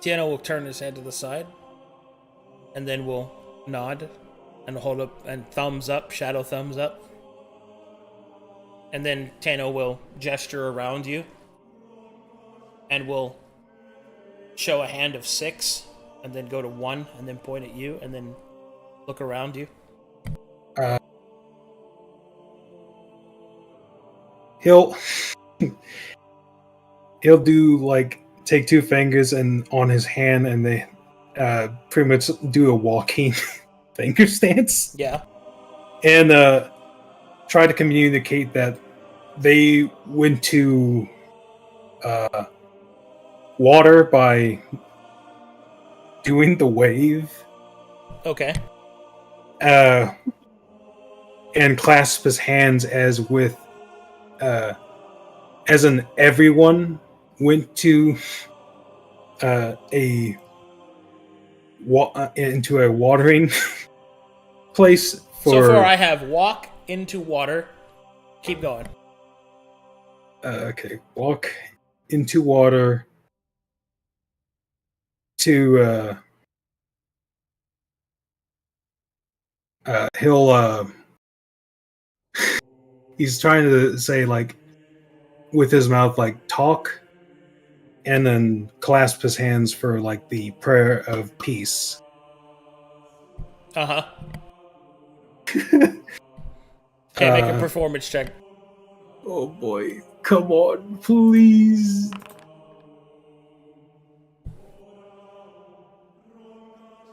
Tiano will turn his head to the side, and then will nod and hold up and thumbs up, shadow thumbs up. And then Tano will gesture around you and will show a hand of 6 and then go to 1 and then point at you and then look around you. He'll do like take 2 fingers and on his hand, and they pretty much do a walking finger stance. Yeah. And try to communicate that they went to water by doing the wave. Okay. And clasp his hands as with as in everyone went to into a watering place for. So far, I have walk into water. Keep going. Okay, walk into water to he'll he's trying to say like with his mouth like talk, and then clasp his hands for like the prayer of peace. Okay, make a performance check. Oh boy, come on, please.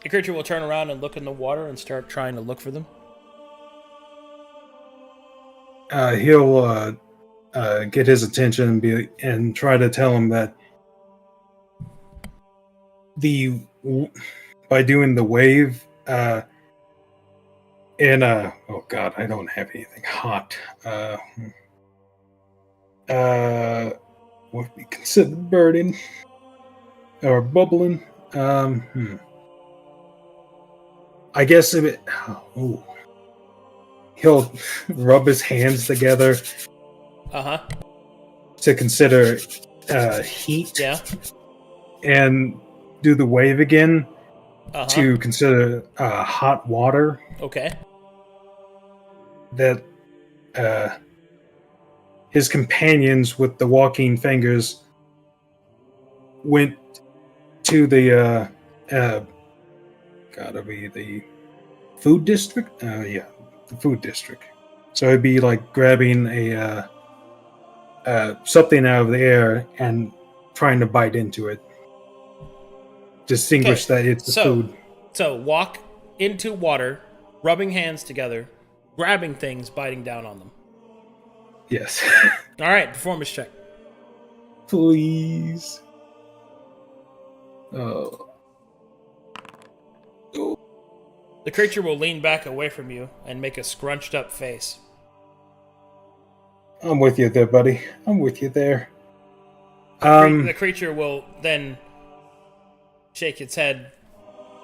The creature will turn around and look in the water and start trying to look for them. He'll get his attention and try to tell him that by doing the wave and oh god, I don't have anything hot. What would be considered burning or bubbling? I guess if it. Oh, he'll rub his hands together. To consider heat. Yeah. And do the wave again. To consider hot water. Okay. That his companions with the walking fingers went to the gotta be the food district. Yeah, the food district. So it'd be like grabbing a something out of the air and trying to bite into it. Distinguish that it's the food. So walk into water, rubbing hands together, grabbing things, biting down on them. Yes. All right, performance check. Please. Oh. The creature will lean back away from you and make a scrunched up face. I'm with you there, buddy. I'm with you there. The creature will then shake its head,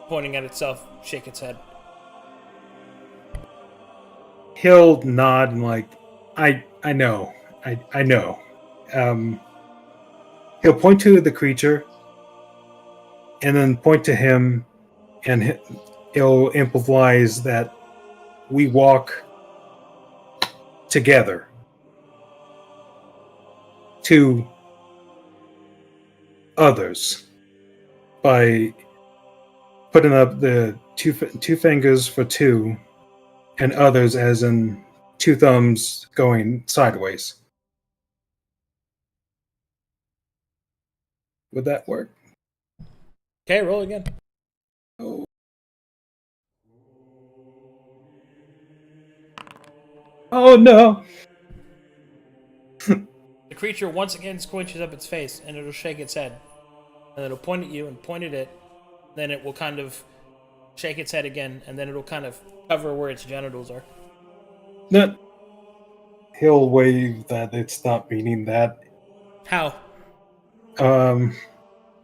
pointing at itself, shake its head. He'll nod and like, I know. I know. He'll point to the creature and then point to him, and he'll improvise that we walk together to others by putting up the two fingers for two, and others as in two thumbs going sideways. Would that work? Okay, roll again. Oh. Oh no! The creature once again squinches up its face, and it'll shake its head. And it'll point at you and point at it. Then it will kind of shake its head again, and then it'll kind of cover where its genitals are. No. He'll wave that it's not meaning that. How?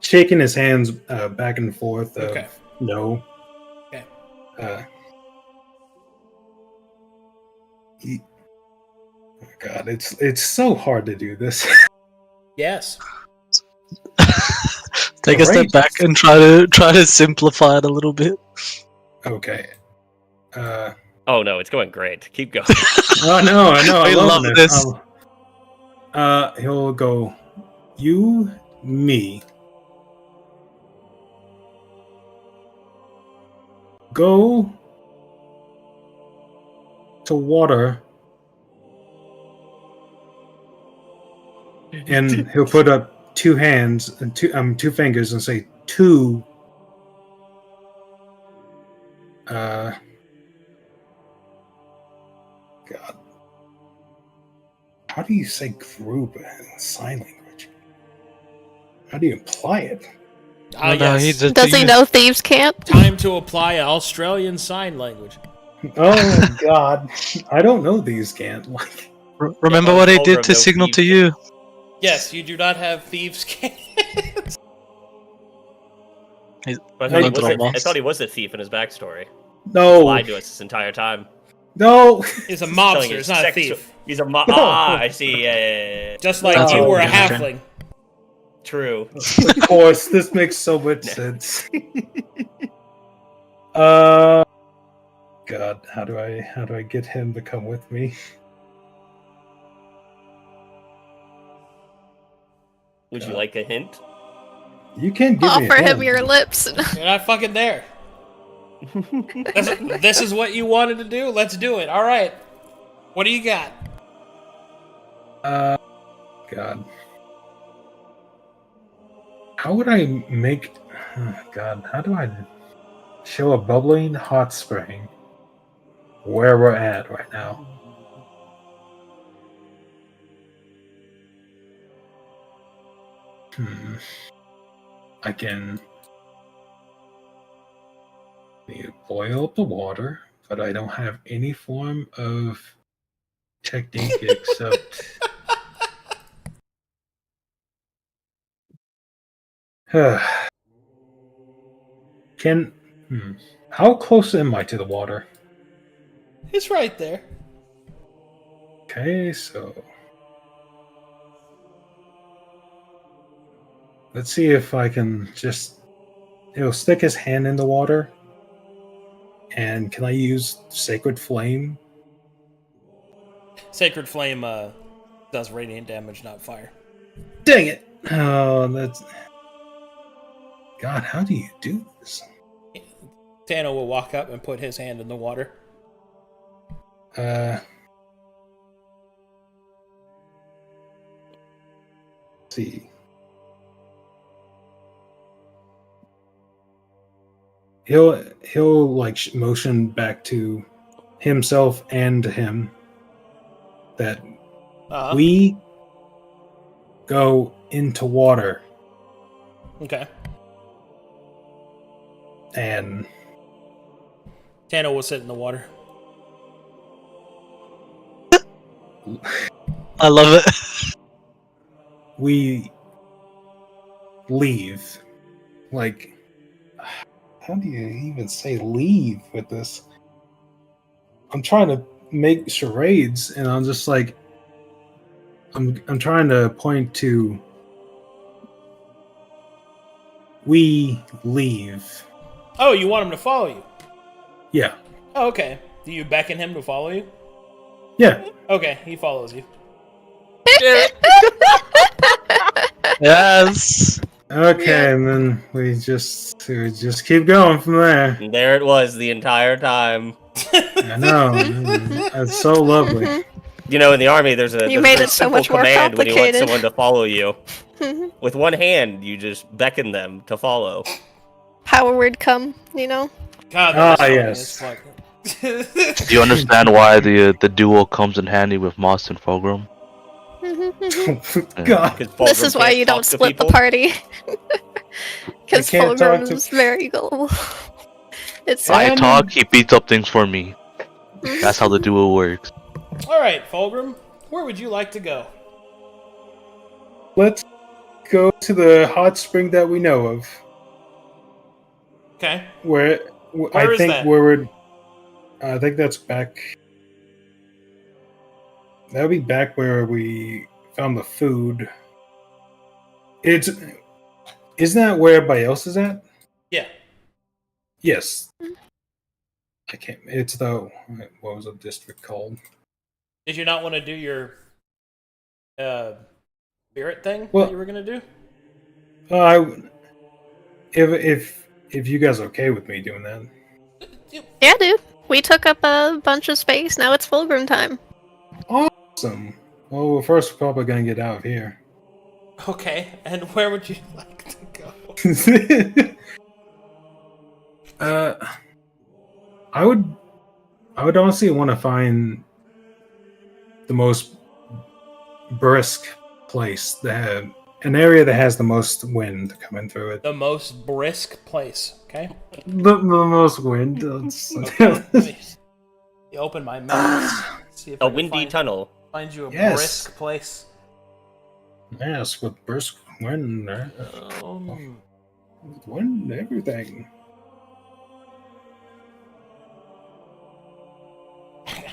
Shaking his hands back and forth. Okay. No. Okay. Oh God, it's so hard to do this. Yes. Take a step back and try to simplify it a little bit. Okay. Oh no, it's going great. Keep going. Oh no, I know. I We love love this. this. He'll go, you, me. Go to water, and he'll put up two hands and two fingers and say two. God. How do you say group in sign language? How do you apply it? Oh, no, Yes. he's a Does he thief. know thieves can't? Time to apply Australian Sign Language. Oh God, I don't know these can't like. Remember Yeah, what he Vulgar did to no signal thief. to you? Yes, you do not have thieves' can't. He's I Hey, thought he was a thief in his backstory. No, Lied to us this entire time. no. He's a Telling mobster, his it's not a sex- thief. He's a I see. Yeah. Just like That's you all were a okay. halfling. True. Of course, this makes so much sense. God, how do I get him to come with me? Would you like a hint? You can't give me Offer a him hint. your lips. You're not fucking there. This is what you wanted to do? Let's do it. All right. What do you got? God. How would I make... God, how do I show a bubbling hot spring where we're at right now? I can boil up the water, but I don't have any form of technique except... Can... How close am I to the water? It's right there. Okay, so... Let's see if I can just... He'll stick his hand in the water. And can I use Sacred Flame? Sacred Flame does radiant damage, not fire. Dang it! Oh, that's... God, how do you do this? Tano will walk up and put his hand in the water. Let's see. He'll like motion back to himself and him that we go into water. Okay. And Tano will sit in the water. I love it. we leave. Like, how do you even say leave with this? I'm trying to make charades, and I'm just like, I'm trying to point to. We leave. Oh, you want him to follow you? Yeah. Oh, okay. Do you beckon him to follow you? Yeah. Okay, he follows you. Yes. Okay, and then we just keep going from there. And there it was the entire time. I know. It's so lovely. You know, in the army, there's a You there's made a it so simple much more command when you want complicated. someone to follow you. With one hand, you just beckon them to follow. Power word come, you know? God, that is yes. funny as fuck. Do you understand why the duo comes in handy with Moss and Fulgrim? God. 'Cause This Fulgrim is why can't you talk don't to split the people. party. Because I can't talk Fulgrim to- is very gullible. It's I Um, talk, he beats up things for me. That's how the duo works. Alright, Fulgrim, where would you like to go? Let's go to the hot spring that we know of. Okay. Where Where I is think that? where we're. I think that's back. That would be back where we found the food. Isn't that where everybody else is at? Yeah. Yes. I can't. It's the what was the district called? Did you not want to do your spirit thing Well- that you were gonna do? If you guys are okay with me doing that. Yeah, dude. We took up a bunch of space. Now it's Fulgrim time. Awesome. Well, we're first probably gonna get out of here. Okay, and where would you like to go? I would honestly want to find the most brisk place that an area that has the most wind coming through it. The most brisk place, okay? The most wind. You open my map. See if I A can windy tunnel. find you a Yes. brisk place. Yes, with brisk wind, wind, everything.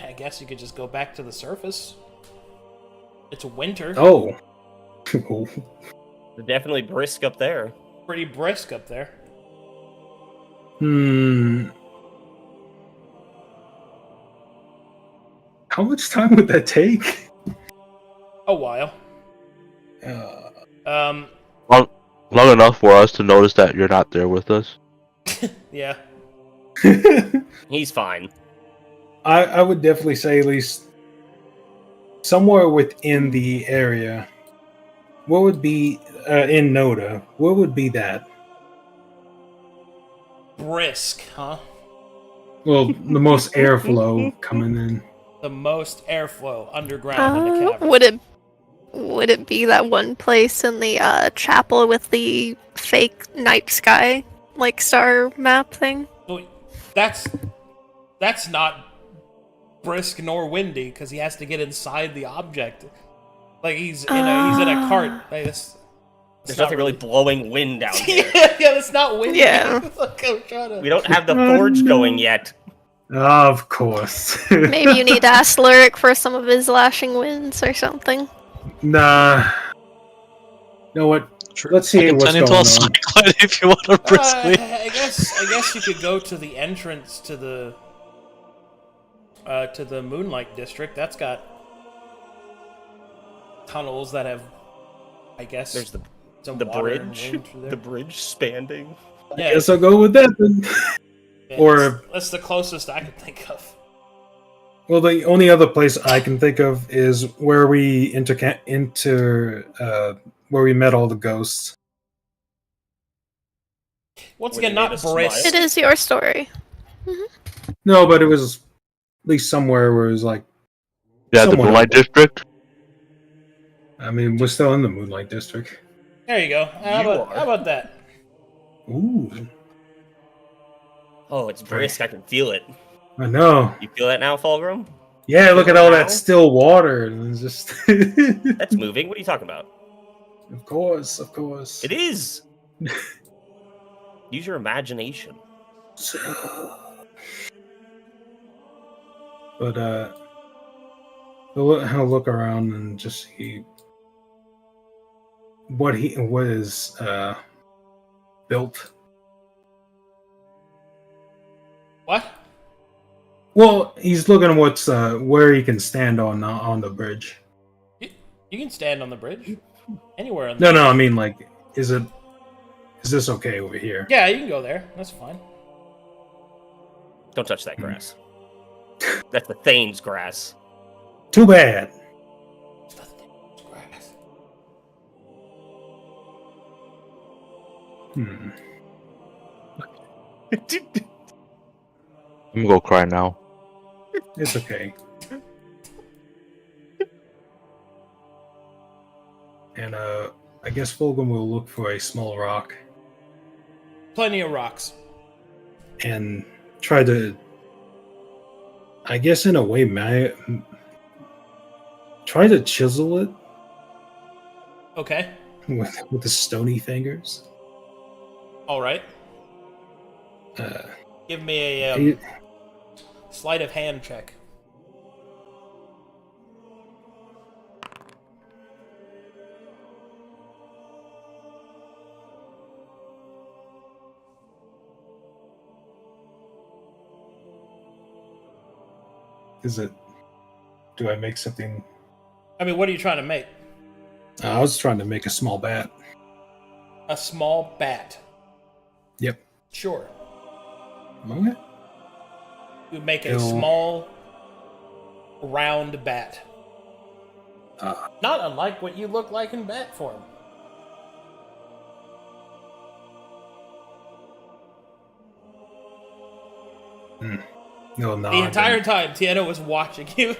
I guess you could just go back to the surface. It's winter. Oh. Definitely brisk up there. Pretty brisk up there. How much time would that take? A while. Uh, Long enough for us to notice that you're not there with us. Yeah. He's fine. I would definitely say at least somewhere within the area. What would be in Noda? What would be that? Brisk, huh? Well, the most airflow coming in. The most airflow underground in the cavern. Would it be that one place in the chapel with the fake night sky, like star map thing? Well, that's not brisk nor windy because he has to get inside the object. Like he's in a cart. Like, There's nothing really blowing wind down here. Yeah, that's not windy. Yeah. Look, I'm trying to... We don't have the forge going yet. Of course. Maybe you need to ask Lyric for some of his lashing winds or something. Nah. You know what? Let's see I can what's turn into going a on. cyclone if you want to briskly. I guess you could go to the entrance to the Moonlight District. That's got tunnels that have, I guess, There's the Some The water and bridge? wind through there. The bridge spanning? Yeah, Guess I'll go with that then. yeah, or- that's the closest I could think of. Well, the only other place I can think of is where we where we met all the ghosts. Once Where they again, not made a brisk. smile? It is your story. No, but it was at least somewhere where it was like. Yeah, the somewhat Moonlight open. District. I mean, we're still in the Moonlight District. There you go. How about that? Ooh, Oh, it's brisk. I can feel it. I know. You feel that now, Fulgrim? Yeah, look at all Now? that still water. And it's just. That's moving. What are you talking about? Of course, of course. It is. Use your imagination. But I'll look around and just see what is built. What? Well, he's looking at what's where he can stand on the bridge. You can stand on the bridge. Anywhere on the No, I mean like, is this okay over here? Yeah, you can go there. That's fine. Don't touch that grass. That's the Thane's grass. Too bad. Hmm. I'm gonna go cry now. It's okay. And I guess Fulgrim will look for a small rock Plenty of rocks. and try to, I guess in a way, try to chisel it Okay. with the stony fingers. All right. Uh, Give me a he- sleight of hand check. Is it? Do I make something? I mean, what are you trying to make? I was trying to make a small bat. A small bat. Yep. Sure. Okay. You make a It'll- small, round bat. Uh, Not unlike what you look like in bat form. no, no. The entire time, Tiana was watching you.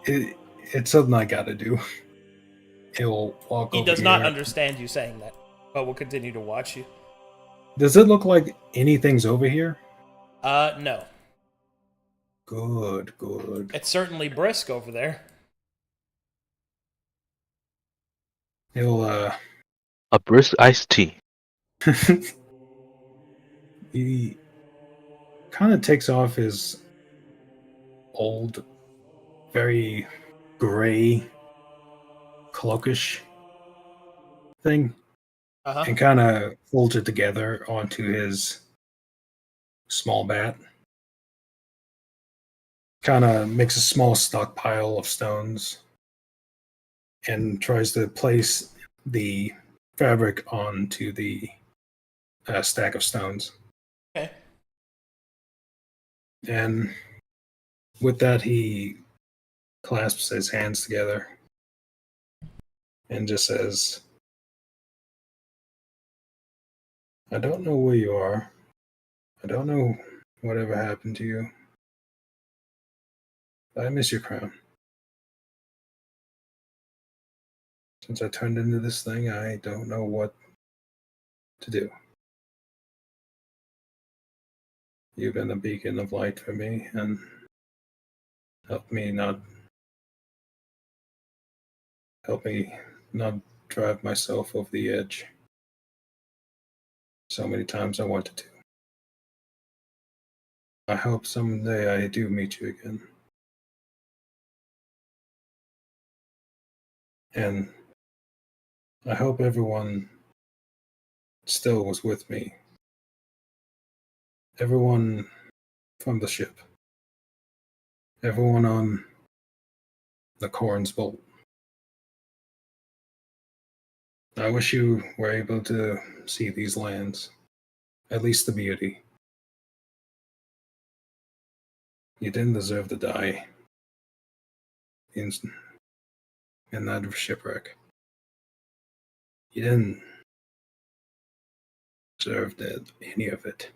It's something I gotta do. He'll walk He over does not here. understand you saying that, but will continue to watch you. Does it look like anything's over here? No. Good. It's certainly brisk over there. He'll A brisk iced tea. he kind of takes off his old, very gray cloakish thing Uh-huh. and kind of folds it together onto his small bat. Kind of makes a small stockpile of stones and tries to place the fabric onto the stack of stones. Okay. And with that, he clasps his hands together and just says, I don't know where you are. I don't know whatever happened to you. But I miss your crown. Since I turned into this thing, I don't know what to do. You've been a beacon of light for me and help me not drive myself over the edge. So many times I wanted to. I hope someday I do meet you again. And I hope everyone still was with me. Everyone from the ship. Everyone on the Corn's Bolt. I wish you were able to see these lands, at least the beauty. You didn't deserve to die in that shipwreck. You didn't deserve any of it.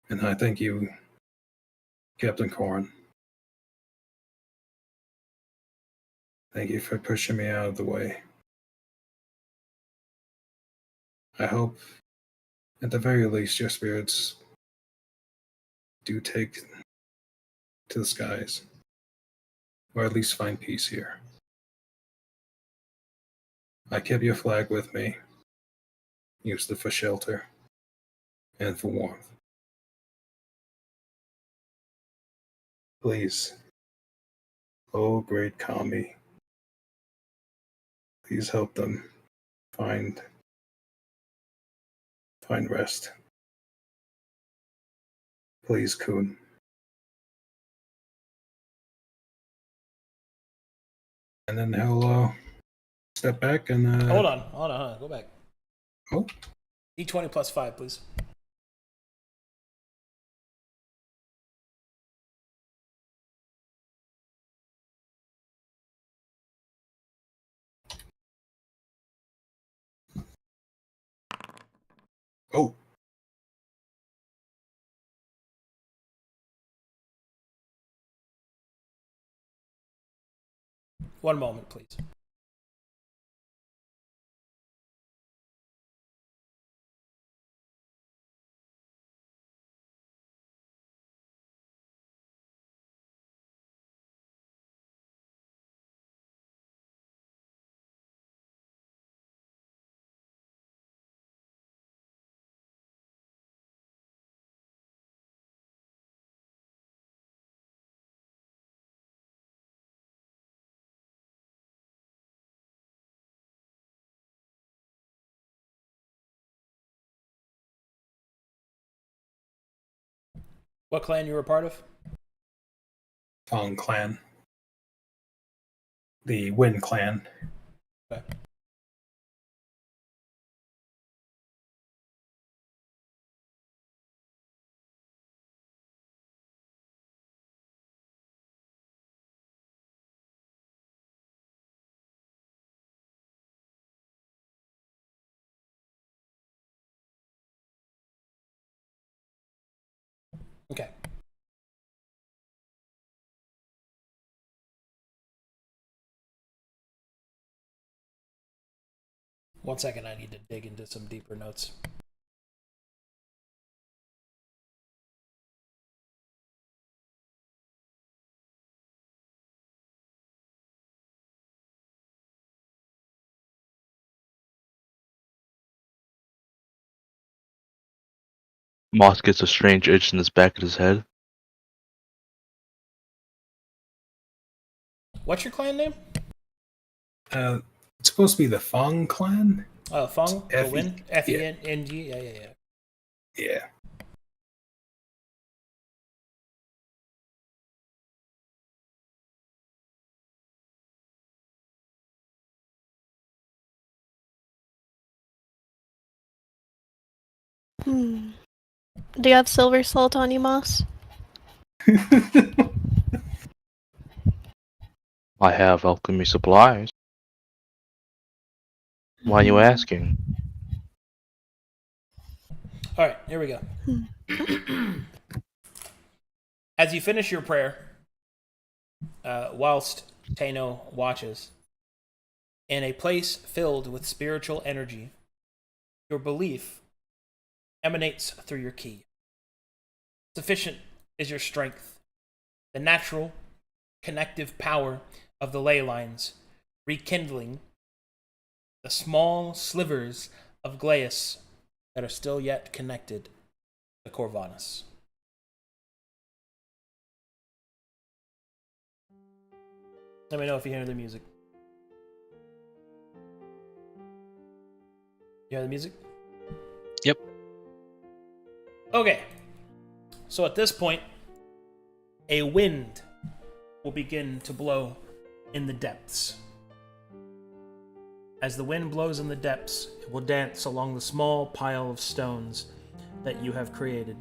And I thank you, Captain Corn. Thank you for pushing me out of the way. I hope, at the very least, your spirits do take to the skies, or at least find peace here. I kept your flag with me, used it for shelter and for warmth. Please, oh great Kami, please help them find rest. Please, Kun. And then he'll step back and Hold on. Go back. Oh. D20 plus 5, please. Oh. One moment, please. What clan you were a part of? Fong clan. The Wind clan. Okay. Okay. One second, I need to dig into some deeper notes. Moss gets a strange itch in the back of his head. What's your clan name? It's supposed to be the Fong clan? Fong? The F-E- Win? F-E-N-G? Yeah. Yeah. Do you have silver salt on you, Moss? I have alchemy supplies. Why are you asking? Alright, here we go. As you finish your prayer, whilst Tano watches, in a place filled with spiritual energy, your belief emanates through your key. Sufficient is your strength, the natural, connective power of the ley lines, rekindling the small slivers of glacis that are still yet connected to Corvanus. Let me know if you hear the music. You hear the music? Yep. Okay. So at this point, a wind will begin to blow in the depths. As the wind blows in the depths, it will dance along the small pile of stones that you have created.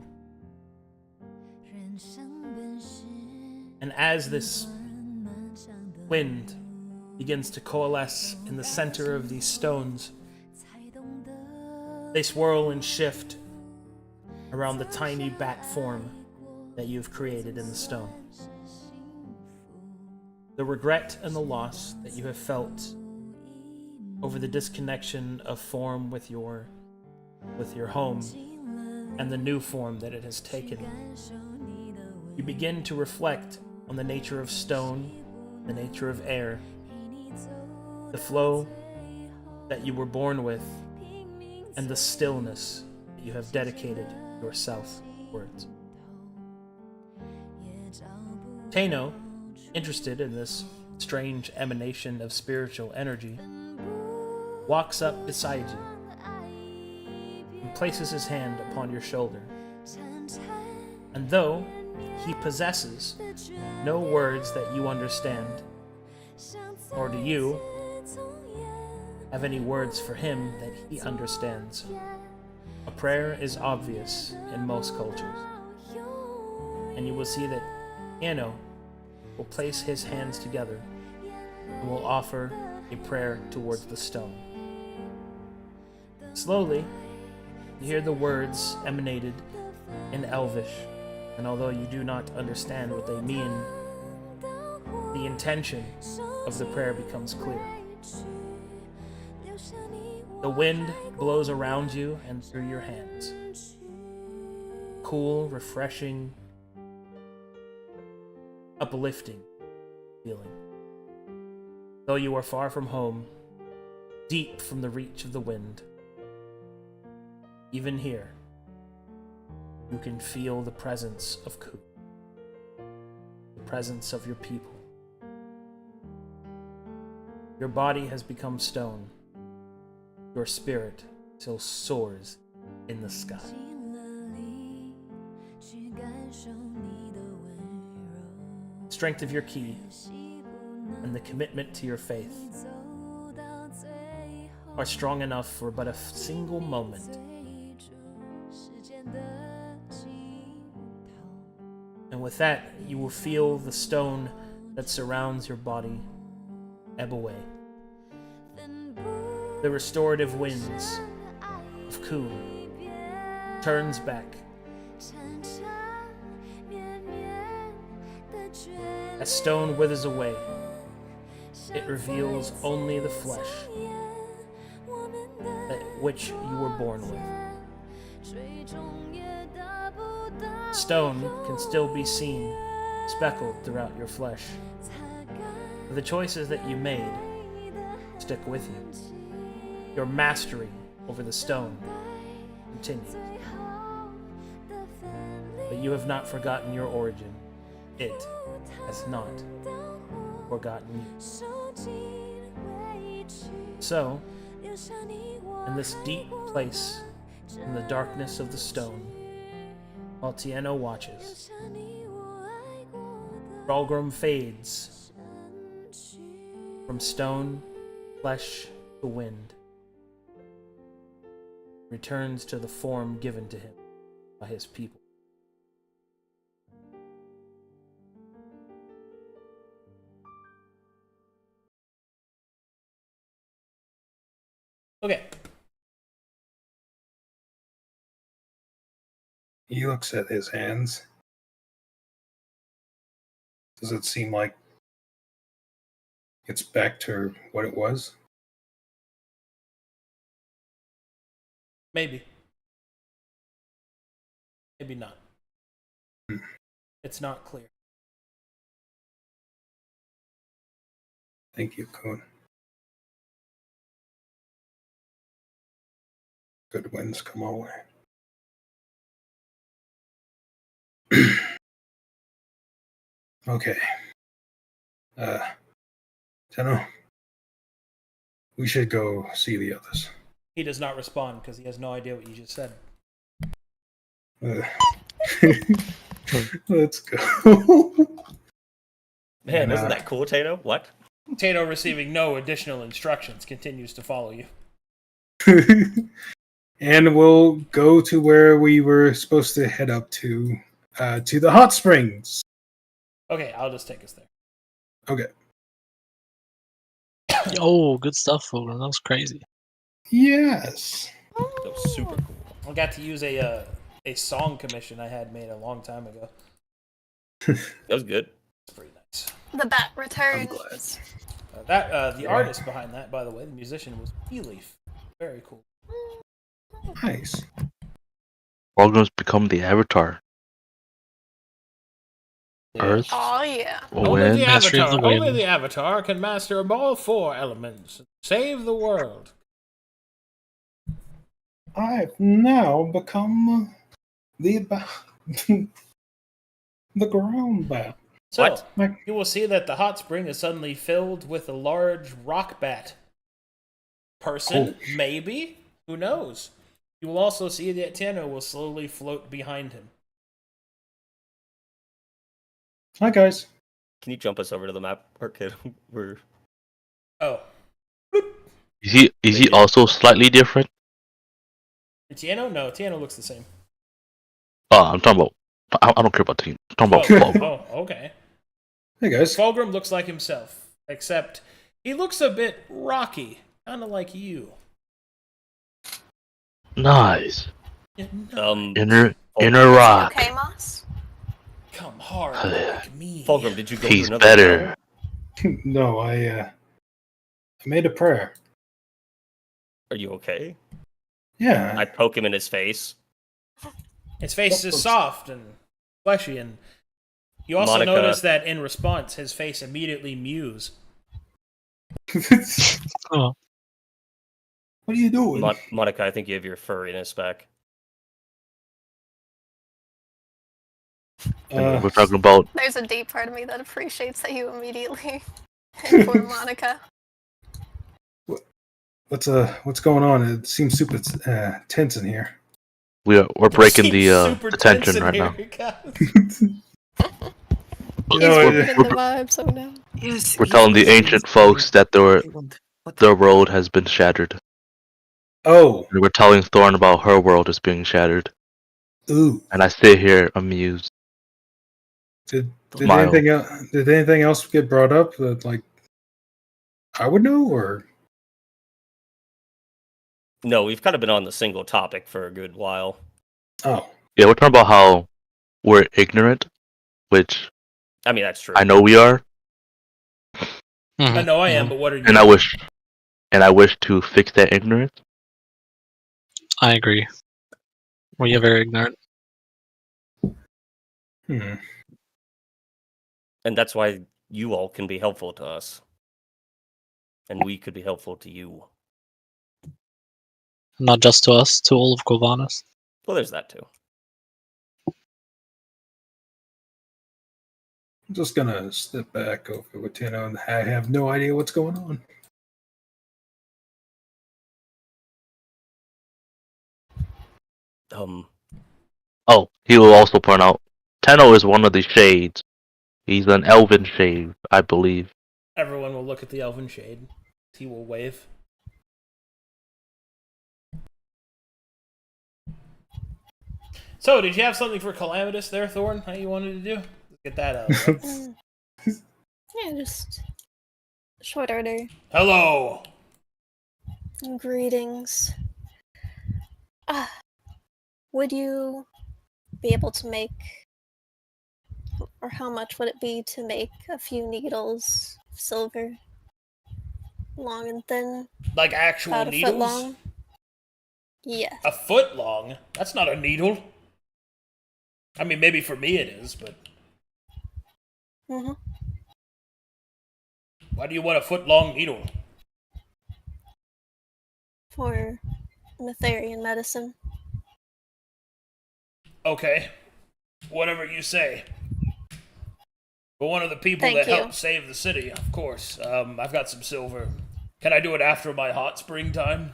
And as this wind begins to coalesce in the center of these stones, they swirl and shift around the tiny bat form that you've created in the stone. The regret and the loss that you have felt over the disconnection of form with your home and the new form that it has taken, you begin to reflect on the nature of stone, the nature of air, the flow that you were born with, and the stillness that you have dedicated yourself towards. Tano, interested in this strange emanation of spiritual energy, walks up beside you and places his hand upon your shoulder. And though he possesses no words that you understand, nor do you have any words for him that he understands, a prayer is obvious in most cultures. And you will see that Tano will place his hands together and will offer a prayer towards the stone. Slowly, you hear the words emanated in Elvish, and although you do not understand what they mean, the intention of the prayer becomes clear. The wind blows around you and through your hands. Cool, refreshing, uplifting feeling. Though you are far from home, deep from the reach of the wind, even here, you can feel the presence of Ku, the presence of your people. Your body has become stone. Your spirit still soars in the sky. Strength of your key and the commitment to your faith are strong enough for but a single moment. And with that, you will feel the stone that surrounds your body ebb away. The restorative winds of Ku turns back. As stone withers away, it reveals only the flesh that which you were born with. Stone can still be seen speckled throughout your flesh. The choices that you made stick with you. Your mastery over the stone continues. But you have not forgotten your origin. It has not forgotten you. So, in this deep place, in the darkness of the stone, while Tieno watches, Ralgrim fades from stone, flesh, to wind, returns to the form given to him by his people. Okay. He looks at his hands. Does it seem like it's back to what it was? Maybe. Maybe not. It's not clear. Thank you, Kun. Good winds come our way. Okay. Tenno, we should go see the others. He does not respond because he has no idea what you just said. Let's go. Man, isn't that cool, Tato? What? Tato, receiving no additional instructions, continues to follow you. And we'll go to where we were supposed to head up to the hot springs. Okay, I'll just take us there. Okay. Oh, good stuff, Fulgrim. That was crazy. Yes. That was super cool. I got to use a song commission I had made a long time ago. That was good. It's pretty nice. The bat returns. The artist behind that, by the way, the musician, was Leaf. Very cool. Nice. Fulgrim's become the Avatar. Earth, Oh yeah. wind. Mastery of the wind. Only the Avatar can master all 4 elements and save the world. I've now become the ground bat. So, What? you will see that the hot spring is suddenly filled with a large rock bat. Person, maybe? Who knows? You will also see that Tano will slowly float behind him. Hi, guys. Can you jump us over to the map, Arcadum? We're Oh. Is he also slightly different? Tiano? No, Tiano looks the same. I'm talking about. I don't care about team. I'm talking about Fulgrim. Oh, okay. Hey, guys. Fulgrim looks like himself, except he looks a bit rocky, kind of like you. Nice. Fulgrim, Inner rock. Okay, Moss. Come hard like me. did you go He's to another better. level? No, I made a prayer. Are you okay? Yeah. I poke him in his face. His face is soft and fleshy, and you also Monica- notice that in response, his face immediately mews. Oh, What are you doing? Monica, I think you have your furriness back. We're talking about. There's a deep part of me that appreciates that you immediately inform Monica. What's going on? It seems super tense in here. We're breaking Seems the super tension tense in right now. here, guys. You He's know, reading the vibes, oh no. Yes, We're telling the ancient folks that What the their world has been shattered. oh, And we're telling Thorn about her world is being shattered. ooh. And I sit here amused. Did Smile. anything else get brought up that like I would know or? No, we've kind of been on the single topic for a good while. Oh, Yeah, we're talking about how we're ignorant, which I mean, that's true. I know we are, I know I am, but what are you? and I wish to fix that ignorance. I agree. We are very ignorant. hmm. And that's why you all can be helpful to us. And we could be helpful to you. Not just to us, to all of Corvallis. Well, there's that too. I'm just gonna step back over with Tino, and I have no idea what's going on. Oh, he will also point out, Tenno is one of the shades. He's an elven shade, I believe. Everyone will look at the elven shade. He will wave. So, did you have something for Calamitous there, Thorn? How you wanted to do? Let's get that out. Right? Yeah, just short order. Hello. Greetings. Would you be able to make, or how much would it be to make a few needles of silver? Long and thin, Like actual about a needles? foot long? Yes. A foot long? That's not a needle. I mean, maybe for me it is, but Mm-hmm. why do you want a foot long needle? For Netherian medicine. Okay. Whatever you say. But one of the people Thank that you. helped save the city, of course. I've got some silver. Can I do it after my hot spring time?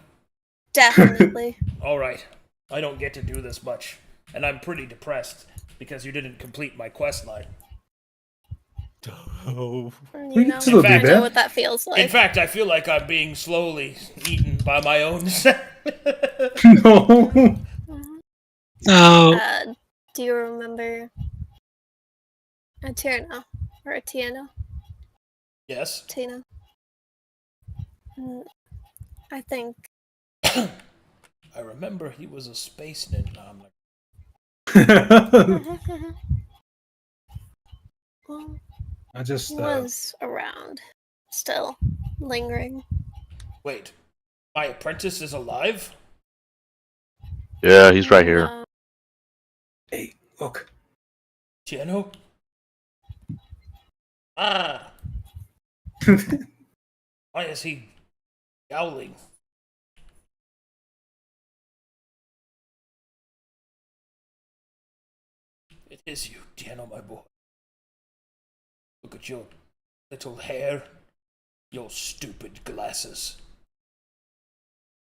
Definitely. Alright. I don't get to do this much. And I'm pretty depressed because you didn't complete my quest line. Oh. You know, still do I know that. what that feels like. In fact, I feel like I'm being slowly eaten by my own. No. No. Do you remember a Tierno or a Tieno? Yes. Tina. I think. I remember he was a space ninja. I'm like, Well, I just he was around, still lingering. wait, my apprentice is alive? Yeah, he's right here. No. hey, look. Tieno? Ah, why is he yowling? It is you, Tieno, my boy. Look at your little hair, your stupid glasses.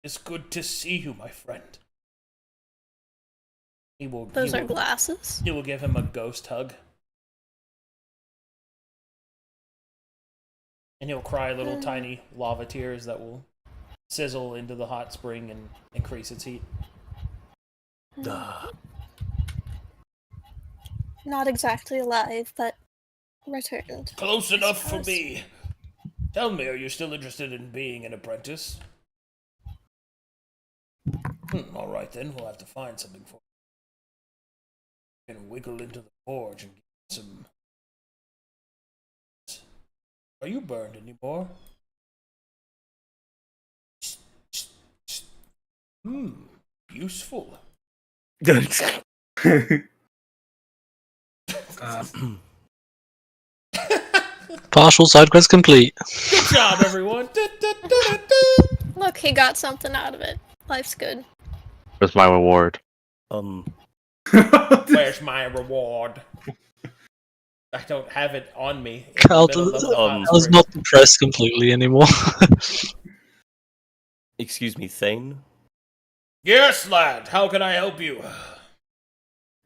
It's good to see you, my friend. Those are glasses. You will give him a ghost hug. And he'll cry little tiny lava tears that will sizzle into the hot spring and increase its heat. Not exactly alive, but returned. Close enough for me. Tell me, are you still interested in being an apprentice? All right then, we'll have to find something for you. You can wiggle into the forge and get some. Are you burned anymore? Useful. Partial side quest complete. Good job, everyone. Look, he got something out of it. Life's good. That's my reward. Where's my reward? I don't have it on me. Carl was not depressed completely anymore. Excuse me, Thane? Yes, lad. How can I help you?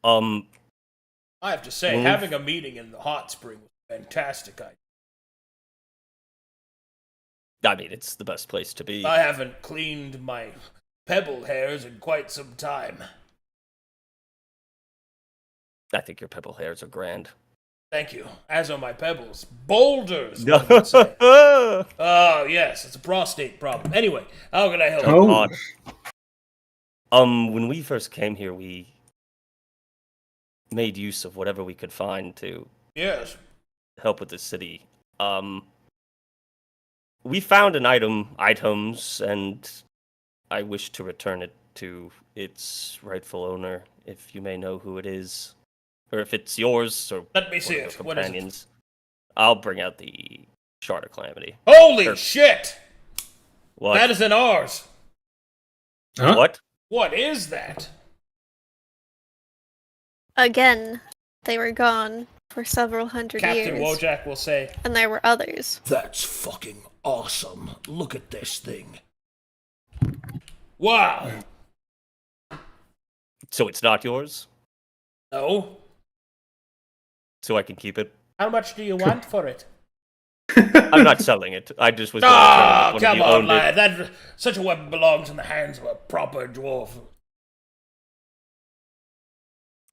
I I have to say, having a meeting in the hot spring was a fantastic idea. mean, it's the best place to be. I haven't cleaned my pebble hairs in quite some time. I think your pebble hairs are grand. Thank you. As are my pebbles. Boulders, one would say. Oh, yes, it's a prostate problem. Anyway, how can I help you? When we first came here, we made use of whatever we could find to help with the city. We found items, and I wish to return it to its rightful owner, if you may know who it is. Or if it's yours, or let me see it. What is it? I'll bring out the Shard of Calamity. Holy shit! What? That isn't ours. Huh? What? What is that? Again, they were gone for several hundred years. Captain Wojak will say, and there were others. That's fucking awesome. Look at this thing. Wow. So it's not yours? No. So I can keep it? How much do you want for it? I'm not selling it. I just was. Oh, come on, lad. That such a weapon belongs in the hands of a proper dwarf.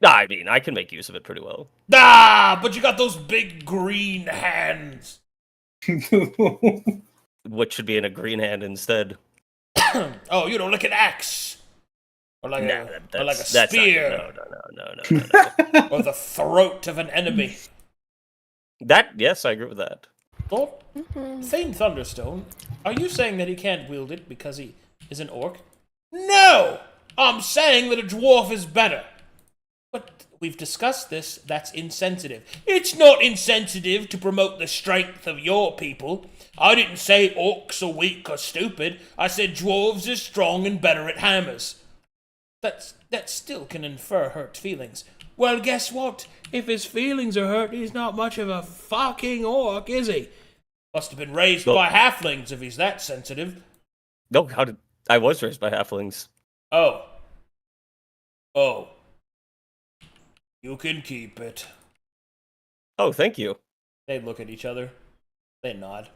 I mean, I can make use of it pretty well. But you got those big green hands. What should be in a green hand instead? Oh, you know, like an axe. Or like a that's spear. No. Or the throat of an enemy. Yes, I agree with that. Oh, Thane Thunderstone, are you saying that he can't wield it because he is an orc? No! I'm saying that a dwarf is better. But we've discussed this, that's insensitive. It's not insensitive to promote the strength of your people. I didn't say orcs are weak or stupid. I said dwarves are strong and better at hammers. That still can infer hurt feelings. Well, guess what? If his feelings are hurt, he's not much of a fucking orc, is he? Must have been raised by halflings if he's that sensitive. No, I was raised by halflings. Oh. You can keep it. Oh, thank you. They look at each other. They nod.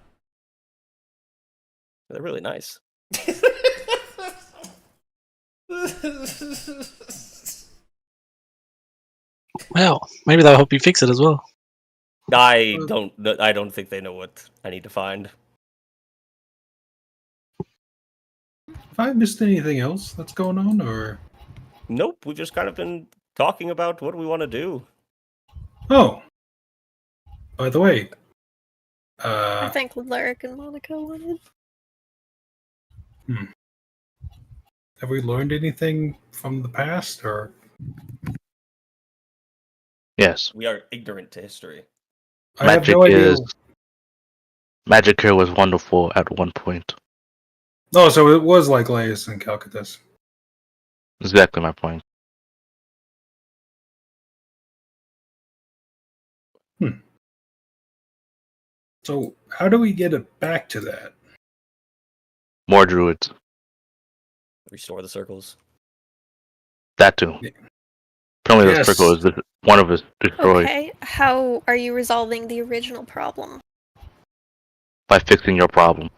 They're really nice. Well, maybe that'll help you fix it as well. I don't think they know what I need to find. Have I missed anything else that's going on, or? Nope, we've just kind of been talking about what we want to do. Oh, by the way, I think Lyric and Monica wanted. have we learned anything from the past, or? Yes. We are ignorant to history. I have no idea. Magic here was wonderful at one point. Oh, so it was like Laius and Calcutta. Exactly my point. So how do we get it back to that? More druids. Restore the circles. That too. Apparently Yes. the circle is one of us destroyed Okay, how are you resolving the original problem? by fixing your problem.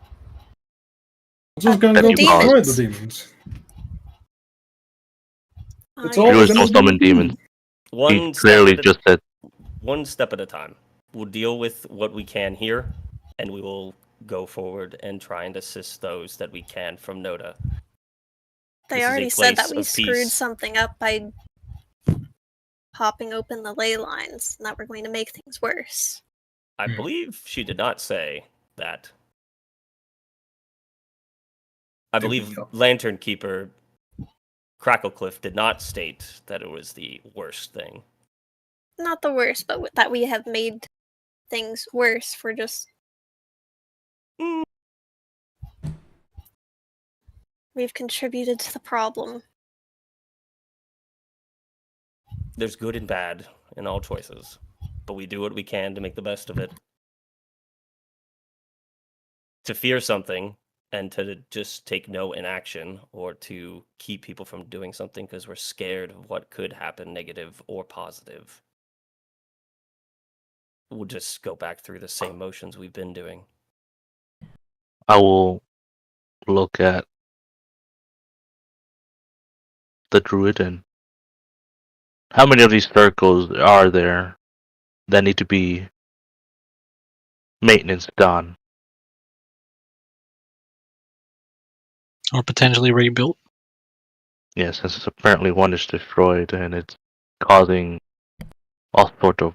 I'm just gonna go the destroy demons. the demons. It's I- all Druids gonna don't be summon demons. He One clearly step at just said, one step at a time. We'll deal with what we can here, and we will go forward and try and assist those that we can from Noda. They This is a already said that place we of screwed peace. something up by popping open the ley lines, and that we're going to make things worse. I believe she did not say that. I There we believe go. Lantern Keeper Cracklecliff did not state that it was the worst thing. Not the worst, but that we have made things worse for just. Mm. We've contributed to the problem. There's good and bad in all choices, but we do what we can to make the best of it. To fear something and to just take no inaction, or to keep people from doing something because we're scared of what could happen, negative or positive, we'll just go back through the same motions we've been doing. I will look at the druid and how many of these circles are there that need to be maintenance done? Or potentially rebuilt. Yes, since apparently one is destroyed and it's causing all sort of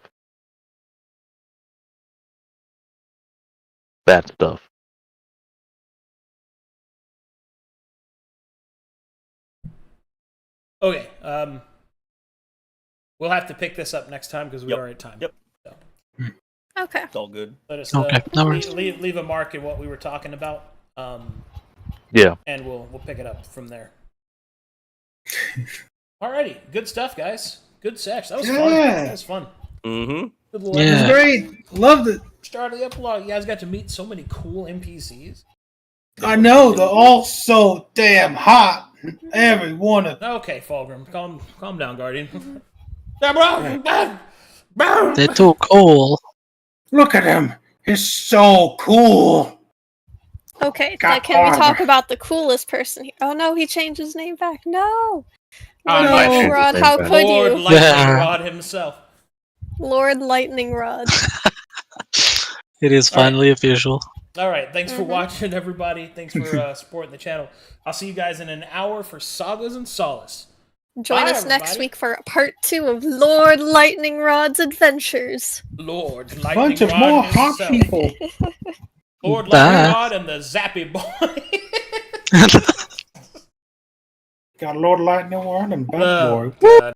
bad stuff. Okay, we'll have to pick this up next time because we Yep. are at time. Yep. So Okay. It's all good. let us Okay, no worries. leave a mark in what we were talking about, Yeah. and we'll pick it up from there. Alrighty, good stuff, guys. Good sex. That was fun. Yeah. That was fun. Mm-hmm. Good little Yeah. episode. Great, loved it. Start of the epilogue. You guys got to meet so many cool NPCs. I know they're all so damn hot. Every one of them. Okay, Fulgrim, calm down, Guardian. Right. They're too cool. Look at him. He's so cool. Okay, Got can we talk armor. about the coolest person here? Oh no, he changed his name back. No! I No, might change his Rod, name how back. could Lord you? Lightning Yeah. Rod himself. Lord Lightning Rod. It is All right. finally official. All right, thanks for Mhm. watching, everybody. Thanks for supporting the channel. I'll see you guys in an hour for Sagas and Solace. Join Bye, us next everybody. week for part 2 of Lord Lightning Rod's adventures. Lord Lightning Bunch of Rod more hot himself. people. Lord Bye. Lightning Rod and the Zappy Boy. Got Lord Lightning One and Bat Oh, Boy. God.